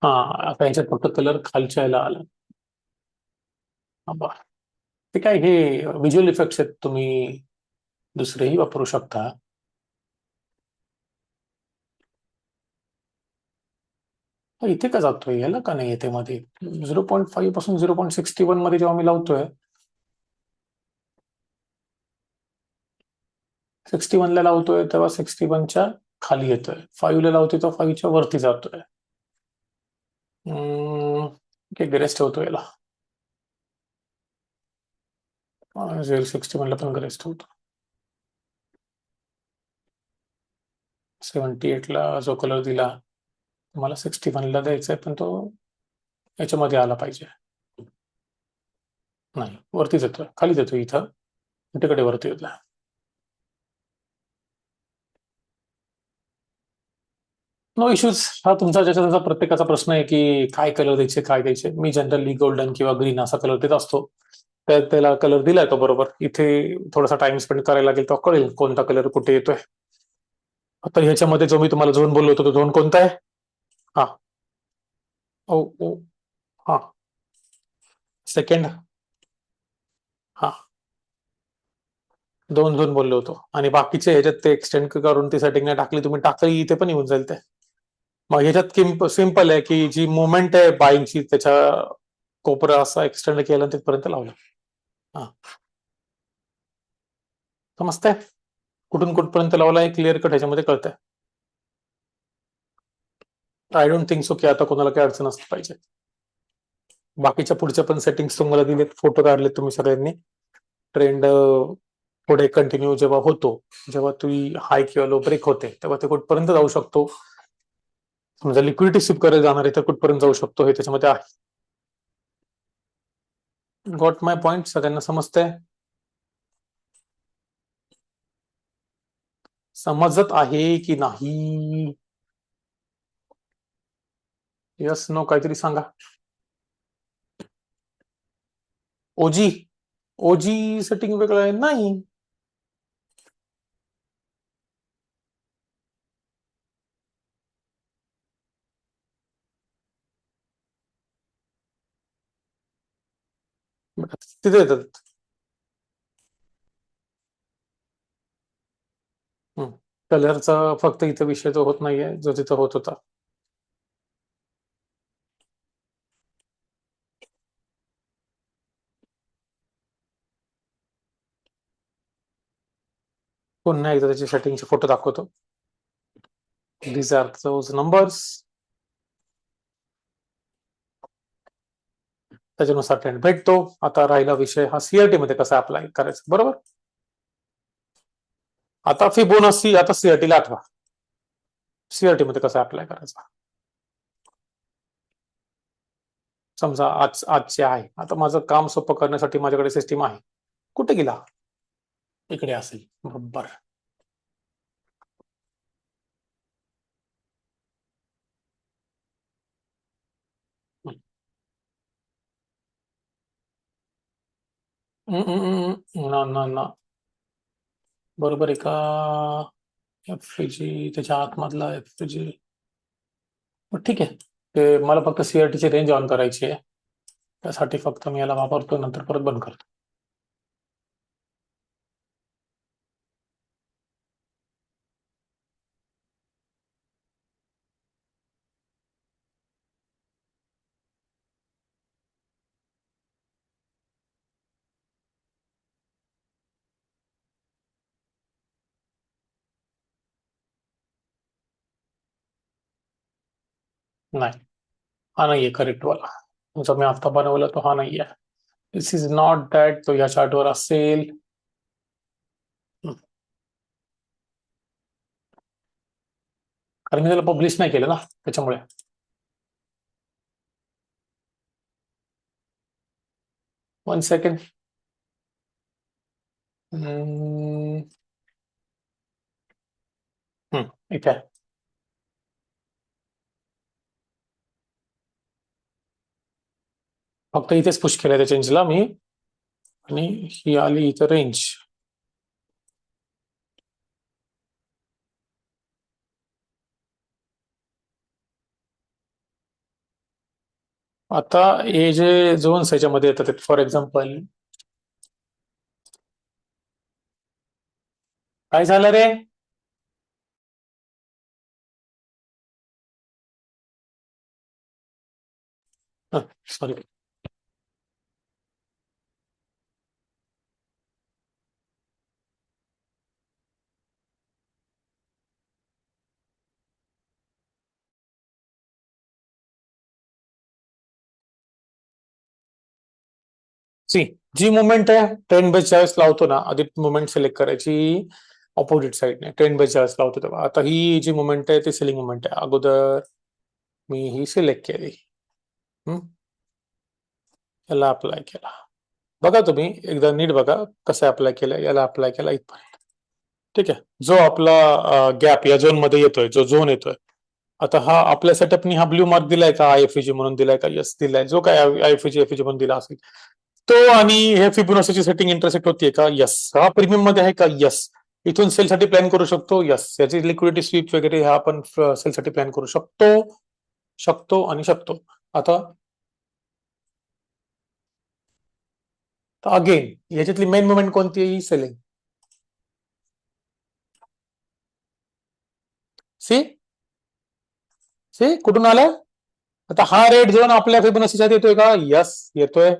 हा, आता ह्याच्यात फक्त कलर खालच्या याला आला. हा, बरं. ते काय, हे व्हिज्युअल इफेक्ट्स आहेत, तुम्ही दुसरेही वापरू शकता. इथे का जातोय? याला का नाही येते मध्ये? 0.5 पासून 0.61 मध्ये जेव्हा मी लावतोय, 61 ला लावतोय तेव्हा 61च्या खाली येतोय. 5 ला लावतोय तो 5च्या वरती जातोय. गॅरेज ठेवतो याला. 0.61 ला पण गॅरेज ठेवतो. 78 ला जो कलर दिला मला 61 ला द्यायचा आहे, पण तो याच्यामध्ये आला पाहिजे. नाही, वरतीच येतोय, खालीच येतोय इथं, तिकडे वरती येतोय. No issues. हा तुमचा ज्याचा प्रत्येकाचा प्रश्न आहे की काय कलर द्यायचे काय द्यायचे. मी जनरली गोल्डन किंवा ग्रीन असा कलर देत असतो. तर त्याला कलर दिलाय तो बरोबर. इथे थोडासा टाइम स्पेंड करायला लागेल, तो कळेल कोणता कलर कुठे येतोय. आता ह्याच्यामध्ये जो मी तुम्हाला झोन बोललो होतो तो झोन कोणता आहे? हा, ओ ओ, हा, सेकंड, हा, 2 झोन बोललो होतो. आणि बाकीचे ह्याच्यात ते एक्सटेंड करून ती सेटिंग नाही टाकली तुम्ही, टाकली इथे पण येऊन जाईल ते. मग ह्याच्यात सिम्पल आहे की जी मुवमेंट आहे बाईंगची, त्याच्या कोपरा असा एक्सटेंड केला तिथपर्यंत लावला. हा, समजतंय कुठून कुठपर्यंत लावला आहे? क्लिअर कट ह्याच्यामध्ये कळतंय. आय डोंट थिंक सो की आता कोणाला काही अडचण असली पाहिजे. बाकीच्या पुढच्या पण सेटिंग्स तुम्हाला दिलेत, फोटो काढलेत तुम्ही सगळ्यांनी. ट्रेंड पुढे कंटिन्यू जेव्हा होतो, जेव्हा तुम्ही हाय किंवा लो ब्रेक होते, तेव्हा ते कुठपर्यंत जाऊ शकतो. समजा लिक्विडिटी स्वीप करायला जाणार आहे तर कुठपर्यंत जाऊ शकतो हे त्याच्यामध्ये आहे. गॉट माय पॉइंट? सगळ्यांना समजतंय? समजत आहे की नाही? यस नो काहीतरी सांगा. ओजी, ओजी सेटिंग वेगळं आहे? नाही. तिथे येतात. कलरचा फक्त इथं विषय तो होत नाहीये जो तिथं होत होता. पुन्हा एकदा त्याची सेटिंगचे फोटो दाखवतो. These are those numbers. त्याच्यानुसार ट्रेंड भेटतो. आता राहिला विषय हा सीआरटी मध्ये कसा अप्लाय करायचा, बरोबर? आता फिबोनाची, आता सीआरटीला आठवा, सीआरटी मध्ये कसा अप्लाय करायचा. समजा आजचे आहे, आता माझं काम सोपं करण्यासाठी माझ्याकडे सिस्टीम आहे. कुठे गेला? इकडे असेल बरोबर. ना ना ना, बरोबर आहे का? एफजी त्याच्या आतमधला एफजी मग ठीक आहे, ते मला फक्त सीआरटीची रेंज ऑन करायची आहे. त्यासाठी फक्त मी याला वापरतो, नंतर परत बंद करतो. नाही, हा नाहीये करेक्ट वाला. जो मी आता बनवला तो हा नाहीये. दिस इज नॉट दॅट. तो या चार्टवर असेल. हं. कारण मी त्याला पब्लिश नाही केलं ना, त्याच्यामुळे. 1 सेकंड. इथे आहे. फक्त इथेच पुश केलंय त्या चेंजला मी. आणि ही आली इथं रेंज. आता हे जे झोन्स ह्याच्यामध्ये येतात, फॉर एक्झाम्पल, काय झालं रे? सॉरी. सी, जी मुवमेंट आहे ट्रेंड बेस ज्यावेळेस लावतो ना, आधी मुवमेंट सिलेक्ट करायची ऑपोजिट साईडने. ट्रेंड बेस ज्यावेळेस लावतो तेव्हा. आता ही जी मुवमेंट आहे ती सेलिंग मुवमेंट आहे. अगोदर मी ही सिलेक्ट केली. हं? याला अप्लाय केला. बघा तुम्ही एकदा नीट बघा कसं अप्लाय केलं. याला अप्लाय केला इथपर्यंत. ठीक आहे. जो आपला गॅप या झोन मध्ये येतोय, जो झोन येतोय, आता हा आपल्या सेटअपनी हा ब्ल्यू मार्क दिलाय का, आयएफईजी म्हणून दिलाय का, यस दिलाय. जो काय आयएफईजी एफईजी म्हणून दिला असेल तो, आणि हे फिबोनाचीची सेटिंग इंटरसेक्ट होतीये का, यस. हा प्रीमियम मध्ये आहे का, यस. इथून सेल साठी प्लॅन करू शकतो, यस. याची लिक्विडिटी स्वीप वगैरे हा आपण सेल साठी प्लॅन करू शकतो, शकतो आणि शकतो. आता अगेन याच्यातली मेन मुवमेंट कोणती आहे, सेलिंग. सी, सी कुठून आलं. आता हा रेड झोन आपल्या फिबोनाचीच्या येतोय का, यस येतोय,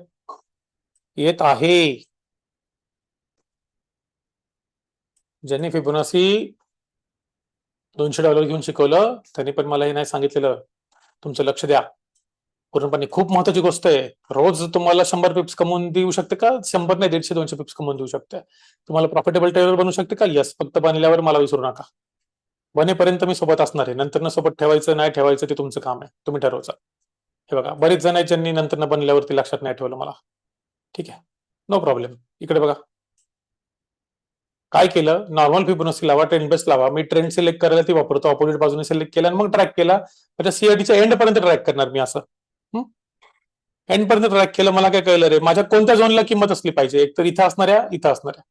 येत आहे. ज्यांनी फिबोनाची $200 घेऊन शिकवलं त्यांनी पण मला हे नाही सांगितलेलं. तुमचं लक्ष द्या पूर्णपणे. खूप महत्वाची गोष्ट आहे. रोज तुम्हाला 100 पिप्स कमवून देऊ शकते का, 100 नाही 150-200 पिप्स कमवून देऊ शकते. तुम्हाला प्रॉफिटेबल ट्रेडर बनवू शकते का, यस. फक्त बनल्यावर मला विसरू नका. बनेपर्यंत मी सोबत असणार आहे. नंतर ना सोबत ठेवायचं नाही ठेवायचं ते तुमचं काम आहे, तुम्ही ठरवचा. हे बघा, बरेच जण आहेत ज्यांनी नंतर बनल्यावरती लक्षात नाही ठेवलं मला. ठीक आहे, नो प्रॉब्लेम. इकडे बघा काय केलं. नॉर्मल फिबोनाची लावा, ट्रेंड बेस लावा. मी ट्रेंड सिलेक्ट करायला ती वापरतो, ऑपोजिट बाजूने सिलेक्ट केला आणि मग ट्रॅक केला. म्हणजे सीआयटीच्या एंड पर्यंत ट्रॅक करणार मी असं. एंड पर्यंत ट्रॅक केलं. मला काय कळलं रे, माझ्या कोणत्या झोनला किंमत असली पाहिजे, एक तर इथं असणाऱ्या, इथं असणाऱ्या.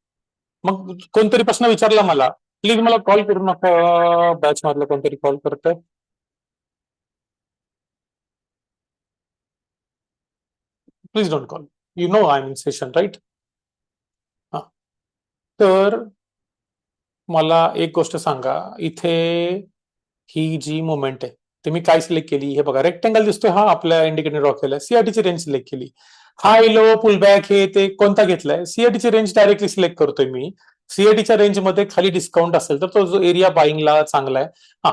मग कोणतरी प्रश्न विचारला मला, प्लीज मला कॉल करू नका, बॅच मधलं कोणतरी कॉल करतंय. Please don't call, you know I am in session, right. हा, तर मला एक गोष्ट सांगा, इथे ही जी मुवमेंट आहे ते मी काय सिलेक्ट केली, हे बघा रेक्टेंगल दिसतोय हा आपल्या इंडिकेटर ड्रॉ केलाय. सीआयटीची रेंज सिलेक्ट केली. हाय लो पुलबॅक हे ते कोणता घेतलाय, सीआयटीची रेंज डायरेक्टली सिलेक्ट करतोय मी. सीआयटीच्या रेंजमध्ये खाली डिस्काउंट असेल तर तो जो एरिया बाईंगला चांगला आहे. हा,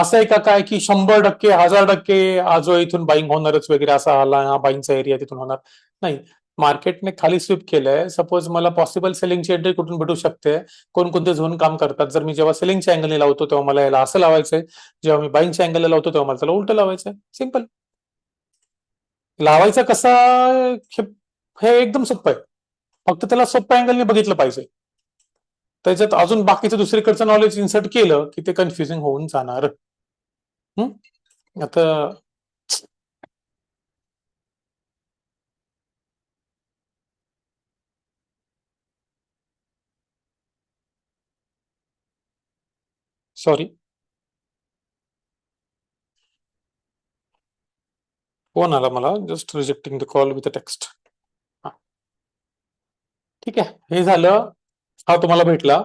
असं आहे का काय की 100%, 1000% जो इथून बाईंग होणारच वगैरे असा आला हा बाईंगचा एरिया तिथून होणार नाही. मार्केटने खाली स्विप केलंय. सपोज मला पॉसिबल सेलिंगची एंट्री कुठून भेटू शकते, कोणकोणते झोन काम करतात. जर मी जेव्हा सेलिंगच्या अँगलने लावतो तेव्हा मला याला असं लावायचंय, जेव्हा मी बाईंगच्या अँगलला लावतो तेव्हा मला त्याला उलटं लावायचंय. सिंपल. लावायचं कसं हे एकदम सोपं आहे. फक्त त्याला सोप्या अँगलने बघितलं पाहिजे. त्याच्यात अजून बाकीचं दुसरीकडचं नॉलेज इन्सर्ट केलं की ते कन्फ्युजिंग होऊन जाणार. आता सॉरी, फोन आला मला, just rejecting the call with text. ठीक आहे, हे झालं. हा तुम्हाला भेटला.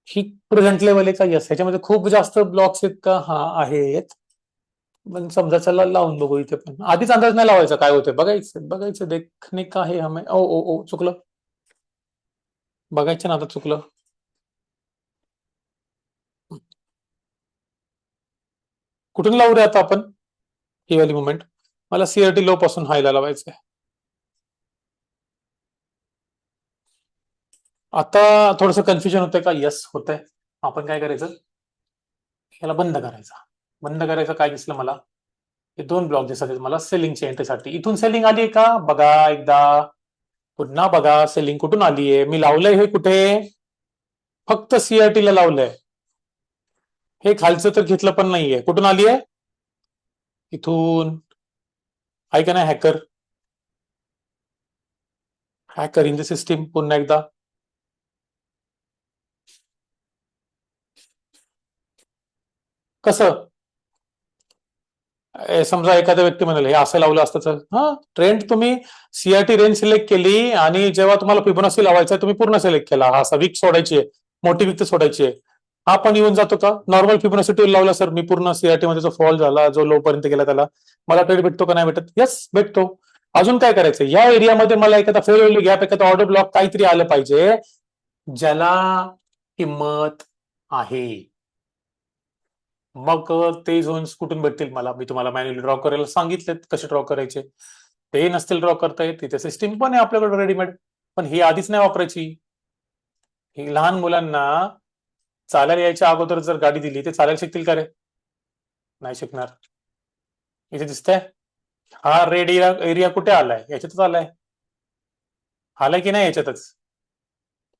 ही प्रेझेंट लेवल आहे का? यस. ह्याच्यामध्ये खूप जास्त ब्लॉक्स आहेत का? हा आहेत. पण समजा चला लावून बघू इथे पण. आधीच अंदाज नाही लावायचा काय होते, बघायचं बघायचं, देखणे का है हमें. ओ ओ ओ चुकलं. बघायचं ना, आता चुकलं. कुठून लावू रे आता आपण ही वाली मुवमेंट? मला सीआरटी लो पासून हायला लावायचंय. आता थोडस कन्फ्युजन होतंय का? यस होतंय. आपण काय करायचं, याला बंद करायचा. बंद करायचं. काय दिसलं मला? हे दोन ब्लॉक दिसत आहेत मला सेलिंगच्या एंट्रीसाठी. इथून सेलिंग आली का बघा एकदा, पुन्हा बघा सेलिंग कुठून आलीये. मी लावलंय हे कुठे? फक्त सीआरटी ला लावलंय. हे खालचं तर घेतलं पण नाहीये. कुठून आली आहे? इथून. आहे का नाही hacker? Hacker in the system. पुन्हा एकदा कसं? समजा एखाद्या व्यक्ती म्हणाले हे असं लावलं असतं तर, हा ट्रेंड तुम्ही सीआरटी रेंज सिलेक्ट केली आणि जेव्हा तुम्हाला फिबोनाची लावायचा तुम्ही पूर्ण सिलेक्ट केला. हा असा वीक सोडायची आहे, मोठी वीक सोडायची आहे. हा पण येऊन जातो का? नॉर्मल फिबोनाची टूल लावला सर मी, पूर्ण सीआरटी मध्ये जो फॉल झाला, जो लो पर्यंत गेला, त्याला मला ट्रेड भेटतो का नाही भेटत? यस भेटतो. अजून काय करायचं? या एरियामध्ये मला एखादा फेल व्हॅल्यू गॅप, एखादा ऑर्डर ब्लॉक काहीतरी आलं पाहिजे ज्याला किंमत आहे. मग ते झोन्स कुठून भेटतील मला? मी तुम्हाला मॅन्युअली ड्रॉ करायला सांगितलेत कसे ड्रॉ करायचे. ते नसतील ड्रॉ करता येत, तिथे सिस्टीम पण आहे आपल्याकडे रेडीमेड, पण ही आधीच नाही वापरायची. ही लहान मुलांना चालायला यायच्या अगोदर जर गाडी दिली ते चालायला शिकतील का रे? नाही शिकणार. इथे दिसतंय हा रेड एरिया कुठे आलाय? याच्यातच आलाय. आलाय की नाही याच्यातच?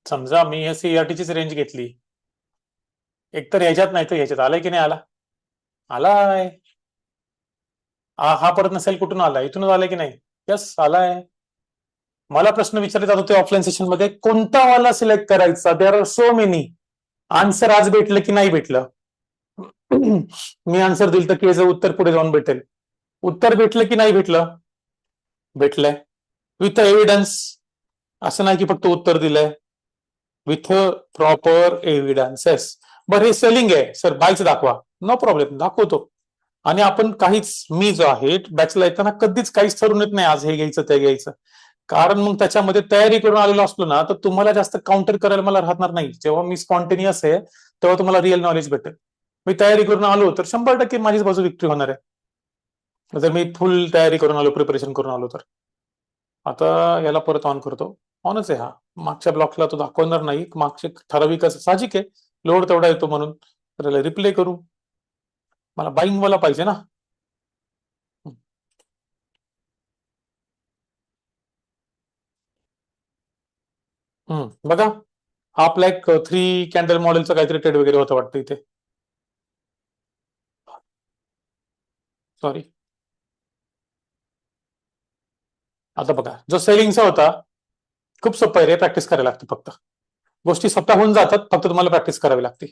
समजा मी या सीआरटीचीच रेंज घेतली, एकतर याच्यात नाही तर याच्यात. आलाय की नाही? आलाय. हा परत नसेल कुठून आलाय? इथूनच आलाय की नाही? यस आलाय. मला प्रश्न विचारले जात होते ऑफलाईन सेशन मध्ये, कोणता वाला सिलेक्ट करायचा? There are so many. Answer आज भेटलं की नाही भेटलं? मी आन्सर दिलं तर की उत्तर पुढे जाऊन भेटेल. उत्तर भेटलं की नाही भेटलं? भेटलंय विथ एव्हिडन्स. असं नाही की फक्त उत्तर दिलंय, विथ प्रॉपर एव्हिडन्सेस. बरं हे सेलिंग आहे सर, बायच दाखवा. नो प्रॉब्लेम, दाखवतो. आणि आपण काहीच, मी जो आहे बॅचला येताना कधीच काहीच ठरवून येत नाही आज हे घ्यायचं ते घ्यायचं. कारण मग त्याच्यामध्ये तयारी करून आलेलो असलो ना तर तुम्हाला जास्त काउंटर करायला मला राहणार नाही. जेव्हा मी स्पॉन्टेनियस आहे तेव्हा तुम्हाला रिअल नॉलेज भेटेल. मी तयारी करून आलो तर 100% माझीच बाजू विक्ट्री होणार आहे, जर मी फुल तयारी करून आलो, प्रिपरेशन करून आलो तर. आता याला परत ऑन करतो. ऑनच आहे हा. मागच्या ब्लॉकला तो दाखवणार नाही, मागचे ठराविक असं साहजिक आहे, लोड तेवढा येतो म्हणून. तर रिप्ले करू. मला बाईंग वाला पाहिजे ना. बघा हा आपला एक 3 कॅन्डल मॉडेलचं काहीतरी ट्रेड वगैरे होतं वाटतं इथे. सॉरी. आता बघा जो सेलिंगचा होता, खूप सोपं आहे रे, प्रॅक्टिस करायला लागते फक्त. गोष्टी सोप्या होऊन जातात, फक्त तुम्हाला प्रॅक्टिस करावी लागते.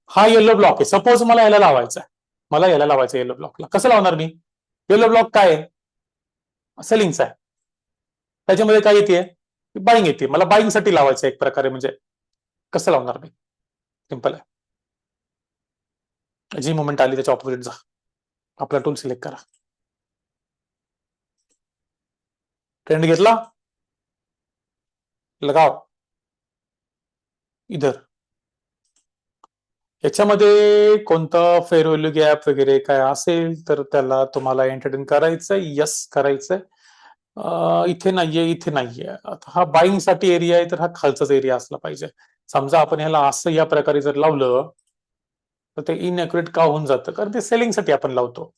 हा येलो ब्लॉक आहे, सपोज मला याला लावायचा आहे. मला याला लावायचं येलो ब्लॉकला. कसं लावणार मी? येलो ब्लॉक काय आहे? सेलिंगचा आहे. त्याच्यामध्ये काय येते? बाईंग येते. मला बाईंग साठी लावायचं एक प्रकारे. म्हणजे कसं लावणार मी? सिंपल आहे. जी मुवमेंट आली त्याच्या ऑपोजिट जा, आपला टूल सिलेक्ट करा, ट्रेंड घेतला, लगाव इधर. याच्यामध्ये कोणतं फेअर व्हॅल्यू गॅप वगैरे काय असेल तर त्याला तुम्हाला एंटरटेन करायचंय. यस करायचंय. इथे नाहीये, इथे नाहीये. आता हा बाईंग साठी एरिया आहे तर हा खालचाच एरिया असला पाहिजे. समजा आपण ह्याला असं या प्रकारे जर लावलं तर ते इनएक्युरेट का होऊन जातं? कारण ते सेलिंग साठी आपण लावतो.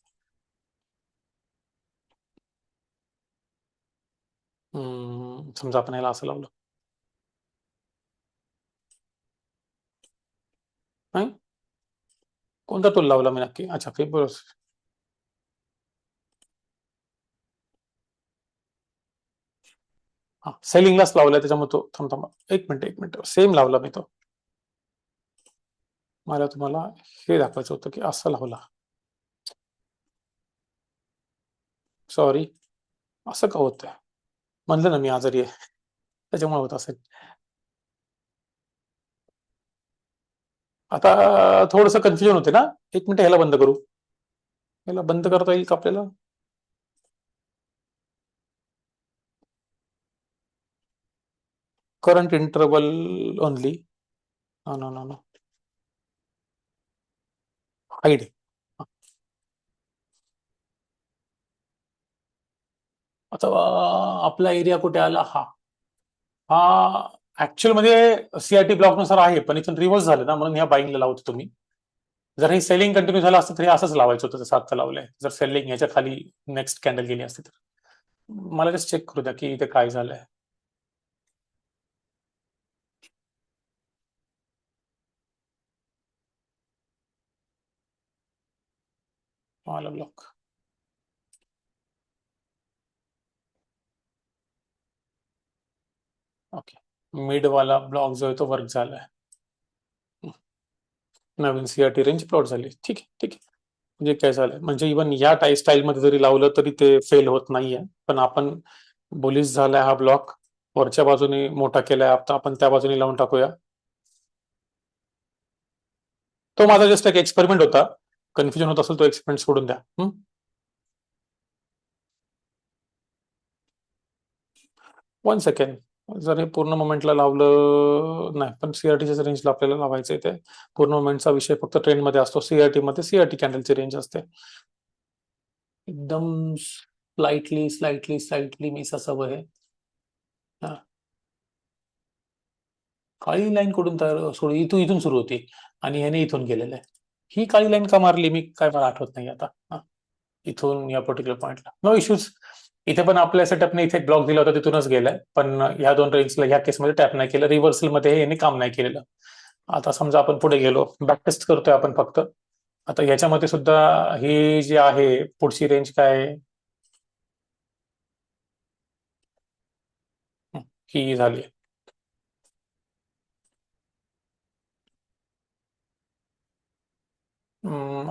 समजा आपण याला असं लावलं, नाही कोणता टूल लावला मी नक्की? अच्छा फिबोनाची. हा सेलिंगलाच लावलाय त्याच्यामुळे तो थांब एक मिनिट सेम लावला मी तो. मला तुम्हाला हे दाखवायचं होतं की असं लावला. सॉरी, असं का होतंय? म्हणलं ना मी आजारी आहे, त्याच्यामुळे होत असेल. आता थोडंसं कन्फ्युजन होते ना. एक मिनिट, ह्याला बंद करू. ह्याला बंद करता येईल का आपल्याला? Current interval only. No no no, hide. आता आपला एरिया कुठे आला? हा हा ऍक्च्युअल मध्ये सीआरटी ब्लॉक नुसार आहे, पण इथून रिव्हर्स झालं ना, म्हणून ह्या बाईंगला लावतो तुम्ही. जर हे सेलिंग कंटिन्यू झालं असतं तरी असंच लावायचं होतं, जसं आत्ता लावलंय. जर सेलिंग ह्याच्या खाली नेक्स्ट कॅन्डल गेली असती तर. मला जस्ट चेक करू द्या की इथे काय झालंय. मला ब्लॉक. ओके, मिड वाला ब्लॉक जो आहे तो वर्क झालाय. नवीन सीआरटी रेंज प्लॉट झाली. ठीक आहे ठीक आहे. म्हणजे काय झालंय, म्हणजे इव्हन या स्टाईलमध्ये जरी लावलं तरी ते फेल होत नाहीये. पण आपण बुलिश झालाय हा ब्लॉक, वरच्या बाजूने मोठा केलाय, आता आपण त्या बाजूने लावून टाकूया. तो माझा जस्ट एक एक्सपेरिमेंट होता. कन्फ्युजन होत असेल तो एक्सपेरिमेंट सोडून द्या. One second. जर हे पूर्ण मोमेंटला लावलं नाही, पण सीआरटीच्या रेंजला आपल्याला लावायचं ते. पूर्ण मोमेंटचा विषय फक्त ट्रेंडमध्ये असतो. सीआरटी मध्ये सीआरटी कॅन्डलची रेंज असते. एकदम स्लाइटली स्लाइटली स्लाइटली मिस असावं हे. हा, काळी लाईन कुठून तयार सोड, इथून सुरू होती आणि ह्याने इथून गेलेलं आहे. ही काळी लाईन का मारली मी काय मला आठवत नाही आता. हा, इथून या पर्टिक्युलर पॉइंटला नो इश्यूज. इथे पण आपल्या सेटअपने इथे ब्लॉक दिला होता, तिथूनच गेलाय. पण ह्या दोन रेंजला ह्या केसमध्ये टॅप नाही केलं. रिव्हर्सल मध्ये याने काम नाही केलेलं. आता समजा आपण पुढे गेलो, बॅक टेस्ट करतोय आपण फक्त. आता याच्यामध्ये सुद्धा ही जी आहे पुढची रेंज काय आहे? ही झाली.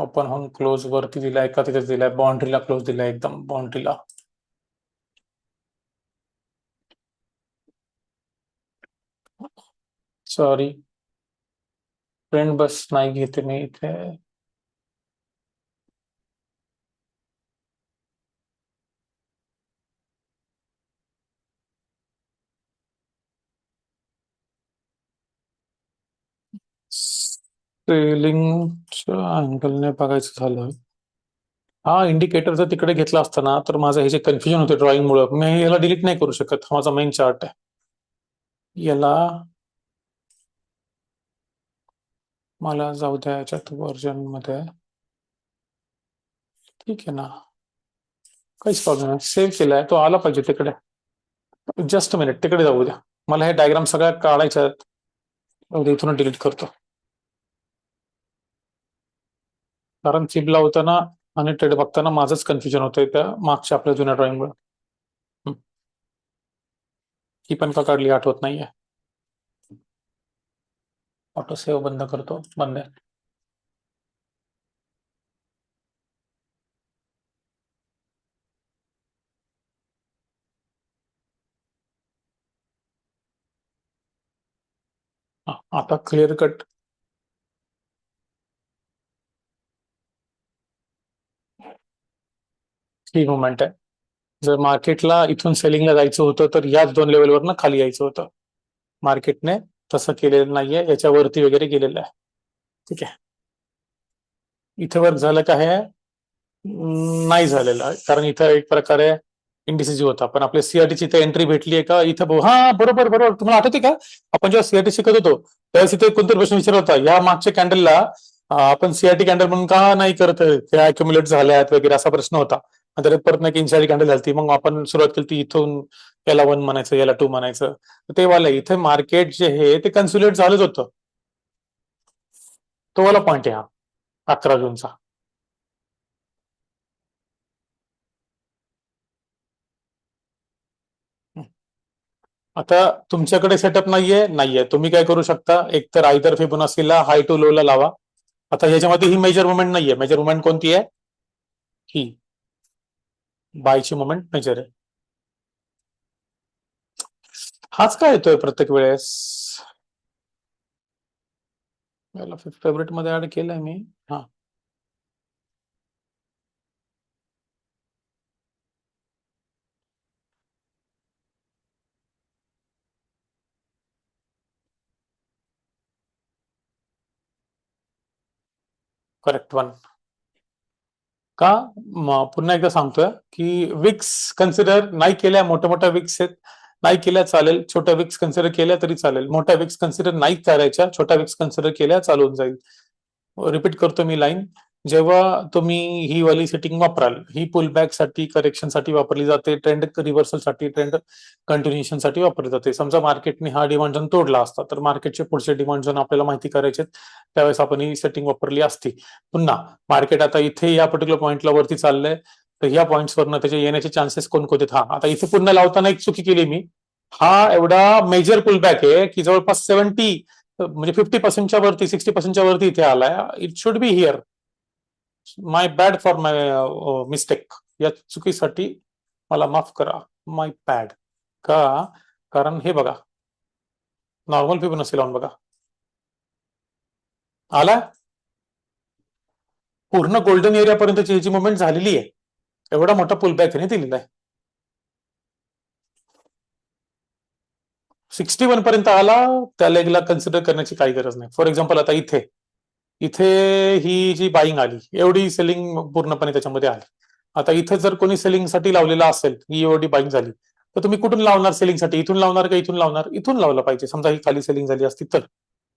ओपन होऊन क्लोज वरती दिलाय का तिथेच दिलाय? बाउंड्रीला क्लोज दिलाय, एकदम बाउंड्रीला. सॉरी फ्रेंड, बस नाही घेते मी इथे. सेलिंगच्या अँगलने बघायचं झालं, हा इंडिकेटर जर तिकडे घेतला असता ना, तर माझं हे जे कन्फ्युजन होते ड्रॉइंग मुळे, मी याला डिलीट नाही करू शकत. हा माझा मेन चार्ट आहे. याला मला जाऊ द्या याच्यात व्हर्जन मध्ये. ठीक आहे ना, काहीच प्रॉब्लेम नाही. सेव्ह केलाय तो, आला पाहिजे तिकडे. जस्ट मिनिट, तिकडे जाऊ द्या. मला हे डायग्राम सगळ्या काढायच्या आहेत. इथून डिलीट करतो, कारण चिप लावताना आणि ट्रेड बघताना माझंच कन्फ्युजन होतंय त्या मागच्या आपल्या जुन्या ड्रॉइंग मुळे. ही पण का काढली आठवत नाहीये. ऑटो सेव्ह बंद करतो, बंद आहे. आता क्लिअर कट. ही मुवमेंट आहे. जर मार्केटला इथून सेलिंगला जायचं होतं तर याच दोन लेवलवरनं खाली यायचं होतं. मार्केटने तसं केलेलं नाहीये, याच्यावरती वगैरे गेलेलं आहे. ठीक आहे, इथं वर्क झालं का? हे नाही झालेलं आहे, कारण इथं एक प्रकारे इंडिसिजिव्ह होता. पण आपल्या सीआरटीची इथे एंट्री भेटली आहे का इथं? हा बरोबर बरोबर, तुम्हाला आठवते का आपण जेव्हा सीआरटी शिकत होतो त्यावेळेस इथे कोणतरी प्रश्न विचारला होता, या मागच्या कॅन्डलला आपण सीआरटी कॅन्डल म्हणून का नाही करत, त्या अक्युमुलेट झाल्यात वगैरे, असा प्रश्न होता. नंतर परत नाही की इन्साइड कॅन्डल झाली, मग आपण सुरुवात केली इथून. याला 1 म्हणायचं, याला 2 म्हणायचं. ते वाला इथे मार्केट जे आहे ते कन्सुलेट झालंच होतं. तो वाला पॉईंट आहे हा 11 जूनचा. आता तुमच्याकडे सेटअप नाहीये तुम्ही काय करू शकता, एक तर आयदर फिबोनासीला हाय टू लो ला लावा. आता ह्याच्यामध्ये ही मेजर मुवमेंट नाहीये. मेजर मुवमेंट कोणती आहे? ही बायची मुवमेंट मेजर आहे. हाच काय येतोय प्रत्येक वेळेस? याला फेवरेट मध्ये ऍड केलंय मी. हा, करेक्ट वन. का? पुन्हा एकदा सांगतोय की विक्स कन्सिडर नाही केल्या, मोठ्या मोठ्या विक्स आहेत, नाही केल्या चालेल, छोट्या विक्स कन्सिडर केल्या तरी चालेल, मोठ्या विक्स कन्सिडर नाही करायच्या, छोट्या विक्स कन्सिडर केल्या चालून जाईल. रिपीट करतो मी लाईन. जेव्हा तुम्ही ही वाली सेटिंग वापराल, ही पुलबॅक साठी, करेक्शन साठी वापरली जाते, ट्रेंड रिव्हर्सल साठी, ट्रेंड कंटिन्युएशन साठी वापरली जाते. समजा मार्केटने हा डिमांड झोन तोडला असता तर मार्केटचे पुढचे डिमांड झोन आपल्याला माहिती करायचे, त्यावेळेस आपण ही सेटिंग वापरली असती. पुन्हा मार्केट आता इथे या पर्टिक्युलर पॉइंटला वरती चाललंय, तर ह्या पॉइंट्सवरनं त्याचे येण्याचे चान्सेस कोणकोणते? हा, आता इथे पुन्हा लावताना एक चुकी केली मी. हा एवढा मेजर पुलबॅक आहे की जवळपास 70 म्हणजे 50%च्या वरती, 60%च्या वरती इथे आलाय. It should be here. My bad for my mistake. या चुकीसाठी मला माफ करा. माय बॅड. का? कारण हे बघा, नॉर्मल फिबोनाची लावून बघा, आला पूर्ण गोल्डन एरियापर्यंतची ह्याची मुवमेंट झालेली आहे. एवढा मोठा पुलबॅक आहे दिलेला आहे. 61 पर्यंत आला, त्या लेगला कन्सिडर करण्याची काही गरज नाही. फॉर एक्झाम्पल आता इथे इथे ही जी बाईंग आली, एवढी सेलिंग पूर्णपणे त्याच्यामध्ये आली. आता इथे जर कोणी सेलिंग साठी लावलेला असेल, ही एवढी बाईंग झाली, तर तुम्ही कुठून लावणार सेलिंग साठी? इथून लावणार का इथून लावणार? इथून लावलं पाहिजे. समजा ही खाली सेलिंग झाली असती तर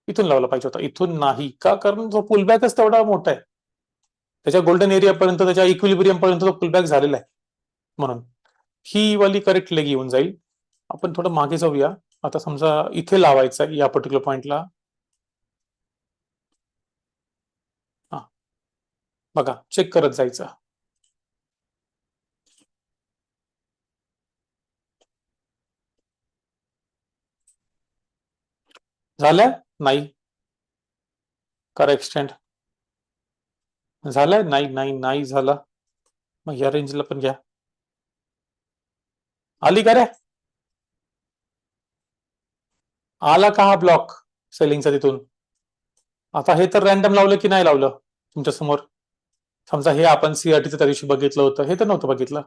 इथून लावलं पाहिजे होतं, इथून नाही. का? कारण जो पुलबॅकच तेवढा मोठा आहे, त्याच्या गोल्डन एरियापर्यंत, त्याच्या इक्विलिब्रियम पर्यंत तो पुलबॅक झालेला आहे. म्हणून ही वाली करेक्ट लेग येऊन जाईल. आपण थोडं मागे जाऊया. आता समजा इथे लावायचं आहे या पर्टिक्युलर पॉइंटला. हा, बघा, चेक करत जायचं. झालंय? नाही. करा एक्सटेंड. झालंय? नाही नाही नाही झालं. मग या रेंजला पण घ्या. आली का रे? आला का हा ब्लॉक सेलिंगचा तिथून? आता हे तर रॅन्डम लावलं की नाही लावलं तुमच्या समोर? समजा हे आपण सीआरटीचं त्या दिवशी बघितलं होतं, हे तर नव्हतं बघितलं.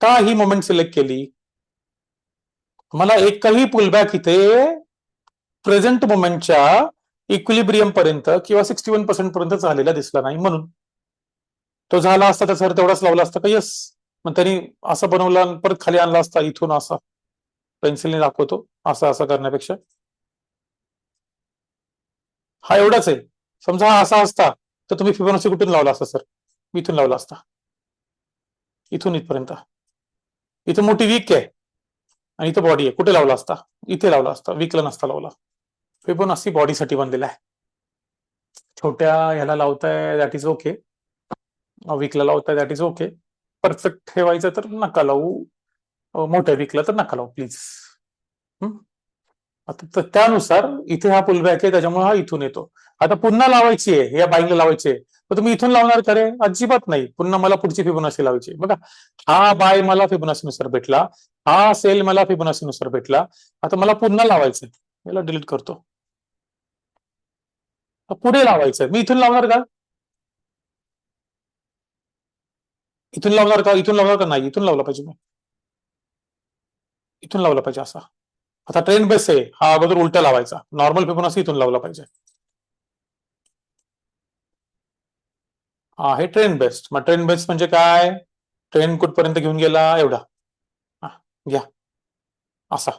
का ही मोमेंट सिलेक्ट केली? मला एकही पुलबॅक इथे प्रेझेंट मोमेंटच्या इक्विलिब्रियम पर्यंत किंवा 61% पर्यंत झालेला दिसला नाही. म्हणून तो झाला असता तर सर तेवढाच लावला असता का? यस. मग त्यांनी असं बनवला, परत खाली आणला असता इथून, असा पेन्सिलने दाखवतो, असं असं करण्यापेक्षा हा एवढाच आहे. समजा हा असा असता तर तुम्ही फिबोनाची कुठून लावला असता सर? इथून लावला असता, इथून इथपर्यंत. इथं मोठी वीक आहे आणि इथं बॉडी आहे. कुठे लावला असता? इथे लावला असता, वीकला नसता लावला. फिबोनाची बॉडीसाठी बनलेला आहे. छोट्या ह्याला लावताय दॅट इज ओके, वीकला लावताय दॅट इज ओके. परफेक्ट ठेवायचं तर नका लावू, मोठ्या वीकला तर नका लावू प्लीज. आता त्यानुसार इथे हा पुलबॅक आहे, त्याच्यामुळे हा इथून येतो. आता पुन्हा लावायची आहे, या बाईंगला लावायची आहे, तर तुम्ही इथून लावणार का रे? अजिबात नाही. पुन्हा मला पुढची फिबोनाची लावायची. बघा, हा बाय मला फिबोनाचीनुसार भेटला, हा सेल मला फिबोनाचीनुसार भेटला. आता मला पुन्हा लावायचं, याला डिलीट करतो. पुढे लावायचं, मी इथून लावणार का? इथून लावणार का? इथून लावणार का? नाही, इथून लावला पाहिजे. इथून लावला पाहिजे असा. आता ट्रेंड बेस आहे, हा अगोदर उलटा लावायचा. नॉर्मल फिबोनाची इथून लावला पाहिजे. हा, हे ट्रेंड बेस्ट. मग ट्रेंड बेस्ट म्हणजे काय? ट्रेंड कुठपर्यंत घेऊन गेला? एवढा. घ्या, असा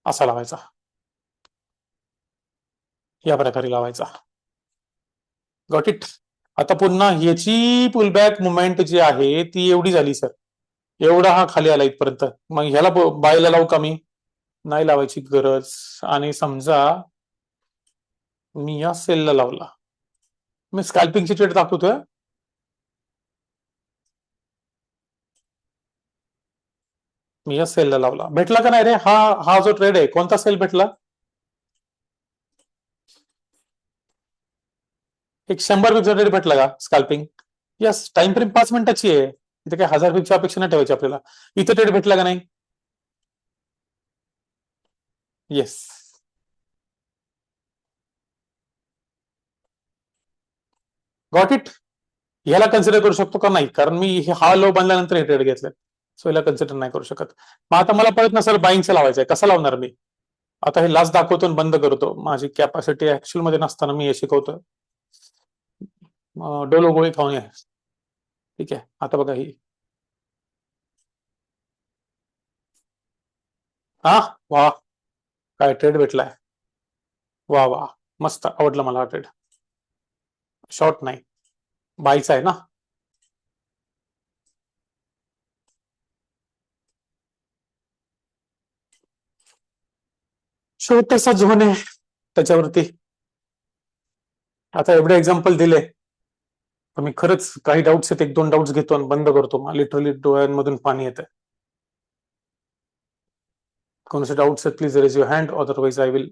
असा लावायचा, या प्रकारे लावायचा. Got it. आता पुन्हा ह्याची पुलबॅक मुवमेंट जी आहे ती एवढी झाली सर, एवढा हा खाली आला इथपर्यंत. मग ह्याला बायला लावू का मी? नाही लावायची गरज. आणि समजा मी या सेलला लावला, मी स्कॅल्पिंगची ट्रेड दाखवतोय. मी या सेलला लावला, भेटला का नाही रे? हा हा जो ट्रेड आहे कोणता सेल भेटला? एक 100 पिपचा ट्रेड भेटला का स्कॅल्पिंग? यस, टाइम फ्रेम 5 मिनिटाची आहे, इथे काही 1000 पिपच्या अपेक्षा नाही ठेवायची आपल्याला. इथे ट्रेड भेटला का नाही? येस. Got it. ह्याला कन्सिडर करू शकतो का? नाही, कारण मी हा लो बनल्यानंतर हे ट्रेड घेतले, सो याला कन्सिडर नाही करू शकत. मग आता मला परत ना सर बाईंगचं लावायचंय, कसं लावणार मी? आता हे लास्ट दाखवतो आणि बंद करतो, माझी कॅपॅसिटी ऍक्च्युअल मध्ये नसताना मी हे शिकवतोय. डोलो गोळी खाऊन आहे. ठीक आहे, आता बघा ही. हा, वा, काय ट्रेड भेटलाय. वा वा, मस्त, आवडलं मला हा ट्रेड. शॉर्ट नाही, बायचा आहे ना. छोटासा झोन आहे त्याच्यावरती. आता एवढे एक्झाम्पल दिले तर मी खरंच काही डाऊट्स आहेत, 1-2 डाऊट्स घेतो आणि बंद करतो. लिटरली डोळ्यांमधून पाणी येतं. कोणाचे डाऊट्स आहेत please raise your hand, otherwise I will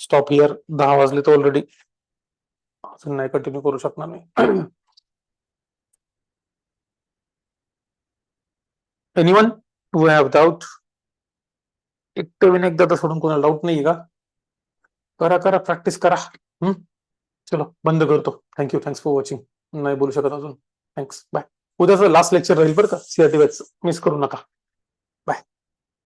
stop here. 10 वाजले तर ऑलरेडी, अजून नाही कंटिन्यू करू शकणार मी. Anyone who have doubt? एकदा तर सोडून कोणाला डाऊट नाही का? करा करा, प्रॅक्टिस करा. चलो बंद करतो. Thank you, thanks for watching. नाही बोलू शकत अजून. Thanks, bye. उद्याचं लास्ट लेक्चर राहील बरं का सीआरटी बॅच, मिस करू नका. बाय.